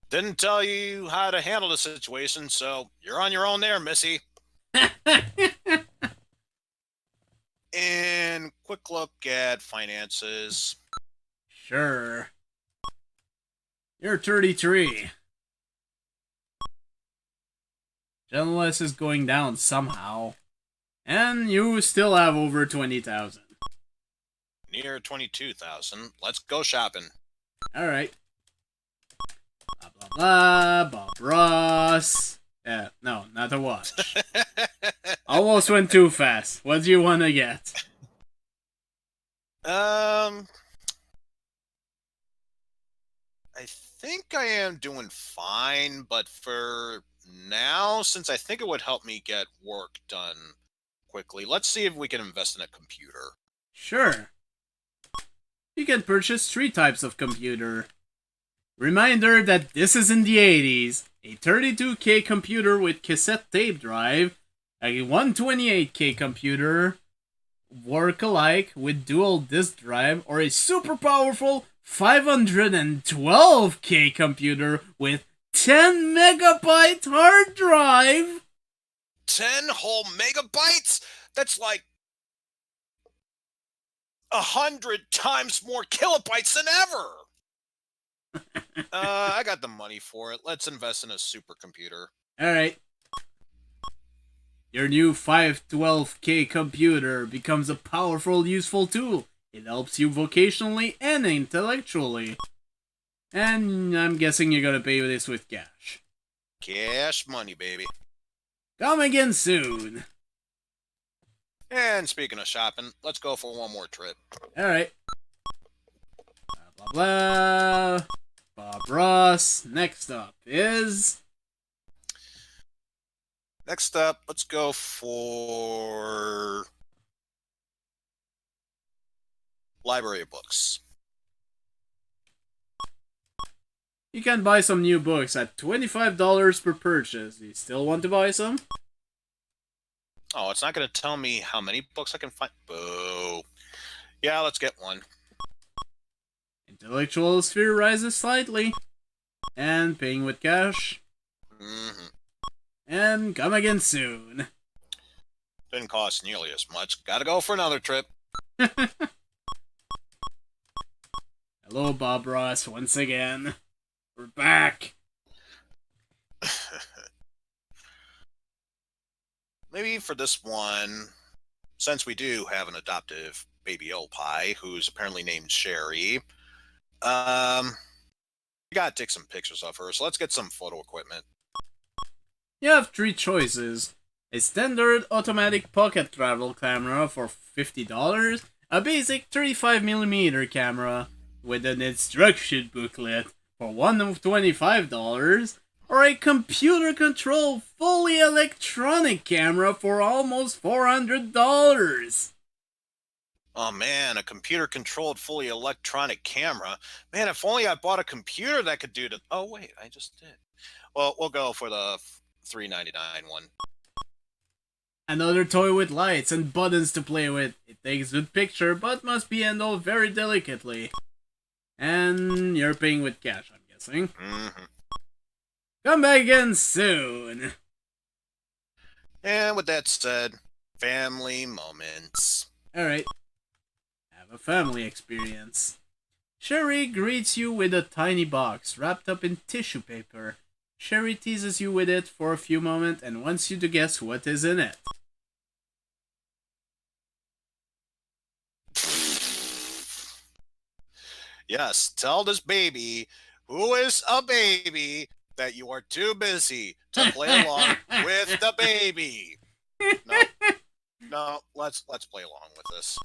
Didn't tell you how to handle the situation, so you're on your own there, Missy. And quick look at finances. Sure. You're 33. Gentleness is going down somehow. And you still have over 20,000. Near 22,000. Let's go shopping. Alright. Blah blah blah, Bob Ross. Yeah, no, not a watch. Almost went too fast. What do you want to get? I think I am doing fine, but for now, since I think it would help me get work done quickly, let's see if we can invest in a computer. Sure. You can purchase 3 types of computer. Reminder that this is in the 80s. A 32K computer with cassette tape drive, a 128K computer, work alike with dual disk drive, or a super powerful 512K computer with 10 megabyte hard drive. 10 whole megabytes? That's like 100 times more kilobytes than ever. I got the money for it. Let's invest in a supercomputer. Alright. Your new 512K computer becomes a powerful, useful tool. It helps you vocationally and intellectually. And I'm guessing you're gonna pay this with cash. Cash money, baby. Come again soon. And speaking of shopping, let's go for one more trip. Alright. Blah blah blah. Bob Ross. Next up is... Next up, let's go for library books. You can buy some new books at $25 per purchase. Do you still want to buy some? Oh, it's not going to tell me how many books I can find. Boo. Yeah, let's get one. Intellectual sphere rises slightly. And paying with cash. Mm-hmm. And come again soon. Didn't cost nearly as much. Gotta go for another trip. Hello, Bob Ross, once again. We're back. Maybe for this one, since we do have an adoptive baby pie who's apparently named Sherry, we gotta take some pictures of her, so let's get some photo equipment. You have three choices. A standard automatic pocket travel camera for $50, a basic 35mm camera with an instruction booklet for $125, or a computer-controlled fully electronic camera for almost $400. Oh man, a computer-controlled, fully electronic camera. Man, if only I bought a computer that could do the. Oh wait, I just did. Well, we'll go for the $3.99 one. Another toy with lights and buttons to play with. It takes good picture, but must be handled very delicately. And you're paying with cash, I'm guessing. Mm-hmm. Come back again soon. And with that said, family moments. Alright. Have a family experience. Sherry greets you with a tiny box wrapped up in tissue paper. Sherry teases you with it for a few moments and wants you to guess what is in it. Yes, tell this baby who is a baby that you are too busy to play along with the baby. No, let's play along with this.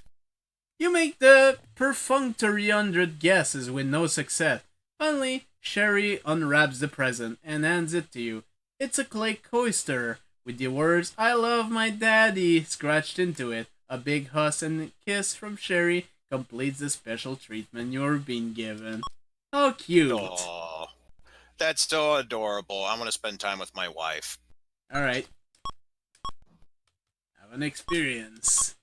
You make the perfunctory 100 guesses with no success. Finally, Sherry unwraps the present and hands it to you. It's a clay coaster with the words "I love my daddy" scratched into it. A big huss and kiss from Sherry completes the special treatment you're being given. How cute. Oh, that's so adorable. I want to spend time with my wife. Alright. Have an experience.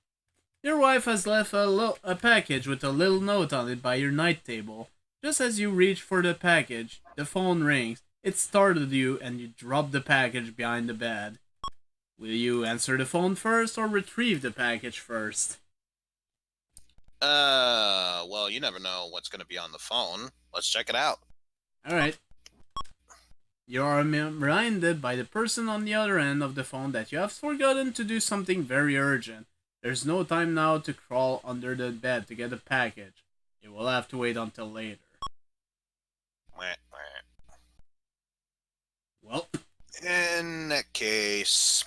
Your wife has left a package with a little note on it by your night table. Just as you reach for the package, the phone rings. It startled you and you drop the package behind the bed. Will you answer the phone first or retrieve the package first? Well, you never know what's going to be on the phone. Let's check it out. Alright. You are reminded by the person on the other end of the phone that you have forgotten to do something very urgent. There's no time now to crawl under the bed to get a package. You will have to wait until later. Well, in that case,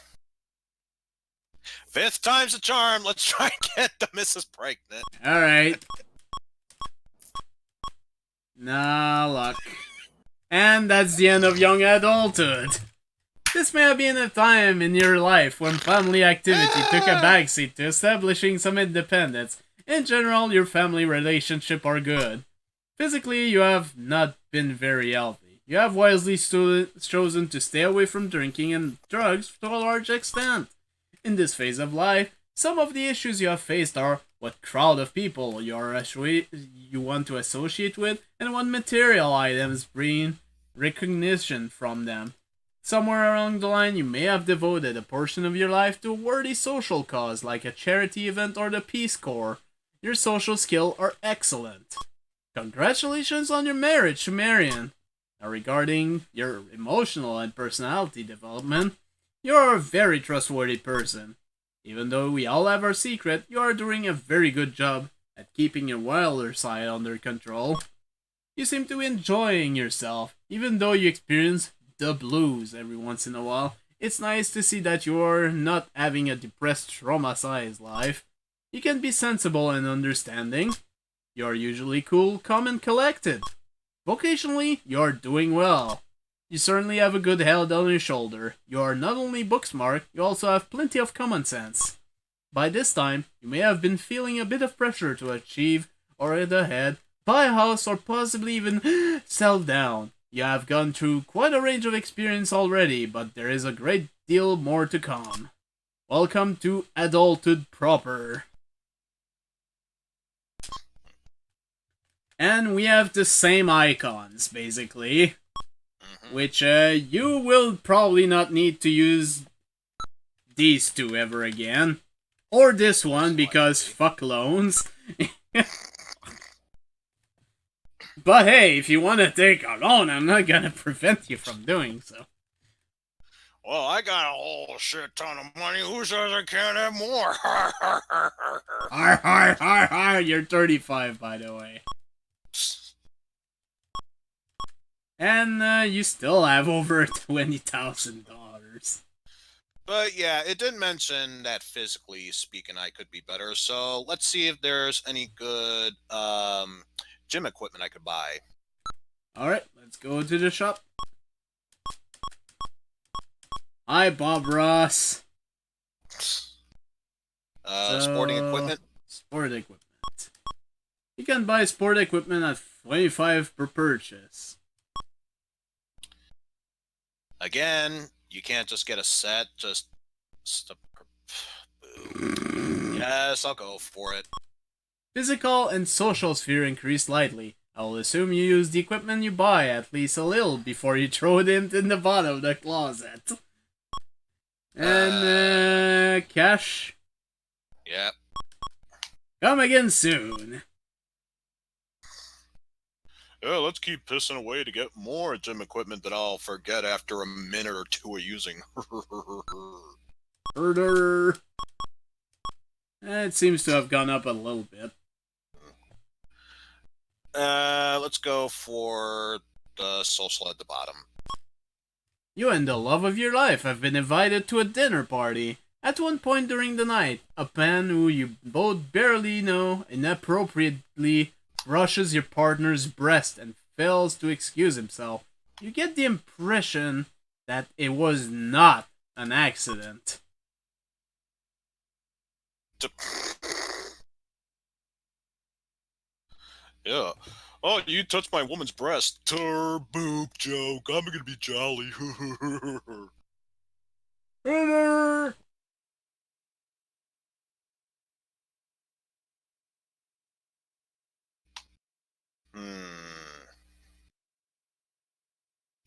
fifth time's a charm. Let's try and get the missus pregnant. Alright. Nah, luck. And that's the end of young adulthood. This may have been a time in your life when family activity took a backseat to establishing some independence. In general, your family relationship are good. Physically, you have not been very healthy. You have wisely chosen to stay away from drinking and drugs to a large extent. In this phase of life, some of the issues you have faced are what crowd of people you want to associate with and what material items bring recognition from them. Somewhere along the line, you may have devoted a portion of your life to a worthy social cause like a charity event or the Peace Corps. Your social skills are excellent. Congratulations on your marriage to Marion. Now regarding your emotional and personality development, you are a very trustworthy person. Even though we all have our secret, you are doing a very good job at keeping your wilder side under control. You seem to be enjoying yourself, even though you experience the blues every once in a while. It's nice to see that you are not having a depressed, traumatized life. You can be sensible and understanding. You are usually cool, calm, and collected. Vocationally, you are doing well. You certainly have a good head on your shoulder. You are not only book smart, you also have plenty of common sense. By this time, you may have been feeling a bit of pressure to achieve or get ahead, buy a house, or possibly even settle down. You have gone through quite a range of experience already, but there is a great deal more to come. Welcome to Adulthood proper. And we have the same icons, basically. Mm-hmm. Which, you will probably not need to use these two ever again. Or this one, because fuck loans. But hey, if you want to take a loan, I'm not gonna prevent you from doing so. Well, I got a whole shit ton of money. Who says I can't have more? Har. You're 35, by the way. And you still have over $20,000. But yeah, it did mention that physically speaking, I could be better. So let's see if there's any good gym equipment I could buy. Alright, let's go to the shop. Hi, Bob Ross. Sporting equipment? Sport equipment. You can buy sport equipment at $25 per purchase. Again, you can't just get a set, just... Yes, I'll go for it. Physical and social sphere increase slightly. I will assume you use the equipment you buy at least a little before you throw it in the bottom of the closet. And, cash? Yep. Come again soon. Yeah, let's keep pissing away to get more gym equipment that I'll forget after a minute or two of using. Herder. It seems to have gone up a little bit. Let's go for the social at the bottom. You and the love of your life have been invited to a dinner party. At one point during the night, a man who you both barely know inappropriately brushes your partner's breast and fails to excuse himself. You get the impression that it was not an accident. Yeah. Oh, you touched my woman's breast. Boop joke. I'm gonna be jolly. Herder.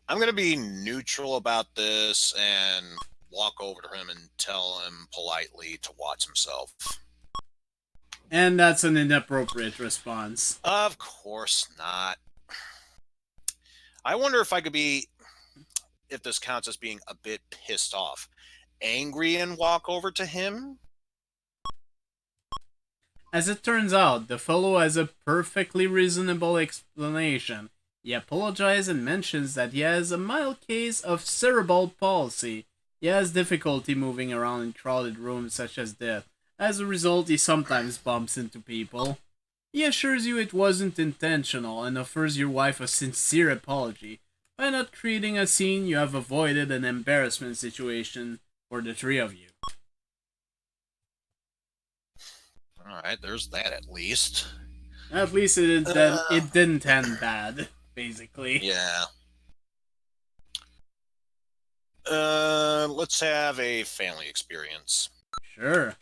I'm gonna be neutral about this and walk over to him and tell him politely to watch himself. And that's an inappropriate response. Of course not. I wonder if I could be, if this counts as being a bit pissed off. Angry and walk over to him? As it turns out, the fellow has a perfectly reasonable explanation. He apologizes and mentions that he has a mild case of cerebral palsy. He has difficulty moving around in crowded rooms such as this. As a result, he sometimes bumps into people. He assures you it wasn't intentional and offers your wife a sincere apology. By not creating a scene, you have avoided an embarrassment situation for the three of you. Alright, there's that at least. At least it didn't end bad, basically. Yeah. Let's have a family experience. Sure.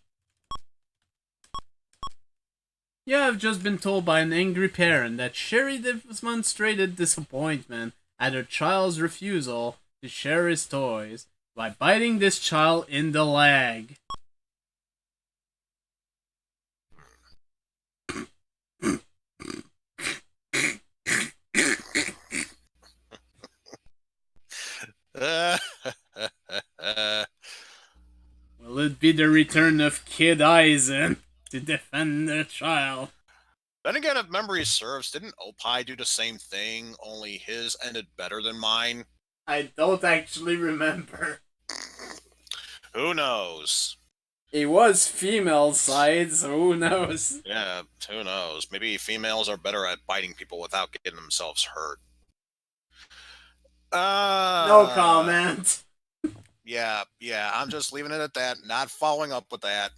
You have just been told by an angry parent that Sherry demonstrated disappointment at her child's refusal to share his toys by biting this child in the leg. Will it be the return of Kid Eizen to defend the child? Then again, if memory serves, didn't Opie do the same thing, only his ended better than mine? I don't actually remember. Who knows? It was female side, so who knows? Yeah, who knows? Maybe females are better at biting people without getting themselves hurt. No comment. Yeah, I'm just leaving it at that, not following up with that.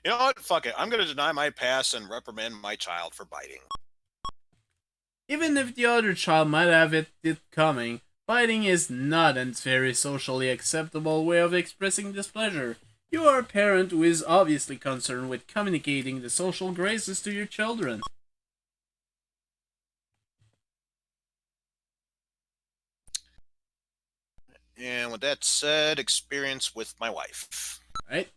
You know what? Fuck it. I'm going to deny my pass and reprimand my child for biting. Even if the other child might have it coming, biting is not a very socially acceptable way of expressing displeasure. You are a parent who is obviously concerned with communicating the social graces to your children. And with that said, experience with my wife. Right?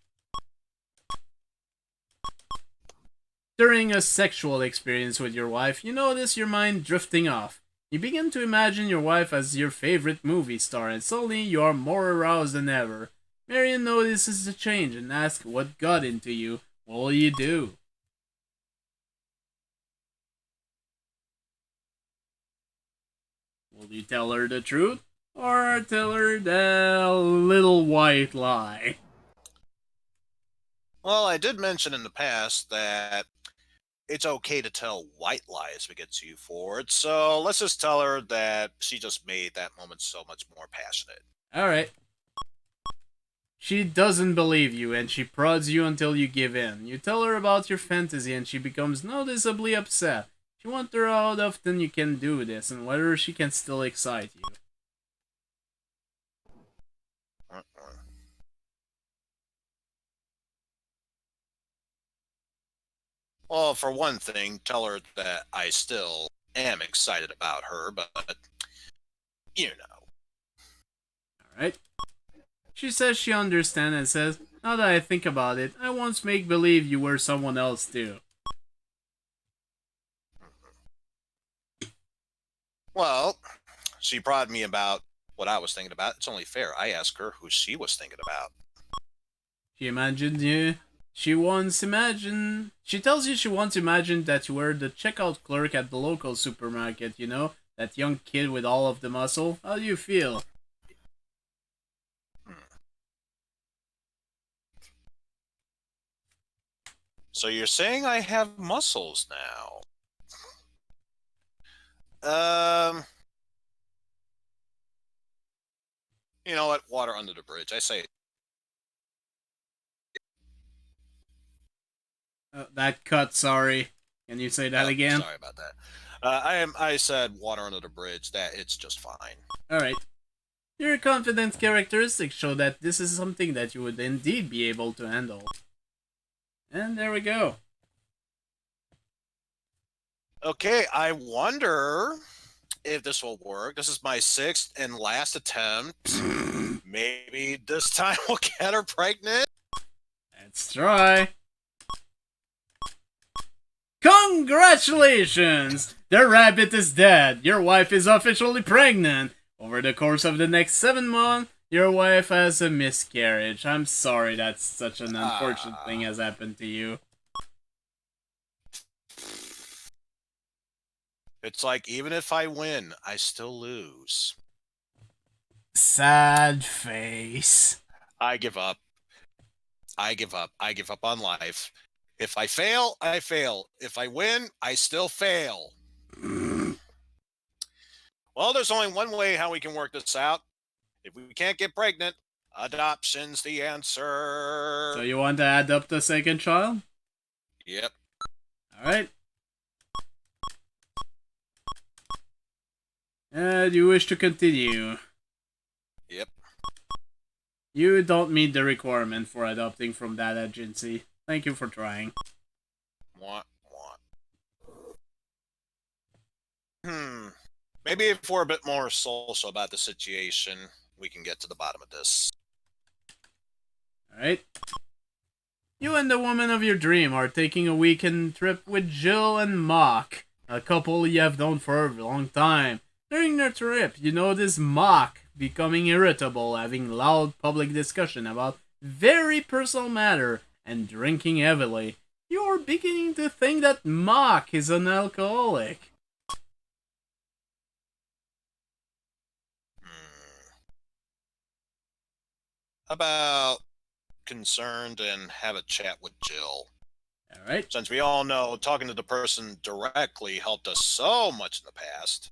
During a sexual experience with your wife, you notice your mind drifting off. You begin to imagine your wife as your favorite movie star, and suddenly you are more aroused than ever. Marion notices the change and asks what got into you. What will you do? Will you tell her the truth? Or tell her the little white lie? Well, I did mention in the past that it's okay to tell white lies if it gets you forward. So let's just tell her that she just made that moment so much more passionate. Alright. She doesn't believe you and she prods you until you give in. You tell her about your fantasy and she becomes noticeably upset. She wonders how often you can do this and whether she can still excite you. Well, for one thing, tell her that I still am excited about her, but you know. Alright. She says she understands and says, now that I think about it, I once make believe you were someone else too. Well, she prodded me about what I was thinking about. It's only fair I ask her who she was thinking about. She imagined you. She tells you she once imagined that you were the checkout clerk at the local supermarket, you know? That young kid with all of the muscle. How do you feel? So you're saying I have muscles now? You know what? Water under the bridge. I say. That cut, sorry. Can you say that again? Sorry about that. I said water under the bridge. That it's just fine. Alright. Your confident characteristics show that this is something that you would indeed be able to handle. And there we go. Okay, I wonder if this will work. This is my 6th and last attempt. Maybe this time we'll get her pregnant. Let's try. Congratulations! The rabbit is dead. Your wife is officially pregnant. Over the course of the next 7 months, your wife has a miscarriage. I'm sorry that such an unfortunate thing has happened to you. It's like, even if I win, I still lose. Sad face. I give up. I give up. I give up on life. If I fail, I fail. If I win, I still fail. Well, there's only one way how we can work this out. If we can't get pregnant, adoption's the answer. So you want to adopt a second child? Yep. Alright. Do you wish to continue? Yep. You don't meet the requirement for adopting from that agency. Thank you for trying. Want. Maybe if we're a bit more social about the situation, we can get to the bottom of this. Alright. You and the woman of your dream are taking a weekend trip with Jill and Mock, a couple you have known for a long time. During the trip, you notice Mock becoming irritable, having loud public discussion about very personal matter, and drinking heavily. You're beginning to think that Mock is an alcoholic. How about concerned and have a chat with Jill? Alright. Since we all know talking to the person directly helped us so much in the past.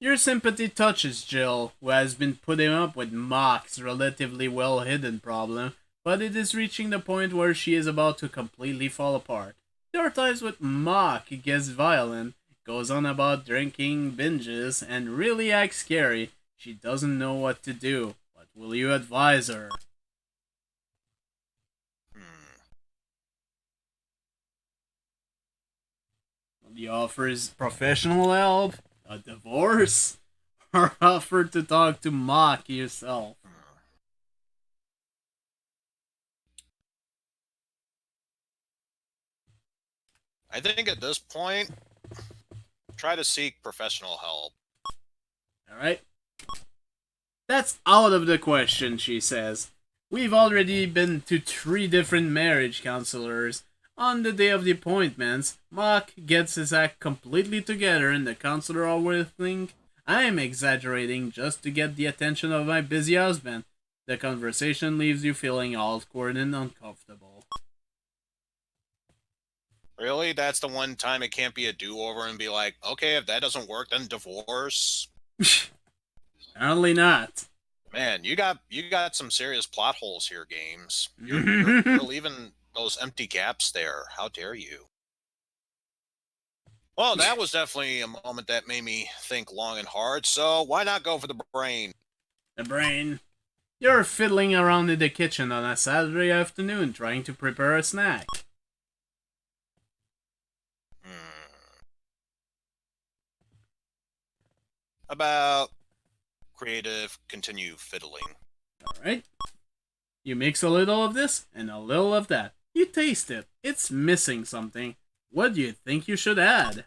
Your sympathy touches Jill, who has been putting up with Mock's relatively well-hidden problem, but it is reaching the point where she is about to completely fall apart. There are times with Mock he gets violent, goes on about drinking binges, and really acts scary. She doesn't know what to do. What will you advise her? The offer is professional help, a divorce, or offer to talk to Mock yourself. I think at this point, try to seek professional help. Alright? That's out of the question, she says. We've already been to 3 different marriage counselors. On the day of the appointments, Mock gets his act completely together and the counselor always think I'm exaggerating just to get the attention of my busy husband. The conversation leaves you feeling awkward and uncomfortable. Really? That's the one time it can't be a do-over and be like, okay, if that doesn't work, then divorce? Apparently not. Man, you got some serious plot holes here, games. You're leaving those empty gaps there. How dare you? Well, that was definitely a moment that made me think long and hard, so why not go for the brain? The brain. You're fiddling around in the kitchen on a Saturday afternoon trying to prepare a snack. About creative, continue fiddling. Alright. You mix a little of this and a little of that. You taste it. It's missing something. What do you think you should add?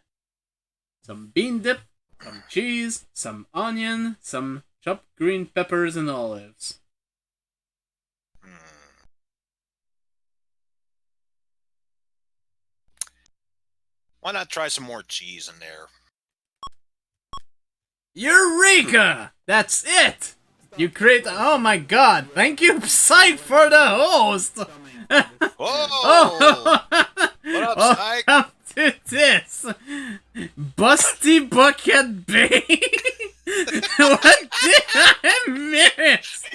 Some bean dip, some cheese, some onion, some chopped green peppers and olives. Why not try some more cheese in there? Eureka! That's it! You create. Oh my god! Thank you, Psych, for the host. Whoa! What up, Psych? Welcome to this Busty Bucket Bay. What did I miss?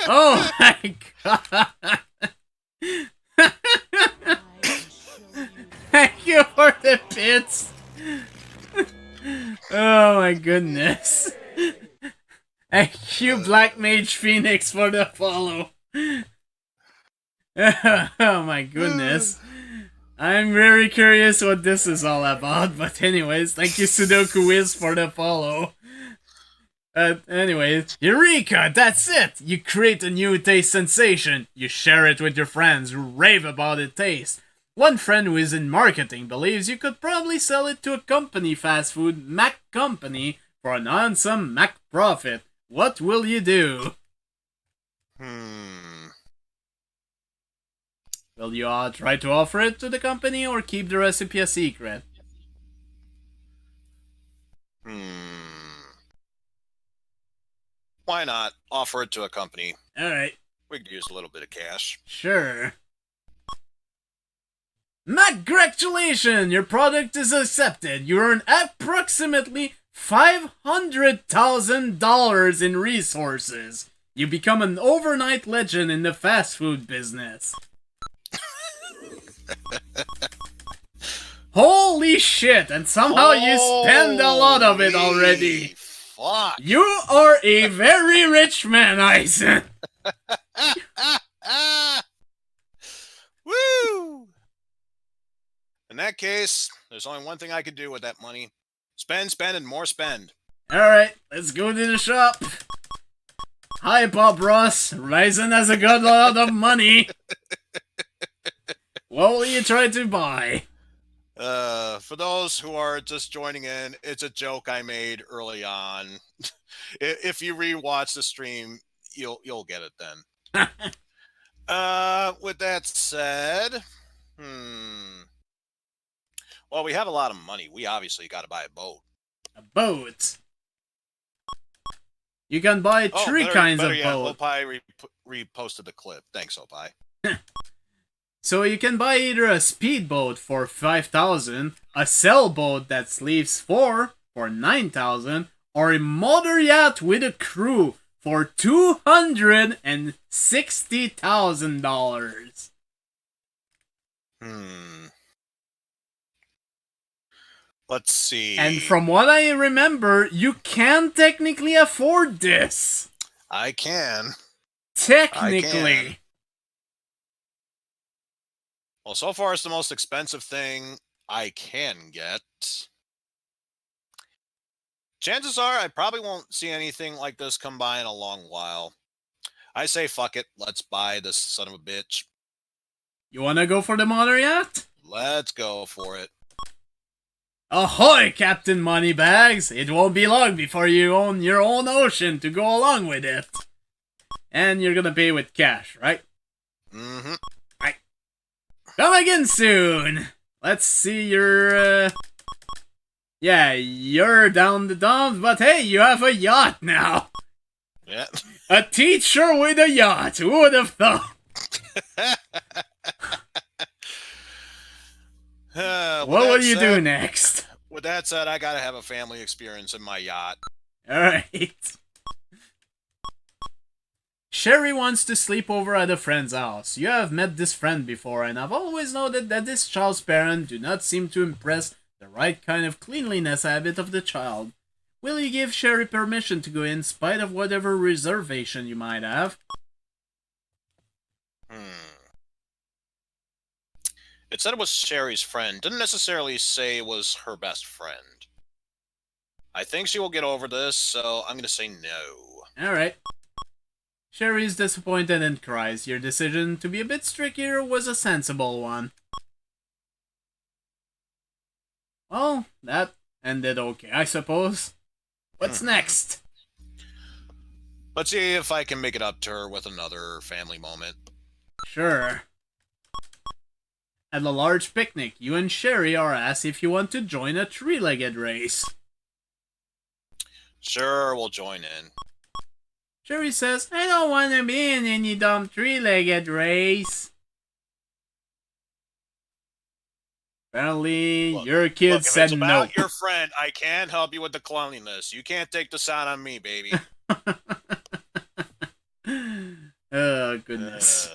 Oh my god! Thank you for the bits. Oh my goodness. Thank you, Black Mage Phoenix, for the follow. Oh my goodness. I'm very curious what this is all about, but anyways, thank you, Sudoku Wiz, for the follow. Anyways, Eureka! That's it! You create a new taste sensation. You share it with your friends who rave about its taste. One friend who is in marketing believes you could probably sell it to a company fast food, Mac Company, for an handsome Mac profit. What will you do? Will you try to offer it to the company or keep the recipe a secret? Why not offer it to a company? Alright. We could use a little bit of cash. Sure. Congratulations! Your product is accepted. You earn approximately $500,000 in resources. You become an overnight legend in the fast food business. Holy shit! And somehow you spend a lot of it already. Fuck! You are a very rich man, Eizen. Woo! In that case, there's only one thing I can do with that money. Spend, spend, and more spend. Alright, let's go to the shop. Hi, Bob Ross. Ryzen has a good lot of money. What will you try to buy? For those who are just joining in, it's a joke I made early on. If you rewatch the stream, you'll get it then. With that said, well, we have a lot of money. We obviously got to buy a boat. A boat? You can buy three kinds of boat. Opie reposted the clip. Thanks, Opie. So you can buy either a speedboat for 5,000, a sailboat that sleeps for 9,000, or a motor yacht with a crew for $260,000. Let's see. And from what I remember, you can technically afford this. I can. Technically. Well, so far it's the most expensive thing I can get. Chances are I probably won't see anything like this come by in a long while. I say fuck it, let's buy this son of a bitch. You wanna go for the motor yacht? Let's go for it. Ahoy, Captain Moneybags! It won't be long before you own your own ocean to go along with it. And you're gonna pay with cash, right? Mm-hmm. Right. Come again soon! Let's see your, Yeah, you're down the dumps, but hey, you have a yacht now! Yeah. A teacher with a yacht, who would have thought? What will you do next? With that said, I gotta have a family experience in my yacht. Alright. Sherry wants to sleep over at a friend's house. You have met this friend before, and I've always noted that this child's parents do not seem to impress the right kind of cleanliness habit of the child. Will you give Sherry permission to go in spite of whatever reservation you might have? It said it was Sherry's friend. Didn't necessarily say it was her best friend. I think she will get over this, so I'm gonna say no. Alright. Sherry is disappointed and cries. Your decision to be a bit stricter was a sensible one. Well, that ended okay, I suppose. What's next? Let's see if I can make it up to her with another family moment. Sure. At a large picnic, you and Sherry are asked if you want to join a three-legged race. Sure, we'll join in. Sherry says, I don't want to be in any dumb three-legged race. Apparently, your kid said if it's no. about your friend, I can help you with the cleanliness. You can't take this out on me, baby. Oh, goodness.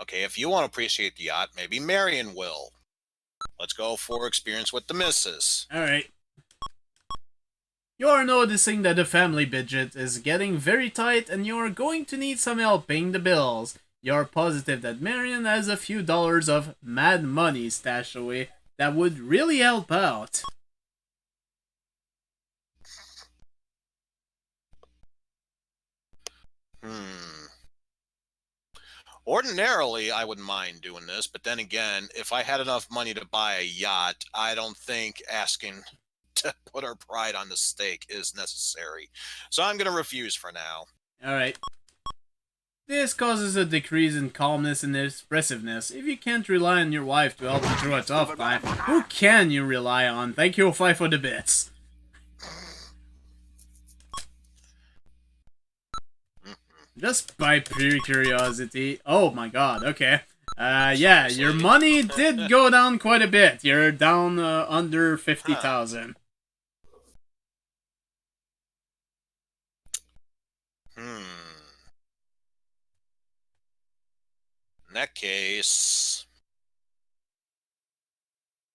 Okay, if you want to appreciate the yacht, maybe Marion will. Let's go for experience with the missus. Alright. You are noticing that the family budget is getting very tight and you are going to need some help paying the bills. You are positive that Marion has a few dollars of mad money stashed away that would really help out. Ordinarily, I wouldn't mind doing this, but then again, if I had enough money to buy a yacht, I don't think asking to put our pride on the stake is necessary. So I'm going to refuse for now. Alright. This causes a decrease in calmness and expressiveness. If you can't rely on your wife to help you through a tough time, who can you rely on? Thank you, 5 for the bits. Just by pure curiosity. Oh my god, okay. Yeah, your money did go down quite a bit. You're down under 50,000. In that case,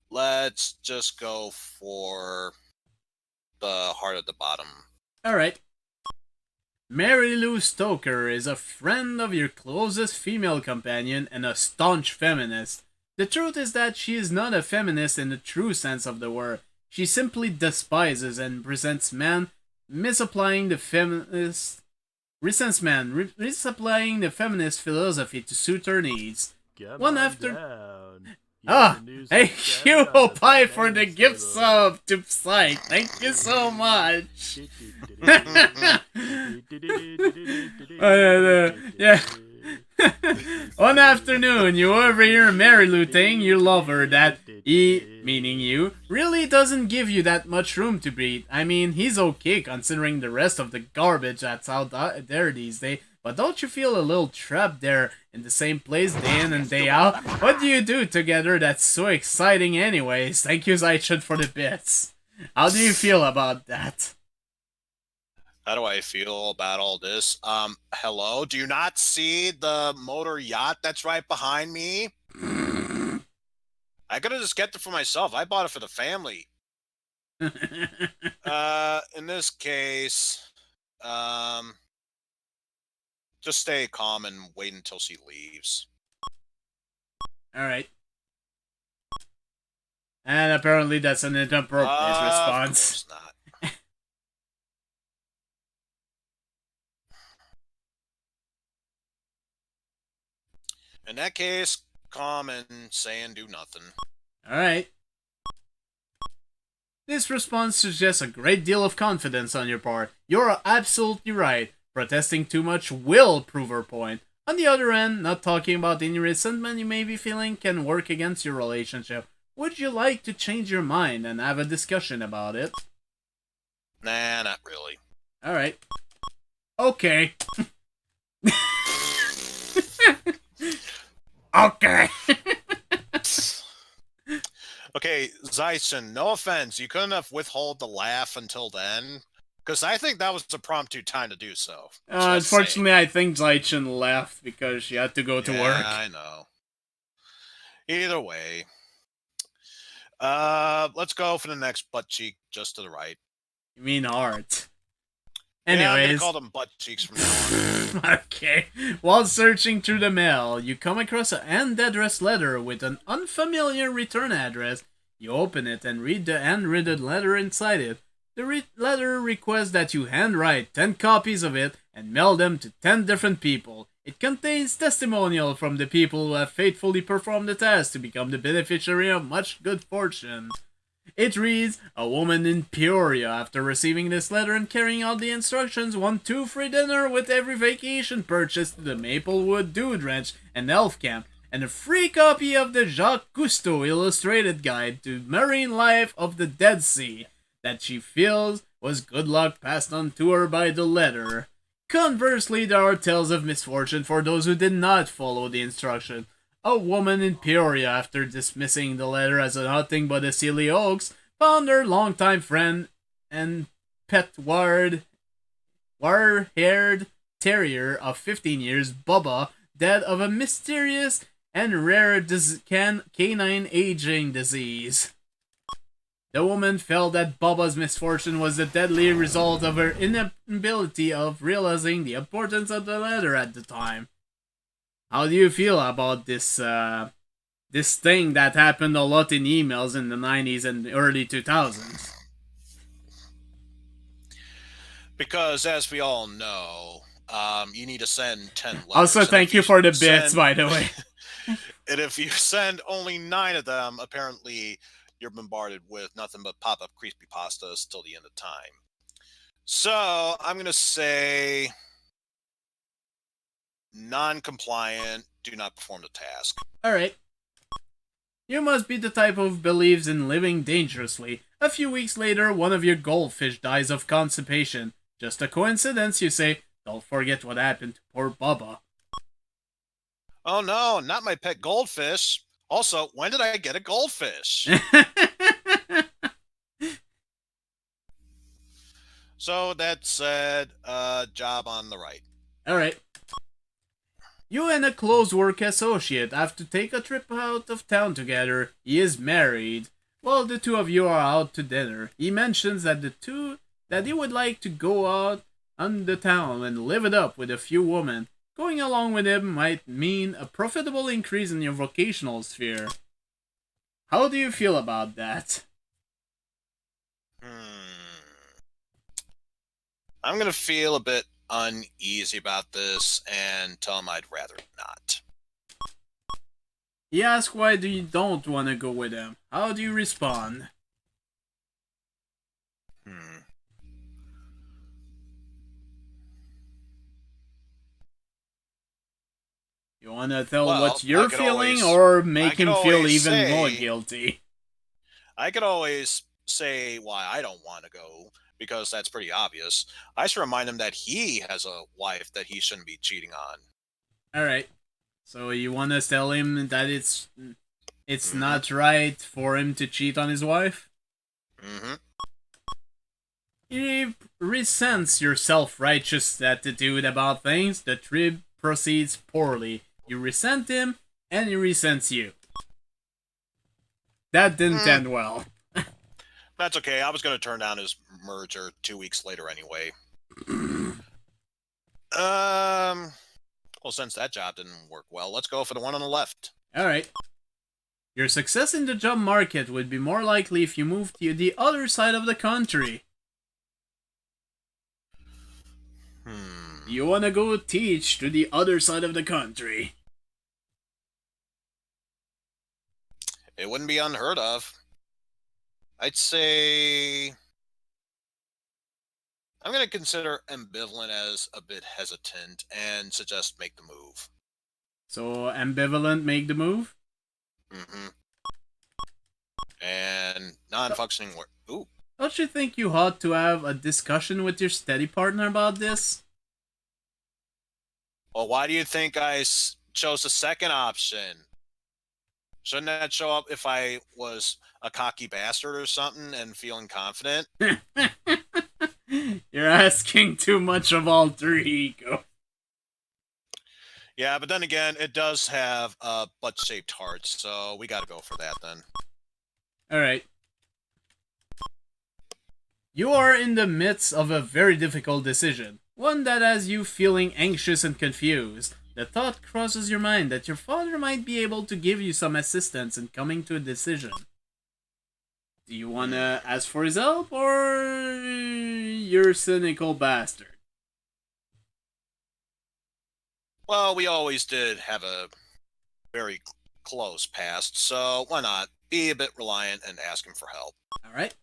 let's just go for the heart at the bottom. Alright. Mary Lou Stoker is a friend of your closest female companion and a staunch feminist. The truth is that she is not a feminist in the true sense of the word. She simply despises and resents men misapplying the feminist philosophy to suit her needs. One after... Ah, hey, Hugo Pie for the gift sub to Psych. Thank you so much. Yeah. One afternoon, you overhear Mary Lou saying you love her, that he, meaning you, really doesn't give you that much room to breathe. I mean, he's okay considering the rest of the garbage that's out there these days, but don't you feel a little trapped there in the same place day in and day out? What do you do together that's so exciting anyways? Thank you, Zaichud, for the bits. How do you feel about that? How do I feel about all this? Hello? Do you not see the motor yacht that's right behind me? I could have just kept it for myself. I bought it for the family. In this case, just stay calm and wait until she leaves. Alright. And apparently that's an inappropriate response. Of course not. In that case, calm and say and do nothing. Alright. This response suggests a great deal of confidence on your part. You're absolutely right. Protesting too much will prove her point. On the other hand, not talking about any resentment you may be feeling can work against your relationship. Would you like to change your mind and have a discussion about it? Nah, not really. Alright. Okay. Okay. Okay, Zeissen, no offense, you couldn't have withheld the laugh until then? Because I think that was a promptu time to do so. Unfortunately, I think Zeichen left because she had to go to work. Yeah, I know. Either way. Let's go for the next butt cheek just to the right. You mean heart. Yeah, I'm Anyways. gonna call them butt cheeks from now on. Okay. While searching through the mail, you come across a hand-addressed letter with an unfamiliar return address. You open it and read the handwritten letter inside it. The letter requests that you handwrite 10 copies of it and mail them to 10 different people. It contains testimonial from the people who have faithfully performed the task to become the beneficiary of much good fortune. It reads, a woman in Peoria, after receiving this letter and carrying out the instructions, won 2 free dinner with every vacation purchase to the Maplewood Dude Ranch and Elf Camp, and a free copy of the Jacques Cousteau illustrated guide to marine life of the Dead Sea, that she feels was good luck passed on to her by the letter. Conversely, there are tales of misfortune for those who did not follow the instruction. A woman in Peoria, after dismissing the letter as nothing but a silly hoax, found her longtime friend and pet wire-haired terrier of 15 years, Bubba, dead of a mysterious and rare canine aging disease. The woman felt that Bubba's misfortune was the deadly result of her inability of realizing the importance of the letter at the time. How do you feel about this this thing that happened a lot in emails in the 90s and early 2000s? Because, as we all know, you need to send 10 letters. Also, thank you for the bits, by the way. And if you send only 9 of them, apparently you're bombarded with nothing but pop-up creepypastas till the end of time. So, I'm going to say non-compliant, do not perform the task. Alright. You must be the type who believes in living dangerously. A few weeks later, one of your goldfish dies of constipation. Just a coincidence, you say. Don't forget what happened to poor Bubba. Oh no, not my pet goldfish. Also, when did I get a goldfish? So that said, job on the right. Alright. You and a close work associate have to take a trip out of town together. He is married. While the two of you are out to dinner, he mentions that he would like to go out on the town and live it up with a few women. Going along with him might mean a profitable increase in your vocational sphere. How do you feel about that? I'm gonna feel a bit uneasy about this and tell him I'd rather not. He asks why you don't want to go with him. How do you respond? You want to tell what you're feeling or make him feel even more guilty? I could always say why I don't want to go, because that's pretty obvious. I should remind him that he has a wife that he shouldn't be cheating on. Alright. So you want to tell him that it's not right for him to cheat on his wife? He resents your self-righteous attitude about things. The trip proceeds poorly. You resent him, and he resents you. That didn't end well. That's okay. I was going to turn down his merger 2 weeks later anyway. Well, since that job didn't work well, let's go for the one on the left. Alright. Your success in the job market would be more likely if you moved to the other side of the country. You wanna go teach to the other side of the country? It wouldn't be unheard of. I'd say I'm going to consider ambivalent as a bit hesitant and suggest make the move. So ambivalent, make the move? Mm-hmm. And non-functioning work. Ooh. Don't you think you ought to have a discussion with your steady partner about this? Well, why do you think I chose the second option? Shouldn't that show up if I was a cocky bastard or something and feeling confident? You're asking too much of alter ego. Yeah, but then again, it does have a butt-shaped heart, so we gotta go for that then. Alright. You are in the midst of a very difficult decision, one that has you feeling anxious and confused. The thought crosses your mind that your father might be able to give you some assistance in coming to a decision. Do you want to ask for his help, or you're a cynical bastard? Well, we always did have a very close past, so why not be a bit reliant and ask him for help? Alright.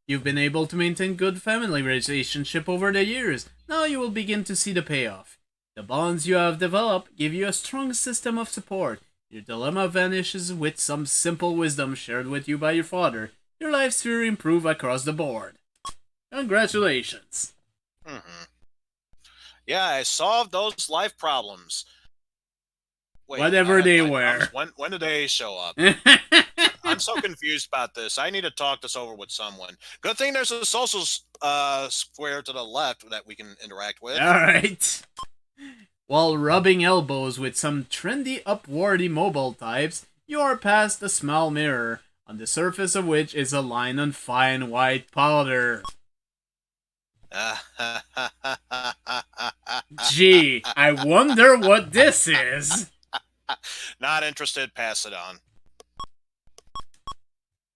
You've been able to maintain good family relationship over the years. Now you will begin to see the payoff. The bonds you have developed give you a strong system of support. Your dilemma vanishes with some simple wisdom shared with you by your father. Your life sphere improve across the board. Congratulations. Mm-hmm. Yeah, I solved those life problems. Wait, whatever they were. When did they show up? I'm so confused about this. I need to talk this over with someone. Good thing there's a social square to the left that we can interact with. Alright. While rubbing elbows with some trendy upwardy mobile types, you are past a small mirror, on the surface of which is a line of fine white powder. Gee, I wonder what this is. Not interested, pass it on.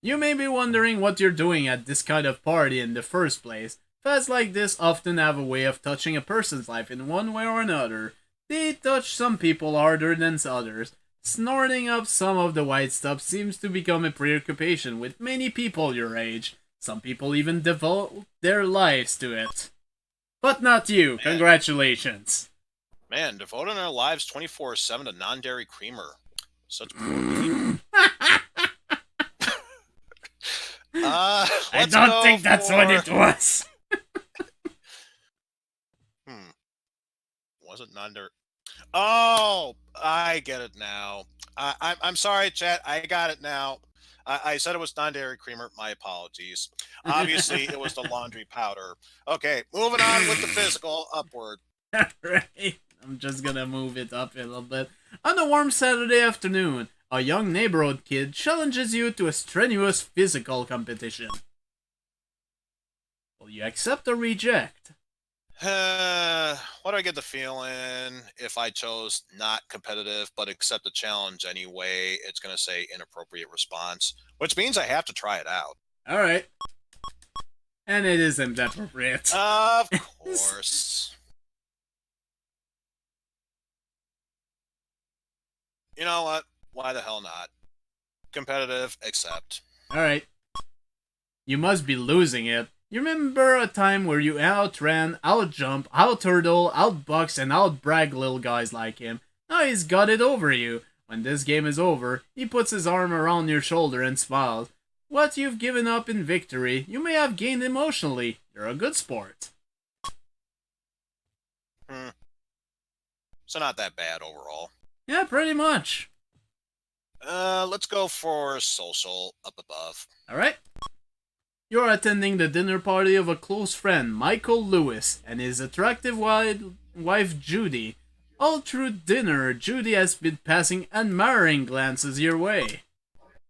You may be wondering what you're doing at this kind of party in the first place. Fads like this often have a way of touching a person's life in one way or another. They touch some people harder than others. Snorting up some of the white stuff seems to become a preoccupation with many people your age. Some people even devote their lives to it. But not you. Man. Congratulations. Man, devoting our lives 24/7 to non-dairy creamer. Such I don't think that's what it was. Was it non-dairy? Oh, I get it now. I'm sorry, chat. I got it now. I said it was non-dairy creamer. My apologies. Obviously, it was the laundry powder. Okay, moving on with the physical upward. Right. I'm just gonna move it up a little bit. On a warm Saturday afternoon, a young neighborhood kid challenges you to a strenuous physical competition. Will you accept or reject? What do I get the feeling if I chose not competitive but accept the challenge anyway? It's going to say inappropriate response, which means I have to try it out. All right. And it isn't appropriate. Of course. You know what? Why the hell not? Competitive, accept. All right. You must be losing it. You remember a time where you outran, outjump, out-hurdle, outbox, and outbrag little guys like him. Now he's got it over you. When this game is over, he puts his arm around your shoulder and smiles. What you've given up in victory, you may have gained emotionally. You're a good sport. So not that bad overall. Yeah, pretty much. Let's go for social up above. Alright. You're attending the dinner party of a close friend, Michael Lewis, and his attractive wife, Judy. All through dinner, Judy has been passing admiring glances your way.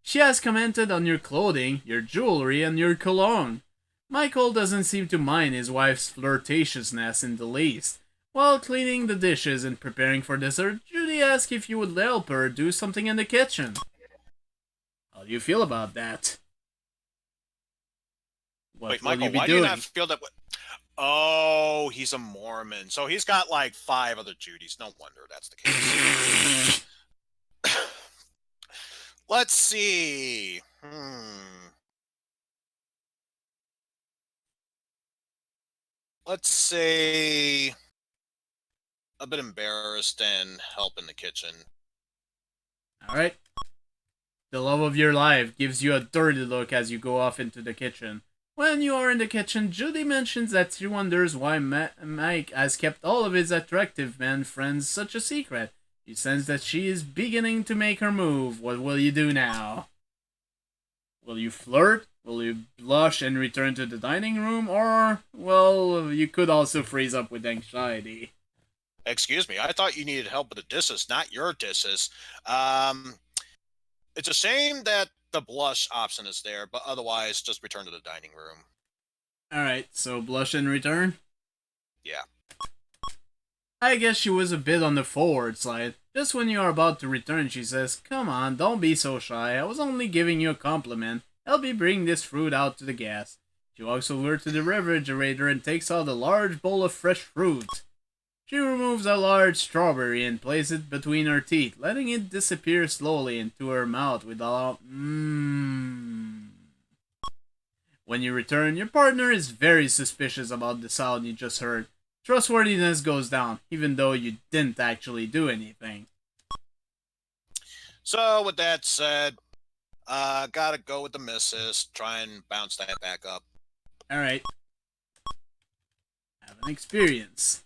She has commented on your clothing, your jewelry, and your cologne. Michael doesn't seem to mind his wife's flirtatiousness in the least. While cleaning the dishes and preparing for dessert, Judy asks if you would help her do something in the kitchen. How do you feel about that? What Wait, will you Michael, be why do you doing? not feel that? Oh, he's a Mormon, so he's got like 5 other duties. No wonder that's the case. Let's see. Let's say a bit embarrassed and help in the kitchen. Alright. The love of your life gives you a dirty look as you go off into the kitchen. When you are in the kitchen, Judy mentions that she wonders why Mike has kept all of his attractive man friends such a secret. You sense that she is beginning to make her move. What will you do now? Will you flirt? Will you blush and return to the dining room? Or, well, you could also freeze up with anxiety. Excuse me, I thought you needed help with the dishes, not your dishes. It's a shame that the blush option is there, but otherwise, just return to the dining room. Alright, so blush and return? Yeah. I guess she was a bit on the forward side. Just when you are about to return, she says, "Come on, don't be so shy. I was only giving you a compliment. Help me bring this fruit out to the gas." She walks over to the refrigerator and takes out a large bowl of fresh fruit. She removes a large strawberry and places it between her teeth, letting it disappear slowly into her mouth with a mmm. When you return, your partner is very suspicious about the sound you just heard. Trustworthiness goes down, even though you didn't actually do anything. So, with that said, gotta go with the missus. Try and bounce that back up. Alright. Have an experience.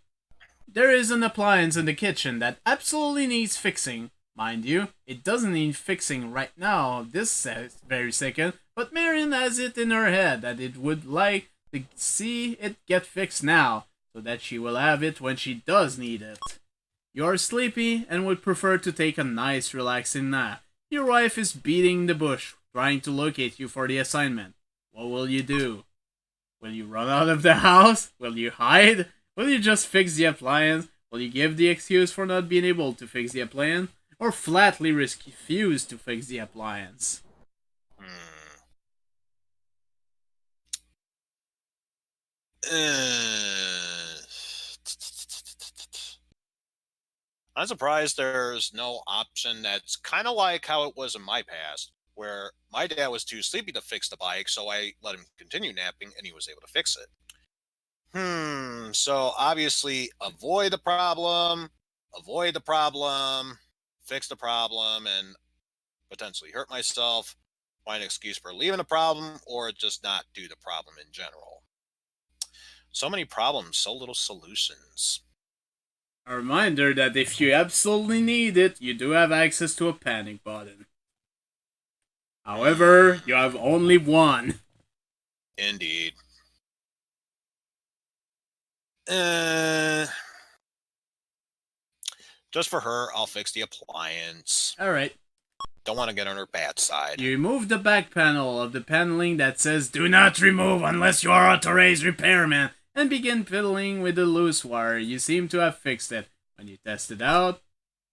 There is an appliance in the kitchen that absolutely needs fixing. Mind you, it doesn't need fixing right now, this very second, but Marion has it in her head that it would like to see it get fixed now, so that she will have it when she does need it. You are sleepy and would prefer to take a nice relaxing nap. Your wife is beating the bush, trying to locate you for the assignment. What will you do? Will you run out of the house? Will you hide? Will you just fix the appliance? Will you give the excuse for not being able to fix the appliance? Or flatly refuse to fix the appliance? I'm surprised there's no option that's kind of like how it was in my past, where my dad was too sleepy to fix the bike, so I let him continue napping and he was able to fix it. So obviously avoid the problem, fix the problem, and potentially hurt myself, find an excuse for leaving the problem, or just not do the problem in general. So many problems, so little solutions. A reminder that if you absolutely need it, you do have access to a panic button. However, you have only one. Indeed. Just for her, I'll fix the appliance. Alright. Don't want to get on her bad side. You remove the back panel of the paneling that says "Do not remove unless you are authorized repairman," and begin fiddling with the loose wire. You seem to have fixed it. When you test it out,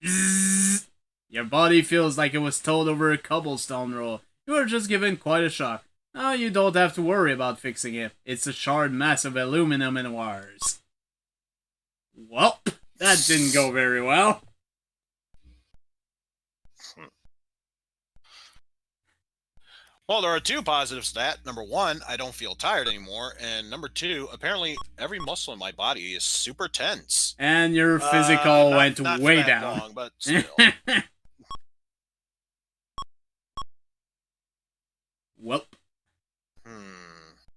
bzzz, your body feels like it was towed over a cobblestone road. You were just given quite a shock. Now you don't have to worry about fixing it. It's a charred mass of aluminum and wires. Well, that didn't go very well. Well, there are 2 positives to that. Number 1, I don't feel tired anymore. And number 2, apparently every muscle in my body is super tense. And your physical went not way for that down. long, but still. Well.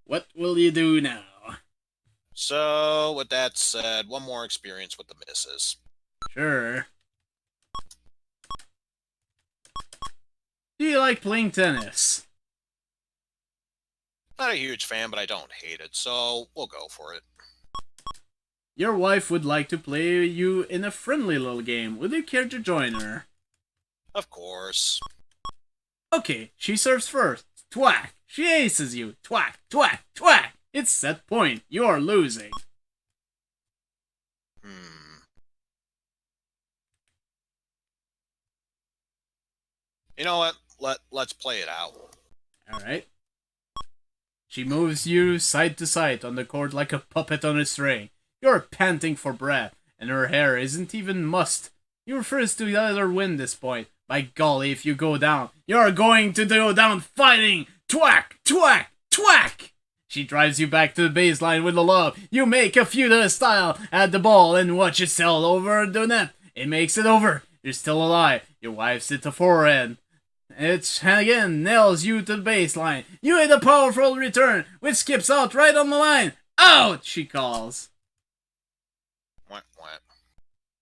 What will you do now? So, with that said, one more experience with the missus. Sure. Do you like playing tennis? Not a huge fan, but I don't hate it, so we'll go for it. Your wife would like to play you in a friendly little game. Would you care to join her? Of course. Okay, she serves first. Twack! She aces you. Twack, twack, twack! It's set point. You're losing. You know what? let's play it out. Alright. She moves you side to side on the court like a puppet on a string. You're panting for breath, and her hair isn't even mussed. You refuse to let her win this point. By golly, if you go down, you're going to go down fighting! Twack! Twack! Twack! She drives you back to the baseline with a lob. You make a futile style at the ball and watch it sail over the net. It makes it over. You're still alive. Your wife's at the forehand. It again nails you to the baseline. You hit a powerful return, which skips out right on the line. Out! She calls. What?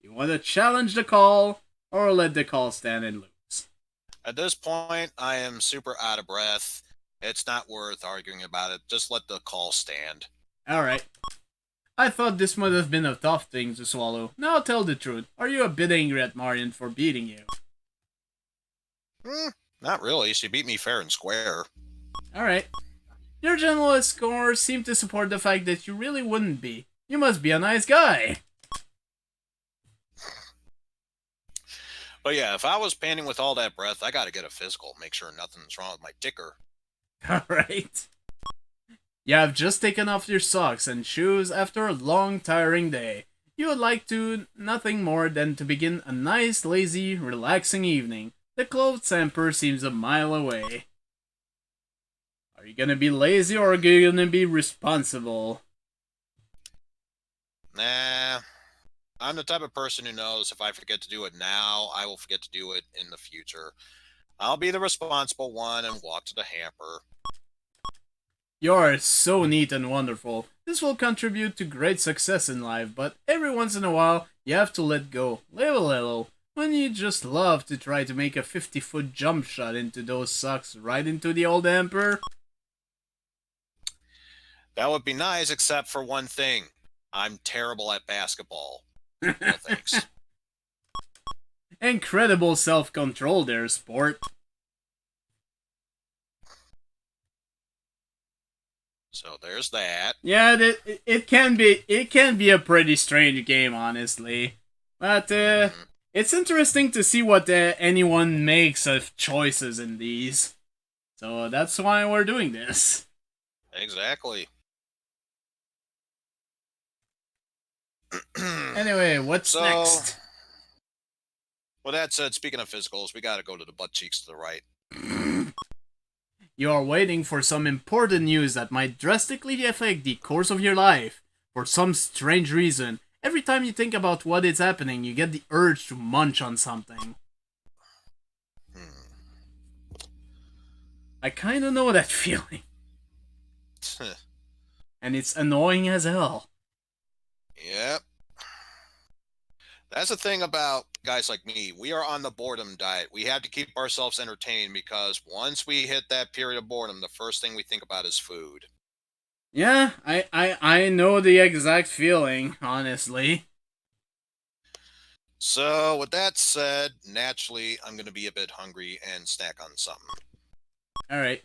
You want to challenge the call or let the call stand and lose? At this point, I am super out of breath. It's not worth arguing about it. Just let the call stand. Alright. I thought this might have been a tough thing to swallow. Now tell the truth. Are you a bit angry at Marion for beating you? Not really. She beat me fair and square. Alright. Your general scores seem to support the fact that you really wouldn't be. You must be a nice guy. But yeah, if I was panning with all that breath, I gotta get a physical. Make sure nothing's wrong with my ticker. Alright. You have just taken off your socks and shoes after a long, tiring day. You would like to nothing more than to begin a nice, lazy, relaxing evening. The clothes hamper seems a mile away. Are you gonna be lazy or are you gonna be responsible? Nah. I'm the type of person who knows if I forget to do it now, I will forget to do it in the future. I'll be the responsible one and walk to the hamper. You're so neat and wonderful. This will contribute to great success in life, but every once in a while, you have to let go. Live a little. When you just love to try to make a 50-foot jump shot into those socks right into the old hamper. That would be nice, except for one thing. I'm terrible at basketball. No thanks. Incredible self-control there, sport. So there's that. Yeah, it can be a pretty strange game, honestly. But it's interesting to see what anyone makes of choices in these. So that's why we're doing this. Exactly. Anyway, what's next? With that said, speaking of physicals, we gotta go to the butt cheeks to the right. You are waiting for some important news that might drastically affect the course of your life. For some strange reason, every time you think about what is happening, you get the urge to munch on something. I kinda know that feeling. And it's annoying as hell. Yep. That's the thing about guys like me. We are on the boredom diet. We have to keep ourselves entertained because once we hit that period of boredom, the first thing we think about is food. Yeah, I know the exact feeling, honestly. So, with that said, naturally, I'm going to be a bit hungry and snack on something. Alright.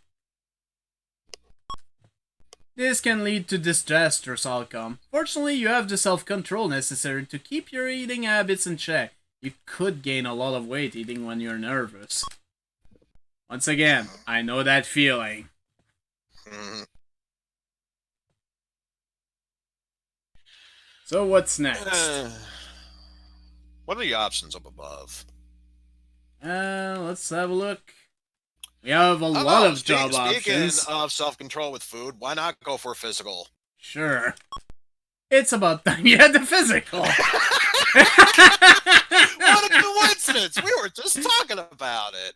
This can lead to disastrous outcome. Fortunately, you have the self-control necessary to keep your eating habits in check. You could gain a lot of weight eating when you're nervous. Once again, I know that feeling. So what's next? What are the options up above? Let's have a look. We have a lot of job options. Speaking of self-control with food, why not go for a physical? Sure. It's about time you had the physical. What a coincidence! We were just talking about it.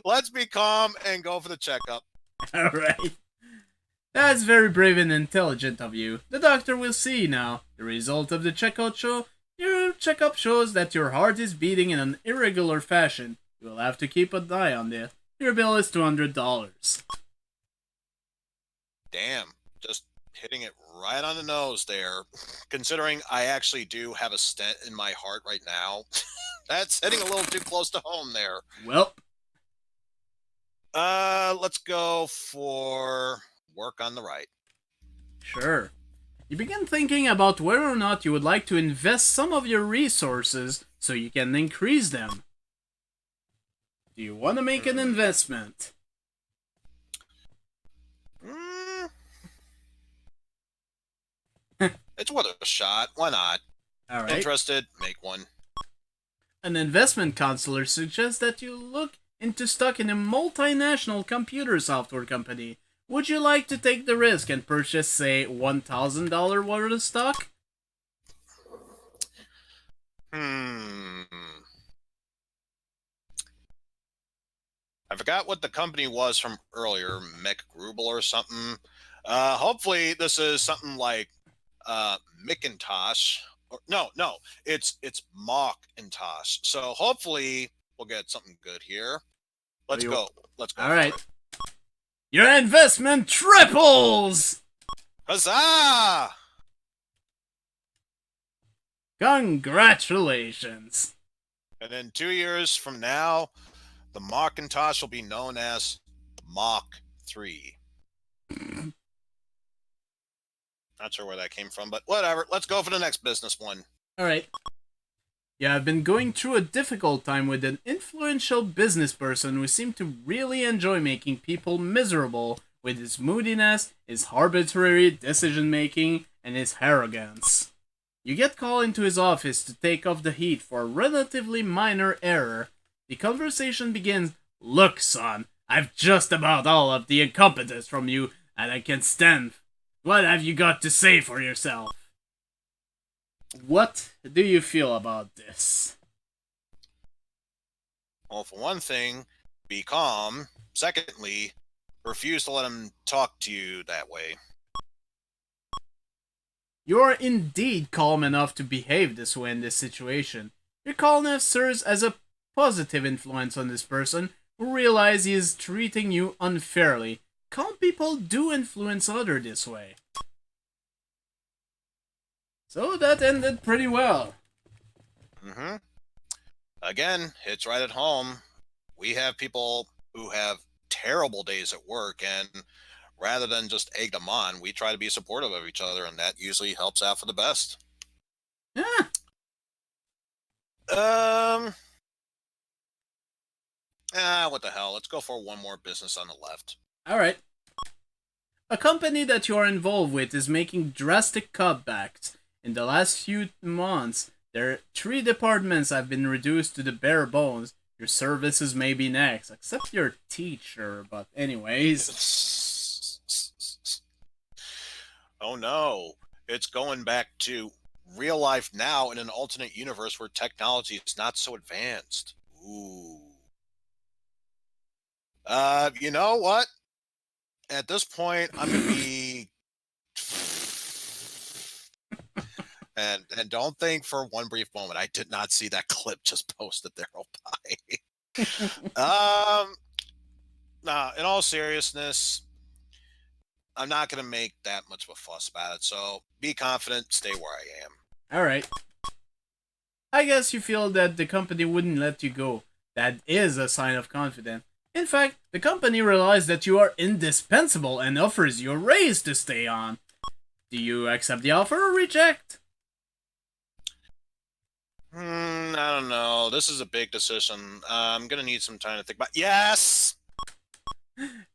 Let's be calm and go for the checkup. Alright. That's very brave and intelligent of you. The doctor will see now. The result of the your checkup shows that your heart is beating in an irregular fashion. You will have to keep an eye on this. Your bill is $200. Damn, just hitting it right on the nose there. Considering I actually do have a stent in my heart right now. That's hitting a little too close to home there. Well. Let's go for work on the right. Sure. You begin thinking about whether or not you would like to invest some of your resources so you can increase them. Do you want to make an investment? It's worth a shot. Why not? All right. Interested? Make one. An investment counselor suggests that you look into stock in a multinational computer software company. Would you like to take the risk and purchase, say, $1,000 worth of stock? I forgot what the company was from earlier, McGruble or something. Hopefully this is something like Macintosh. No, it's Macintosh. So hopefully we'll get something good here. Let's go. All right. Your investment triples! Huzzah! Congratulations! And in 2 years from now, the Macintosh will be known as Mach 3. Not sure where that came from, but whatever. Let's go for the next business one. Alright. You have been going through a difficult time with an influential business person who seemed to really enjoy making people miserable with his moodiness, his arbitrary decision-making, and his arrogance. You get called into his office to take off the heat for a relatively minor error. The conversation begins, "Look, son, I've just about all of the incompetence from you that I can stand. What have you got to say for yourself?" What do you feel about this? Well, for one thing, be calm. Secondly, refuse to let him talk to you that way. You are indeed calm enough to behave this way in this situation. Your calmness serves as a positive influence on this person who realizes he is treating you unfairly. Calm people do influence others this way. So that ended pretty well. Again, it's right at home. We have people who have terrible days at work, and rather than just egg them on, we try to be supportive of each other, and that usually helps out for the best. Yeah. What the hell? Let's go for one more business on the left. Alright. A company that you are involved with is making drastic cutbacks. In the last few months, their 3 departments have been reduced to the bare bones. Your services may be next, except your teacher, but anyways. Oh no, it's going back to real life now in an alternate universe where technology is not so advanced. Ooh. You know what? At this point, I'm gonna be and don't think for one brief moment I did not see that clip just posted there. Oh, bye. Nah, in all seriousness, I'm not gonna make that much of a fuss about it. So be confident, stay where I am. Alright. I guess you feel that the company wouldn't let you go. That is a sign of confidence. In fact, the company realizes that you are indispensable and offers you a raise to stay on. Do you accept the offer or reject? I don't know. This is a big decision. I'm gonna need some time to think about. Yes!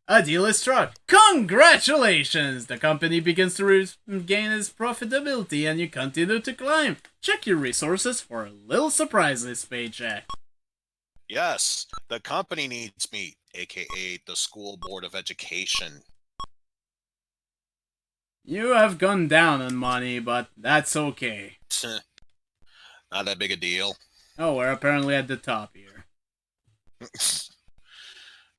A deal is struck. Congratulations! The company begins to regain its profitability and you continue to climb. Check your resources for a little surprise this paycheck. Yes, the company needs me, aka the School Board of Education. You have gone down on money, but that's okay. Not that big a deal. Oh, we're apparently at the top here.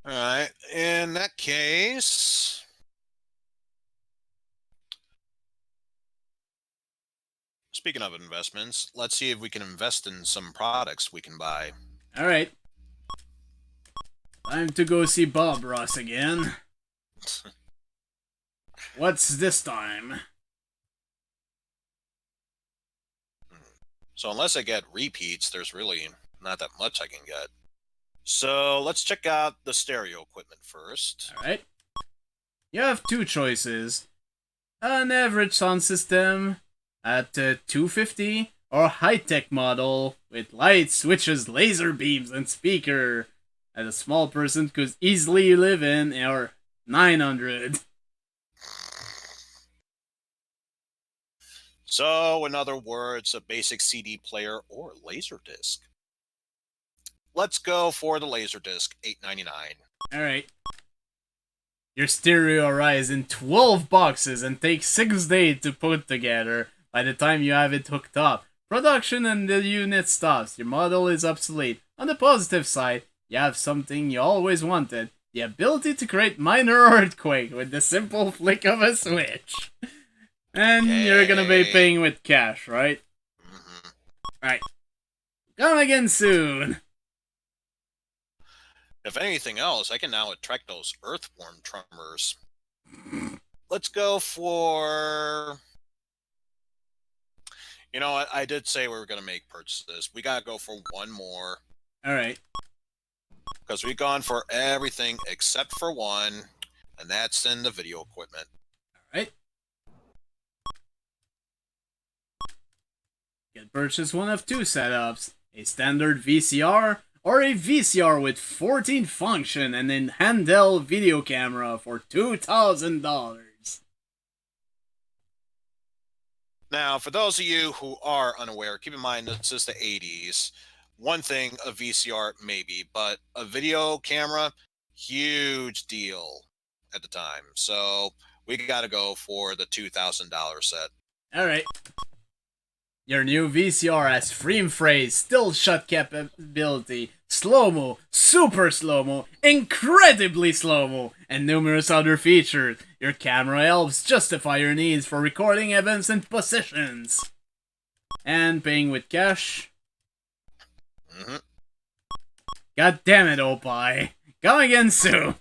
Alright, in that case... Speaking of investments, let's see if we can invest in some products we can buy. Alright. Time to go see Bob Ross again. What's this time? So unless I get repeats, there's really not that much I can get. So let's check out the stereo equipment first. Alright. You have 2 choices. An average sound system at 250 or a high-tech model with lights, switches, laser beams, and speaker. and a small person could easily live in, or 900. So, in other words, a basic CD player or Laserdisc. Let's go for the Laserdisc, $8.99. Alright. Your stereo arrives in 12 boxes and takes 6 days to put together. By the time you have it hooked up, production and the unit stops. Your model is obsolete. On the positive side, you have something you always wanted. The ability to create minor earthquake with the simple flick of a switch. And you're gonna be paying with cash, right? Mm-hmm. Right. Come again soon. If anything else, I can now attract those earthworm tremors. Let's go for... You know what? I did say we were going to make purchases. We got to go for one more. Alright. Because we've gone for everything except for one, and that's in the video equipment. Alright. You can purchase one of two setups. A standard VCR, or a VCR with 14 function and a handheld video camera for $2,000. Now, for those of you who are unaware, keep in mind this is the 80s. One thing, a VCR maybe, but a video camera, huge deal at the time. So we got to go for the $2,000 set. Alright. Your new VCR has frame phrase, still shot capability, slow-mo, super slow-mo, incredibly slow-mo, and numerous other features. Your camera helps justify your needs for recording events and positions. And paying with cash. Mm-hmm. God damn it, Opie. Come again soon.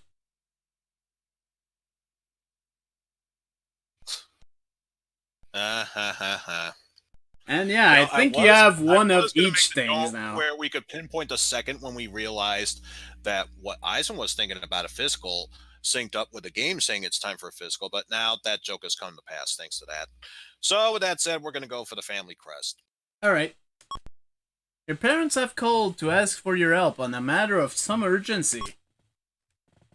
And yeah, I think you have one of each things now. Where we could pinpoint the second when we realized that what Eisen was thinking about a physical synced up with the game saying it's time for a physical, but now that joke has come to pass thanks to that. So with that said, we're going to go for the family crest. Alright. Your parents have called to ask for your help on a matter of some urgency.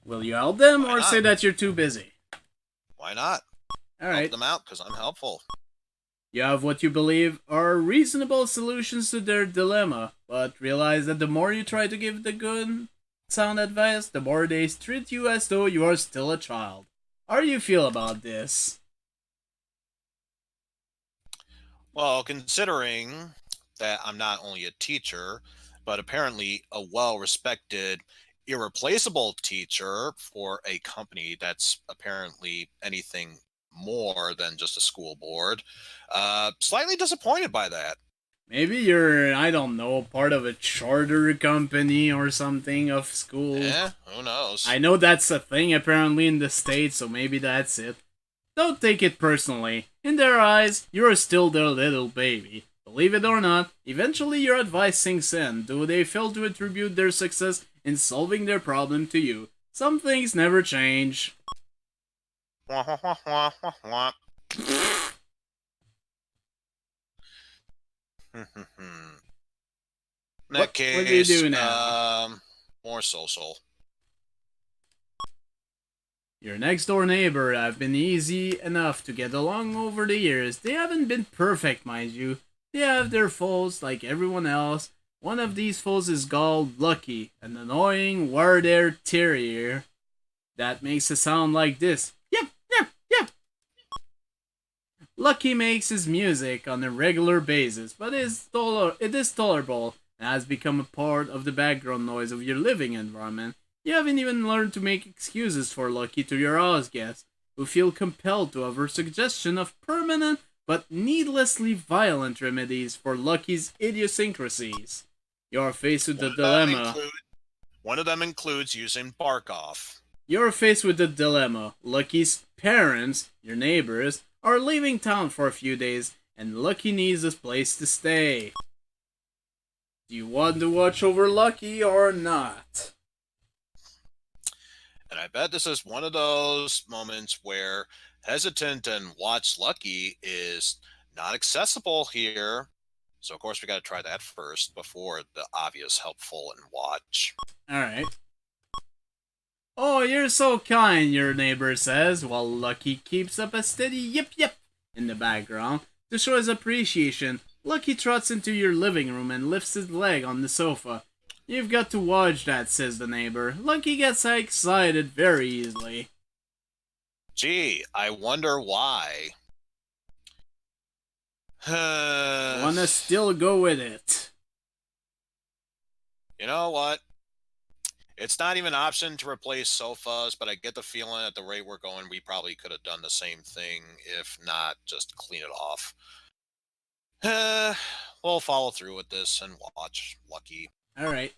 Will you help them or say that you're too busy? Why not? Alright. Help them out because I'm helpful. You have what you believe are reasonable solutions to their dilemma, but realize that the more you try to give the good, sound advice, the more they treat you as though you are still a child. How do you feel about this? Well, considering that I'm not only a teacher, but apparently a well-respected, irreplaceable teacher for a company that's apparently anything more than just a school board, slightly disappointed by that. Maybe you're, I don't know, part of a charter company or something of school. Yeah, who knows? I know that's a thing apparently in the States, so maybe that's it. Don't take it personally. In their eyes, you're still their little baby. Believe it or not, eventually your advice sinks in, though they fail to attribute their success in solving their problem to you. Some things never change. Wah, wah, wah, wah, wah, wah. In that case, what do you do now? More social. Your next door neighbor have been easy enough to get along over the years. They haven't been perfect, mind you. They have their faults like everyone else. One of these faults is called Lucky, an annoying wire-haired terrier that makes a sound like this. Yep, yep, yep. Lucky makes his music on a regular basis, but it is tolerable and has become a part of the background noise of your living environment. You haven't even learned to make excuses for Lucky to your house guests, who feel compelled to offer suggestion of permanent but needlessly violent remedies for Lucky's idiosyncrasies. You are faced with the dilemma. One of them includes using bark off. You're faced with the dilemma. Lucky's parents, your neighbors, are leaving town for a few days, and Lucky needs a place to stay. Do you want to watch over Lucky or not? And I bet this is one of those moments where hesitant and watch Lucky is not accessible here. So, of course, we got to try that first before the obvious helpful and watch. Alright. Oh, you're so kind, your neighbor says, while Lucky keeps up a steady yip yip in the background. To show his appreciation, Lucky trots into your living room and lifts his leg on the sofa. You've got to watch that, says the neighbor. Lucky gets excited very easily. Gee, I wonder why. Wanna still go with it? You know what? It's not even an option to replace sofas, but I get the feeling at the rate we're going, we probably could have done the same thing, if not just clean it off. We'll follow through with this and watch Lucky. Alright.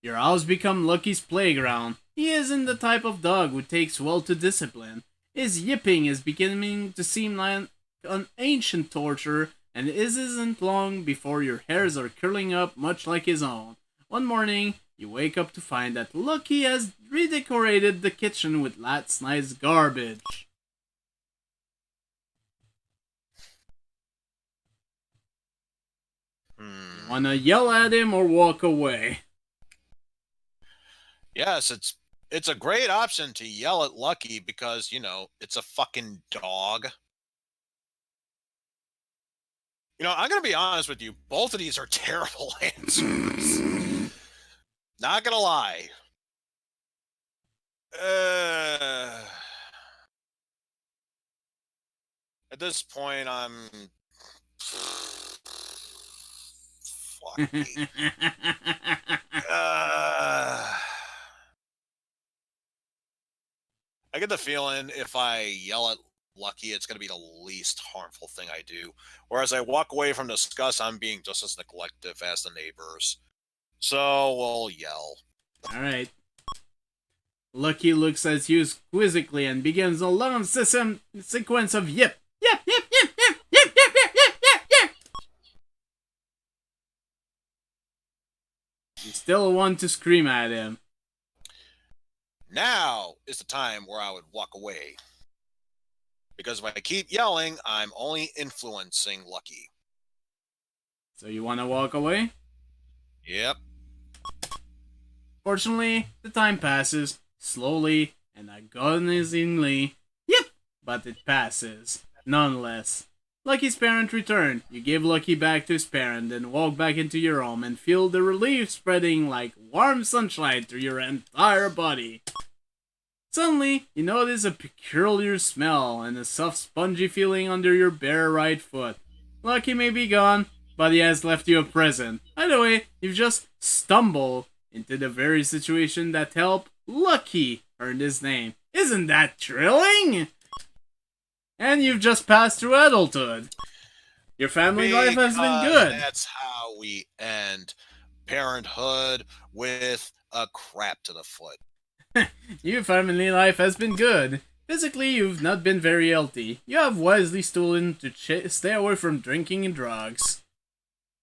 Your house become Lucky's playground. He isn't the type of dog who takes well to discipline. His yipping is beginning to seem like an ancient torture, and it isn't long before your hairs are curling up much like his own. One morning, you wake up to find that Lucky has redecorated the kitchen with last night's garbage. Wanna yell at him or walk away? Yes, it's a great option to yell at Lucky because, you know, it's a fucking dog. You know, I'm going to be honest with you. Both of these are terrible answers. Not going to lie. At this point, I'm... Fuck me. I get the feeling if I yell at Lucky, it's going to be the least harmful thing I do. Whereas I walk away from disgust, I'm being just as neglective as the neighbors. So we'll yell. Alright. Lucky looks at you quizzically and begins a long sequence of yip. Yip, yip, yip, yip, yip, yip, yip, yip, yip, yip. You still want to scream at him. Now is the time where I would walk away. Because if I keep yelling, I'm only influencing Lucky. So you want to walk away? Yep. Fortunately, the time passes, slowly and agonizingly. Yep! But it passes, nonetheless. Lucky's parent returned. You give Lucky back to his parent, then walk back into your home and feel the relief spreading like warm sunshine through your entire body. Suddenly, you notice a peculiar smell and a soft spongy feeling under your bare right foot. Lucky may be gone, but he has left you a present. Either way, you've just stumbled into the very situation that helped Lucky earn his name. Isn't that thrilling? And you've just passed through adulthood. Your family life has been good. That's how we end parenthood, with a crap to the foot. Your family life has been good. Physically, you've not been very healthy. You have wisely stolen to stay away from drinking and drugs.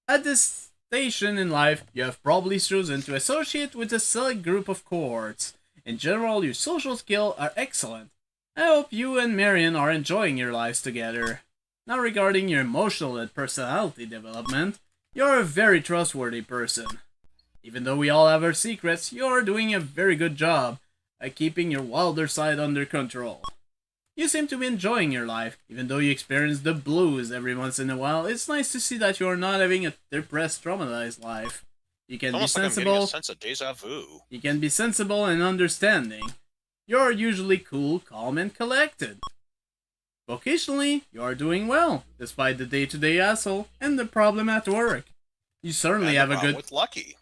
At this station in life, you have probably chosen to associate with a select group of cohorts. In general, your social skills are excellent. I hope you and Marion are enjoying your lives together. Now regarding your emotional and personality development, you're a very trustworthy person. Even though we all have our secrets, you're doing a very good job at keeping your wilder side under control. You seem to be enjoying your life, even though you experience the blues every once in a while. It's nice to see that you're not having a depressed, traumatized life. You can be sensible. Like I'm getting a sense of deja vu. You can be sensible and understanding. You're usually cool, calm, and collected. Vocationally, you are doing well, despite the day-to-day hassle and the problem at work. You certainly have a good. With Lucky.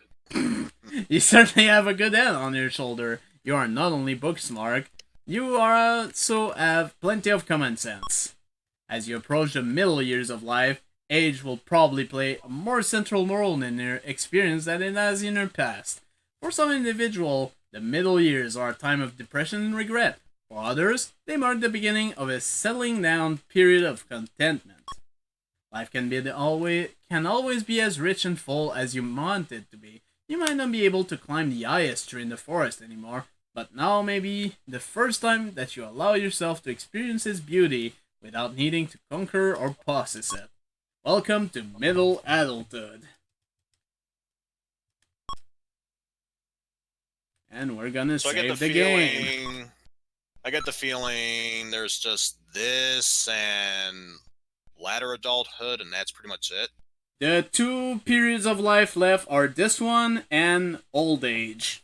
You certainly have a good head on your shoulder. You are not only book smart, you also have plenty of common sense. As you approach the middle years of life, age will probably play a more central role in your experience than it has in your past. For some individuals, the middle years are a time of depression and regret. For others, they mark the beginning of a settling down period of contentment. Life can always be as rich and full as you want it to be. You might not be able to climb the highest tree in the forest anymore, but now may be the first time that you allow yourself to experience its beauty without needing to conquer or possess it. Welcome to middle adulthood. and we're gonna So I get save the the game. feeling. I get the feeling there's just this and latter adulthood, and that's pretty much it. The 2 periods of life left are this one and old age.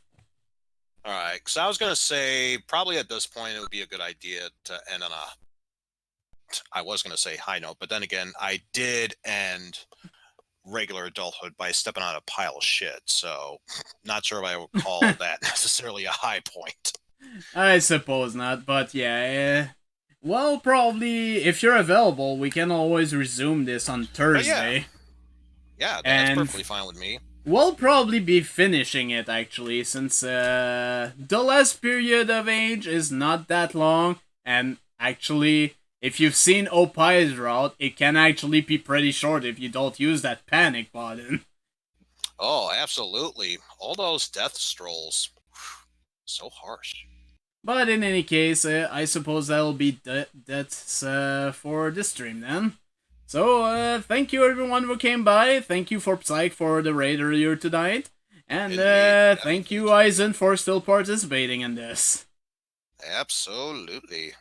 All right, because I was gonna say probably at this point it would be a good idea to end on a. I was gonna say high note, but then again, I did end regular adulthood by stepping on a pile of shit. So, not sure if I would call that necessarily a high point. I suppose not, but yeah. Well, probably if you're available, we can always resume this on Thursday. Yeah, that's And perfectly fine with me. we'll probably be finishing it actually, since the last period of age is not that long, and actually, if you've seen Opai's route, it can actually be pretty short if you don't use that panic button. Oh, absolutely. All those death strolls. So harsh. But in any case, I suppose that'll be that's for this stream then. So, thank you everyone who came by. Thank you for Psych for the raid earlier tonight. And thank you, Eizen, for still participating in this. Absolutely.